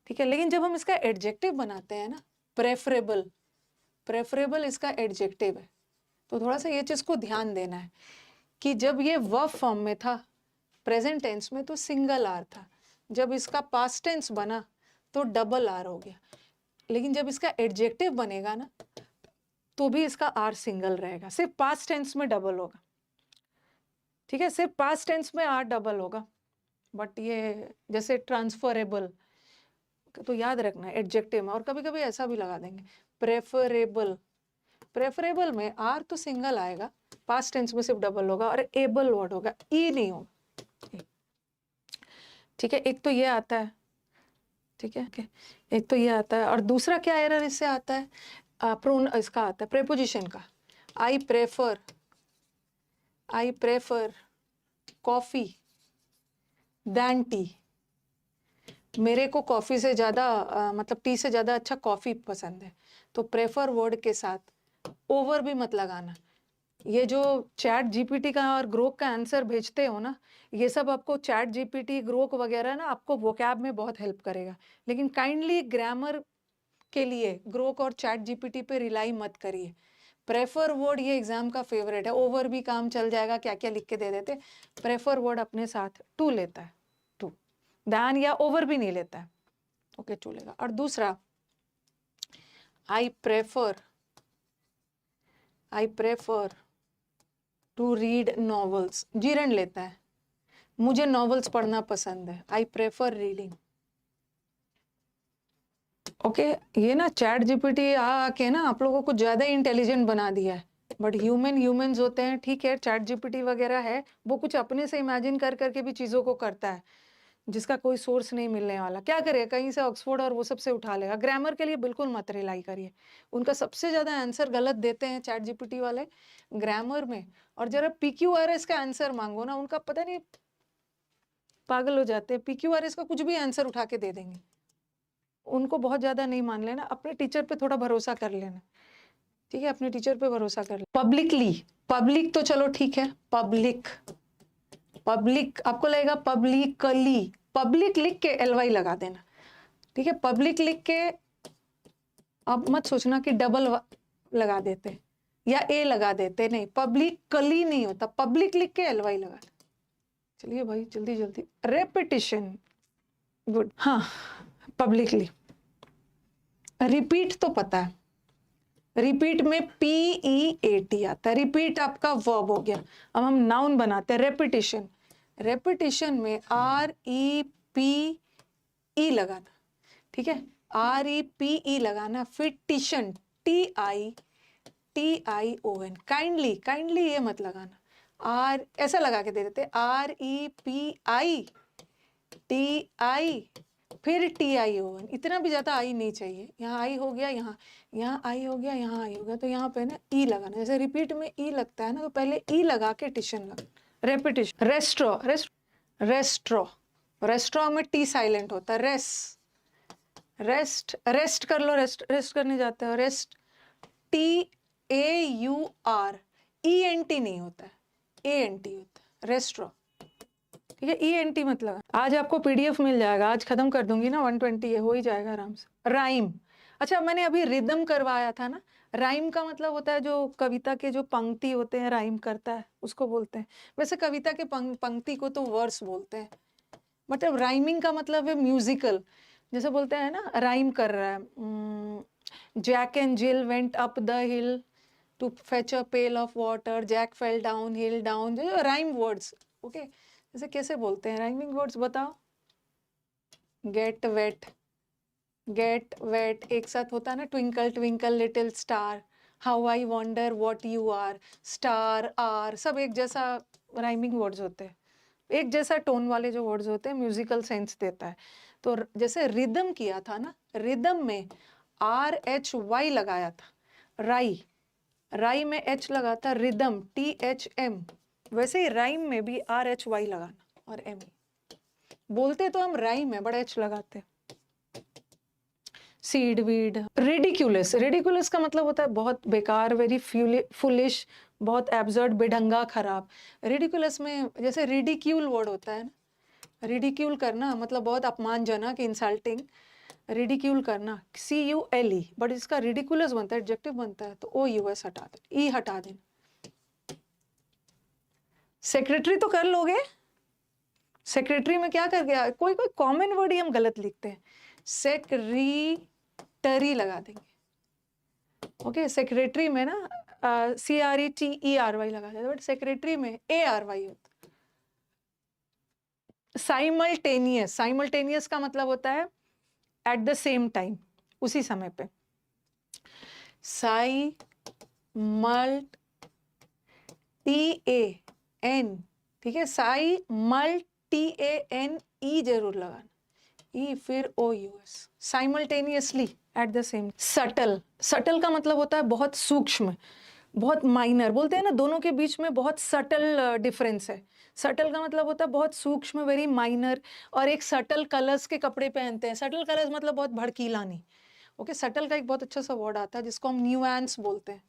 ठीक है, लेकिन जब हम इसका एडजेक्टिव बनाते हैं ना, प्रेफरेबल, प्रेफरेबल इसका एडजेक्टिव है, तो थोड़ा सा ये चीज को ध्यान देना है कि जब ये वर्ब फॉर्म में था प्रेजेंट टेंस में तो सिंगल आर था, जब इसका पास्ट टेंस बना तो डबल आर हो गया, लेकिन जब इसका एडजेक्टिव बनेगा ना तो भी इसका आर सिंगल रहेगा, सिर्फ पास्ट टेंस में डबल होगा। ठीक है, सिर्फ पास्ट टेंस में आर डबल होगा, बट ये जैसे ट्रांसफरेबल तो याद रखना है एडजेक्टिव में, और कभी कभी ऐसा भी लगा देंगे प्रेफरेबल, प्रेफरेबल में आर तो सिंगल आएगा, पास्ट टेंस में सिर्फ डबल होगा, और एबल वर्ड होगा, ई नहीं होगा। ठीक है, एक तो ये आता है। ठीक है, एक तो ये आता है, और दूसरा क्या एरर इससे आता है, इसका आता है प्रेपोजिशन का। I prefer coffee than tea, मेरे को कॉफी से ज्यादा मतलब टी से ज्यादा अच्छा कॉफी पसंद है, तो प्रेफर वर्ड के साथ ओवर भी मत लगाना। ये जो चैट जीपीटी का और ग्रोक का आंसर भेजते हो ना, ये सब आपको चैट जीपीटी ग्रोक वगैरह ना आपको वोकैब में बहुत हेल्प करेगा, लेकिन काइंडली ग्रामर के लिए ग्रोक और चैट जीपीटी पे रिलाई मत करिए। प्रेफर वर्ड ये एग्जाम का फेवरेट है, ओवर भी काम चल जाएगा, क्या क्या लिख के दे देते। प्रेफर वर्ड अपने साथ टू लेता है, टू, दैन या ओवर भी नहीं लेता है, ओके टू लेगा। और दूसरा I prefer to read novels, जीरण लेता है, मुझे नॉवेल्स पढ़ना पसंद है, आई प्रेफर रीडिंग। ओके, ये ना चैट जीपीटी आके ना आप लोगों को ज्यादा इंटेलिजेंट बना दिया है, बट ह्यूमंस होते हैं। ठीक है, चैट जीपीटी वगैरह है, वो कुछ अपने से इमेजिन कर करके भी चीजों को करता है, जिसका कोई सोर्स नहीं मिलने वाला। क्या करे, कहीं से ऑक्सफोर्ड और वो सबसे उठा लेगा। ग्रामर के लिए बिल्कुल मत रिलाई करिए, उनका सबसे ज्यादा आंसर गलत देते हैं चैट जीपीटी वाले ग्रामर में। और जरा PQRS का आंसर मांगो ना, उनका पता नहीं पागल हो जाते हैं, PQRS का कुछ भी आंसर उठा के दे देंगे। उनको बहुत ज्यादा नहीं मान लेना, अपने टीचर पे थोड़ा भरोसा कर लेना। ठीक है, अपने टीचर पे भरोसा कर लेना। पब्लिकली, पब्लिक तो चलो ठीक है, पब्लिक आपको लगेगा पब्लिकली, पब्लिक लिख के LY लगा देना। ठीक है, पब्लिक लिख के अब मत सोचना कि डबल लगा देते या ए लगा देते, नहीं, पब्लिकली नहीं होता, पब्लिक लिख के LY लगा देते। चलिए भाई जल्दी जल्दी, रेपिटिशन, गुड। हाँ, पब्लिकली। रिपीट तो पता है, रिपीट में PEAT आता है, रिपीट आपका वर्ब हो गया। अब हम नाउन बनाते हैं, रेपिटिशन, रेपिटिशन में REPE लगाना। ठीक है, REPE लगाना, फिर टिशन, TION, काइंडली ये मत लगाना, ऐसा लगा के दे देते REPITI, फिर TION, इतना भी ज्यादा आई नहीं चाहिए। यहाँ आई हो गया, यहाँ आई हो गया, यहाँ आई हो गया, तो यहाँ पे ना ई लगाना। जैसे रिपीट में ई लगता है ना, तो पहले ई लगा के टिशन लगा। रेपिटिशन, रेस्ट्रो, रेस्टोरेंट में टी साइलेंट होता है, रेस्ट कर लो, रेस्ट करने जाते हो, रेस्ट, TAUR, ENT नहीं होता है, ANT होता है, रेस्टोरेंट। ठीक है, ENT मतलब आज आपको PDF मिल जाएगा, आज खत्म कर दूंगी ना, 120 हो ही जाएगा आराम से। राइम, अच्छा मैंने अभी रिदम करवाया था ना, राइम का मतलब होता है जो कविता के जो पंक्ति होते हैं राइम करता है उसको बोलते हैं। वैसे कविता के पंक्ति को तो वर्स बोलते हैं, मतलब राइमिंग का मतलब है म्यूजिकल, जैसे बोलते हैं ना राइम कर रहा है, Jack and Jill went up the hill to fetch a pail of water, Jack fell down hill down, जो राइम वर्ड्स। ओके, जैसे कैसे बोलते हैं राइमिंग वर्ड्स बताओ? गेट वेट, गेट वेट एक साथ होता है ना, twinkle twinkle little star, how I wonder what you are, star are, सब एक जैसा राइमिंग वर्ड्स होते हैं, एक जैसा टोन वाले जो वर्ड्स होते हैं, म्यूजिकल सेंस देता है। तो जैसे रिदम किया था ना, रिदम में RHY लगाया था, राई में H लगा था, रिदम THM, वैसे ही राइम में भी RHY लगाना और M। बोलते तो हम राइम है, बड़ा H लगाते हैं। सीड वीड, रिडिक्यूलस, रिडिक्यूलस का मतलब होता है बहुत बेकार, वेरी फुलिश, बहुत एब्सर्ड, बेढंगा, खराब। रिडिक्यूलस में जैसे रिडिक्यूल वर्ड होता है ना, रिडिक्यूल करना मतलब बहुत अपमानजनक, इंसल्टिंग, रिडिक्यूल करना, CULE, बट इसका रिडिकुलस बनता है, एडजेक्टिव बनता है, तो OUS हटा दे, ई हटा देना। सेक्रेटरी तो कर लोगे, सेक्रेटरी में क्या कर गया, कोई कोई कॉमन वर्ड ही हम गलत लिखते हैं, सेक्रेटरी लगा देंगे। ओके, सेक्रेटरी में ना CRETERY लगा देते, बट सेक्रेटरी में ARY होता है। साइमल्टेनियस, साइमल्टेनियस का मतलब होता है एट द सेम टाइम, उसी समय पे। TAN, ठीक है, TANE जरूर लगाना, ई फिर OUS, simultaneously at the same. Subtle, subtle का मतलब होता है बहुत सूक्ष्म, बहुत माइनर, बोलते हैं ना दोनों के बीच में बहुत सटल डिफरेंस है। सटल का मतलब होता है बहुत सूक्ष्म, वेरी माइनर, और एक सटल कलर्स के कपड़े पहनते हैं। सटल कलर्स मतलब बहुत भड़कीला नहीं। ओके, सटल का एक बहुत अच्छा सा वर्ड आता है जिसको हम न्यूएंस बोलते हैं,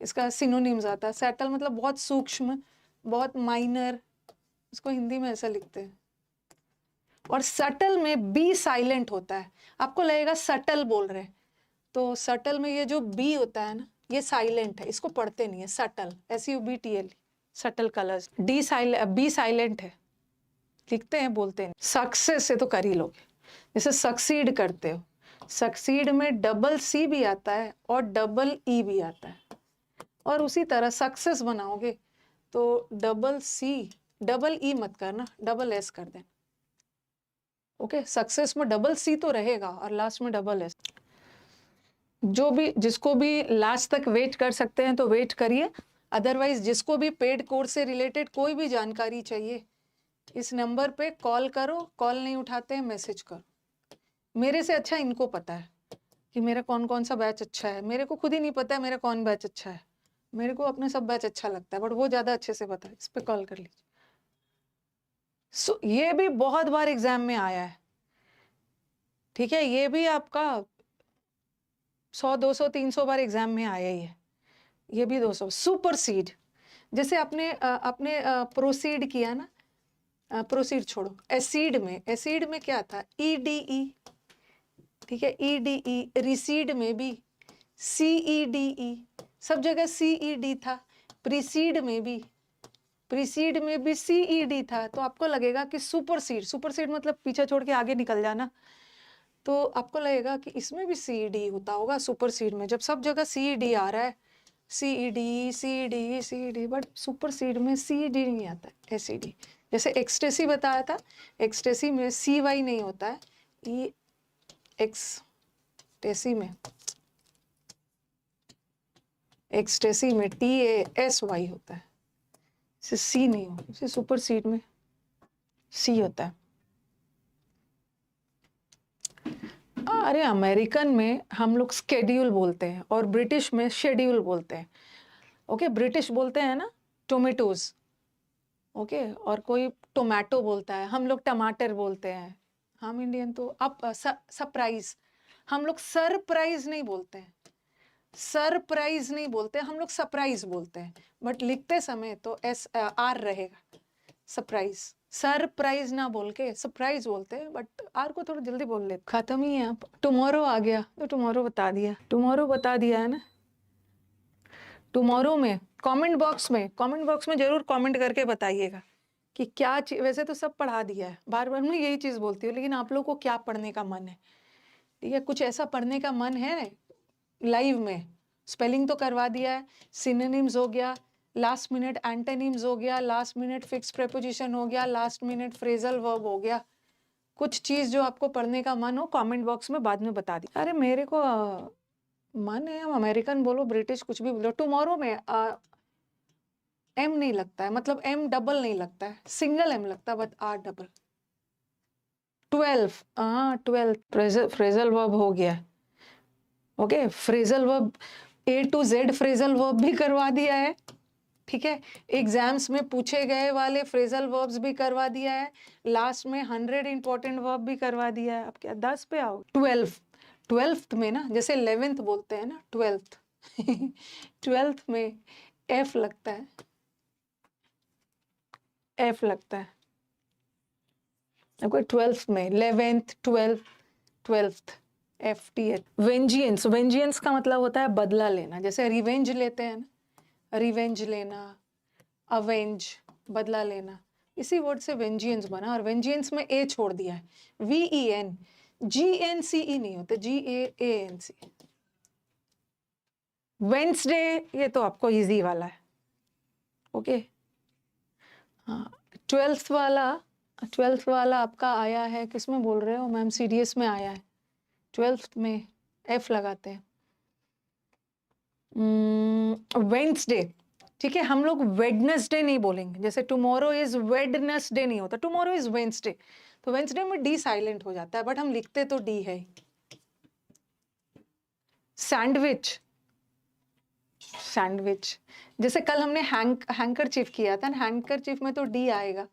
इसका सिनोनिम्स आता है। सटल मतलब बहुत सूक्ष्म, बहुत माइनर, इसको हिंदी में ऐसा लिखते हैं। और सटल में बी साइलेंट होता है, आपको लगेगा सटल बोल रहे हैं, तो सटल में ये जो बी होता है ना, ये साइलेंट है, इसको पढ़ते नहीं है, subtle, SUBTL, subtle colours. B silent है, लिखते हैं, बोलते हैं। सक्सेस से तो कर ही लोगे, जैसे सक्सीड करते हो, सक्सीड में डबल C भी आता है और डबल E भी आता है, और उसी तरह सक्सेस बनाओगे तो डबल C डबल E मत करना, डबल S कर देना। ओके, सक्सेस में डबल C तो रहेगा और लास्ट में डबल S। जो भी, जिसको भी लास्ट तक वेट कर सकते हैं तो वेट करिए, अदरवाइज जिसको भी पेड कोर्स से रिलेटेड कोई भी जानकारी चाहिए, इस नंबर पे कॉल करो, कॉल नहीं उठाते हैं मैसेज करो। मेरे से अच्छा इनको पता है कि मेरा कौन कौन सा बैच अच्छा है, मेरे को खुद ही नहीं पता है मेरा कौन बैच अच्छा है, मेरे को अपने सब बैच अच्छा लगता है, बट वो ज़्यादा अच्छे से पता है, इस पे कॉल कर लीजिए। ये भी बहुत बार एग्जाम में आया है, ठीक है, ये भी आपका 100 200 300 बार एग्जाम में आया ही है, ये भी 200। सुपरसीड, जैसे आपने प्रोसीड किया ना, प्रोसीड छोड़ो, एसिड में क्या था, EDE, ठीक है, EDE, रिसीड में भी CEDE, सब जगह CED था, प्रीसीड में भी CED था, तो आपको लगेगा कि सुपरसीड मतलब पीछे छोड़ के आगे निकल जाना, तो आपको लगेगा कि इसमें भी CED होता होगा सुपरसीड में, जब सब जगह CED आ रहा है, CED, बट सुपरसीड में CED नहीं आता, SED। जैसे एक्सटेसी बताया था, एक्सटेसी में CY नहीं होता है, एक्सटेसी में TASY होता है, C नहीं होता, इसे सुपरसीड में C होता है। अरे अमेरिकन में हम लोग स्केड्यूल बोलते हैं और ब्रिटिश में शेड्यूल बोलते हैं। ओके, ब्रिटिश बोलते हैं ना टोमेटोज, ओके, और कोई टोमेटो बोलता है, हम लोग टमाटर बोलते हैं, हम इंडियन तो। अब सरप्राइज, हम लोग सरप्राइज नहीं बोलते हैं, सरप्राइज नहीं बोलते, हम लोग सरप्राइज बोलते हैं, बट लिखते समय तो एस आर रहेगा, सरप्राइज। सरप्राइज ना बोल के सरप्राइज बोलते हैं, बट आर को थोड़ा जल्दी बोल लेते। खत्म ही है। टुमारो आ गया तो टुमारो बता दिया, टुमारो बता दिया है ना। टुमारो में कमेंट बॉक्स में जरूर कमेंट करके बताइएगा कि क्या चीज। वैसे तो सब पढ़ा दिया है, बार बार मैं यही चीज बोलती हूँ, लेकिन आप लोगों को क्या पढ़ने का मन है? ठीक है, कुछ ऐसा पढ़ने का मन है लाइव में? स्पेलिंग तो करवा दिया है, सिनोनिम्स हो गया, लास्ट मिनट एंटोनिम्स हो गया, लास्ट मिनट फिक्स प्रेपोजिशन हो गया, लास्ट मिनट फ्रेजल वर्ब हो गया। कुछ चीज जो आपको पढ़ने का मन हो कमेंट बॉक्स में बाद में बता दी। अरे मेरे को मन है, हम अमेरिकन बोलो, ब्रिटिश, कुछ भी बोलो। टुमारो में एम नहीं लगता है, मतलब एम डबल नहीं लगता है, सिंगल एम लगता है, बट आर डबल। 12, हाँ 12 फ्रेजल वर्ब हो गया। Okay, phrasal verb A to Z phrasal verb भी करवा दिया है। ठीक है, एग्जाम्स में पूछे गए वाले फ्रेजल वर्ब्स भी करवा दिया है, लास्ट में 100 इंपॉर्टेंट वर्ब भी करवा दिया है। अब क्या 10 पे आओ? 12th में ना, जैसे 11th बोलते हैं ना, 12th 12th में F लगता है, F लगता है आपको 12th में, 11th 12th FTH। वेंजियंस का मतलब होता है बदला लेना, जैसे रिवेंज लेते हैं ना, रिवेंज लेना, अवेंज, बदला लेना, इसी वर्ड से वेंजियंस बना। और वेंजियंस में ए छोड़ दिया है, VEN, GNCE नहीं होता, GAANC। वेंसडे, ये तो आपको इजी वाला है। ओके, हाँ 12th वाला आपका आया है, किस में बोल रहे हो मैम? CDS में आया है, 12th में F लगाते हैं। वेंसडे, ठीक है, हम लोग वेडनेसडे नहीं बोलेंगे, जैसे टुमारो इज वेडनेसडे नहीं होता, टुमारो इज वेंसडे। तो वेंसडे में डी साइलेंट हो जाता है, बट हम लिखते तो डी है। सैंडविच, सैंडविच, जैसे कल हमने हैंकरचीफ किया था ना, हैंकरचीफ में तो डी आएगा।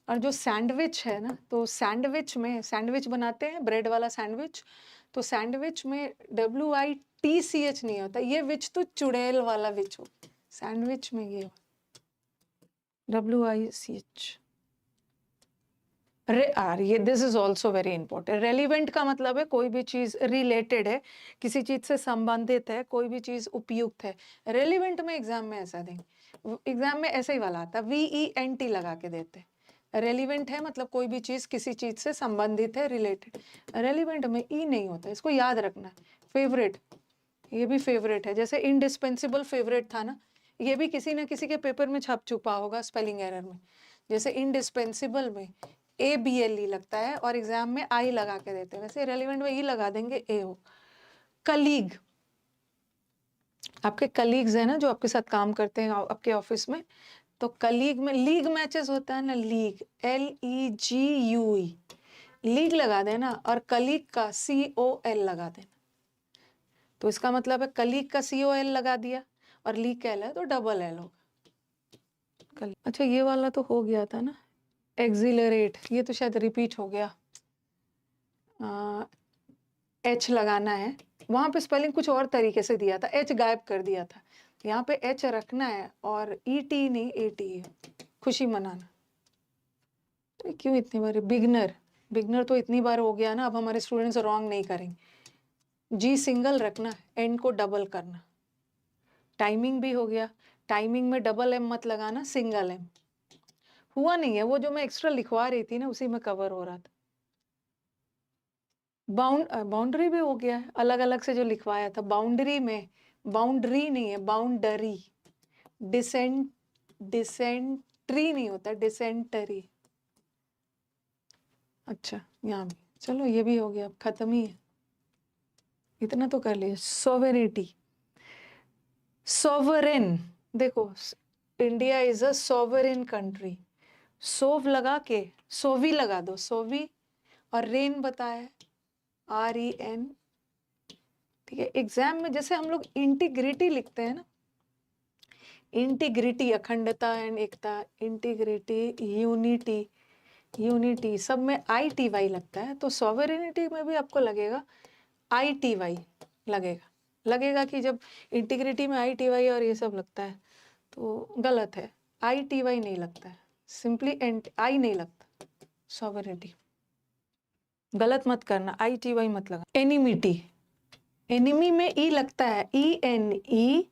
और जो सैंडविच है ना, तो सैंडविच में, सैंडविच बनाते हैं ब्रेड वाला सैंडविच, तो सैंडविच में WITCH नहीं होता, ये विच तो चुड़ैल वाला विच हो, सैंडविच में ये WICH। ये this is also very important. Relevant का मतलब है कोई भी चीज रिलेटेड है, किसी चीज से संबंधित है, कोई भी चीज उपयुक्त है। रेलिवेंट में एग्जाम में ऐसा देंगे, एग्जाम में ऐसे ही वाला आता है, VENT लगा के देते हैं। रेलिवेंट है मतलब कोई भी चीज किसी चीज से संबंधित है, रिलेटेड। रेलिवेंट में ई नहीं होता, इसको याद रखना। फेवरेट, ये भी फेवरेट है, जैसे इंडिस्पेंसिबल फेवरेट था ना, ये भी किसी ना किसी के पेपर में छप चुका होगा स्पेलिंग एरर में। जैसे इंडिस्पेंसिबल में ABLE लगता है और एग्जाम में आई लगा के देते हैं, वैसे रेलिवेंट में ई लगा देंगे, ए हो। कलीग, आपके कलीग्स है ना जो आपके साथ काम करते हैं आपके ऑफिस में, तो कलीग में लीग मैचेस होता है ना, लीग, LEGUE, लीग लगा देना, और कलीग का COL लगा देना। तो इसका मतलब है कलीग का COL लगा दिया और लीग का L है तो डबल L होगा। अच्छा ये वाला तो हो गया था ना, एक्सिलरेट, ये तो शायद रिपीट हो गया। H लगाना है, वहां पे स्पेलिंग कुछ और तरीके से दिया था, H गायब कर दिया था, यहाँ पे H रखना है, और ET नहीं AT है, खुशी मनाना। तो क्यों इतनी बार? बिगनर तो इतनी बार हो गया ना, अब हमारे स्टूडेंट्स रॉन्ग नहीं करेंगे। G सिंगल रखना, N को डबल करना। टाइमिंग भी हो गया, टाइमिंग में डबल M मत लगाना, सिंगल M। हुआ नहीं है, वो जो मैं एक्स्ट्रा लिखवा रही थी ना, उसी में कवर हो रहा था। बाउंड्री भी हो गया है, अलग अलग से जो लिखवाया था। बाउंड्री में बाउंड्री नहीं है, बाउंडरी। डिसेंट्री नहीं होता, डिसेंटरी। अच्छा यहाँ भी, चलो ये भी हो गया, अब खत्म ही है, इतना तो कर लिया। सोवेरिटी, सोवरेन, देखो India is a sovereign country, सोव लगा के सोवी लगा दो, सोवी, और रेन बताया REN। ठीक है, एग्जाम में जैसे हम लोग इंटीग्रिटी लिखते हैं ना, इंटीग्रिटी, अखंडता एंड एकता, इंटीग्रिटी, यूनिटी सब में ITY लगता है, तो सॉवरेनिटी में भी आपको लगेगा ITY लगेगा कि जब इंटीग्रिटी में ITY और ये सब लगता है तो गलत है। ITY नहीं लगता है, सिंपली आई नहीं लगता। सॉवरेनिटी गलत मत करना, ITY मत लगा। एनिमिटी, एनिमी में ई लगता है, ENEMY,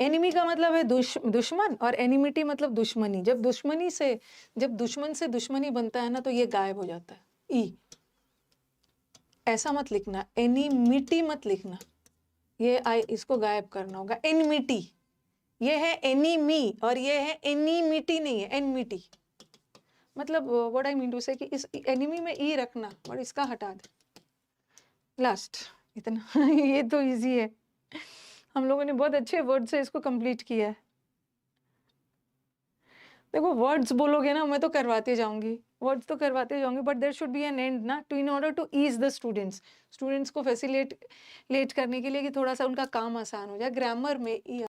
एनिमी का मतलब है दुश्मन, और एनिमिटी मतलब दुश्मनी। जब दुश्मन से दुश्मनी बनता है ना तो ये गायब हो जाता है। ई ऐसा मत लिखना, एनिमिटी मत लिखना, इसको गायब करना होगा। एनिमिटी, ये है एनिमी और ये है एनिमिटी, नहीं है एनिमिटी। मतलब व्हाट आई मीन टू से कि इस एनिमी में ई रखना और इसका हटा दे। लास्ट इतना ये तो इजी है, हम लोगों ने बहुत अच्छे वर्ड से इसको कंप्लीट किया है। देखो वर्ड्स बोलोगे ना, मैं तो करवाते जाऊंगी, but there should be an end ना, to in order to ease the students को फैसिलिटेट करने के लिए कि थोड़ा सा उनका काम आसान हो जाए। ग्रामर में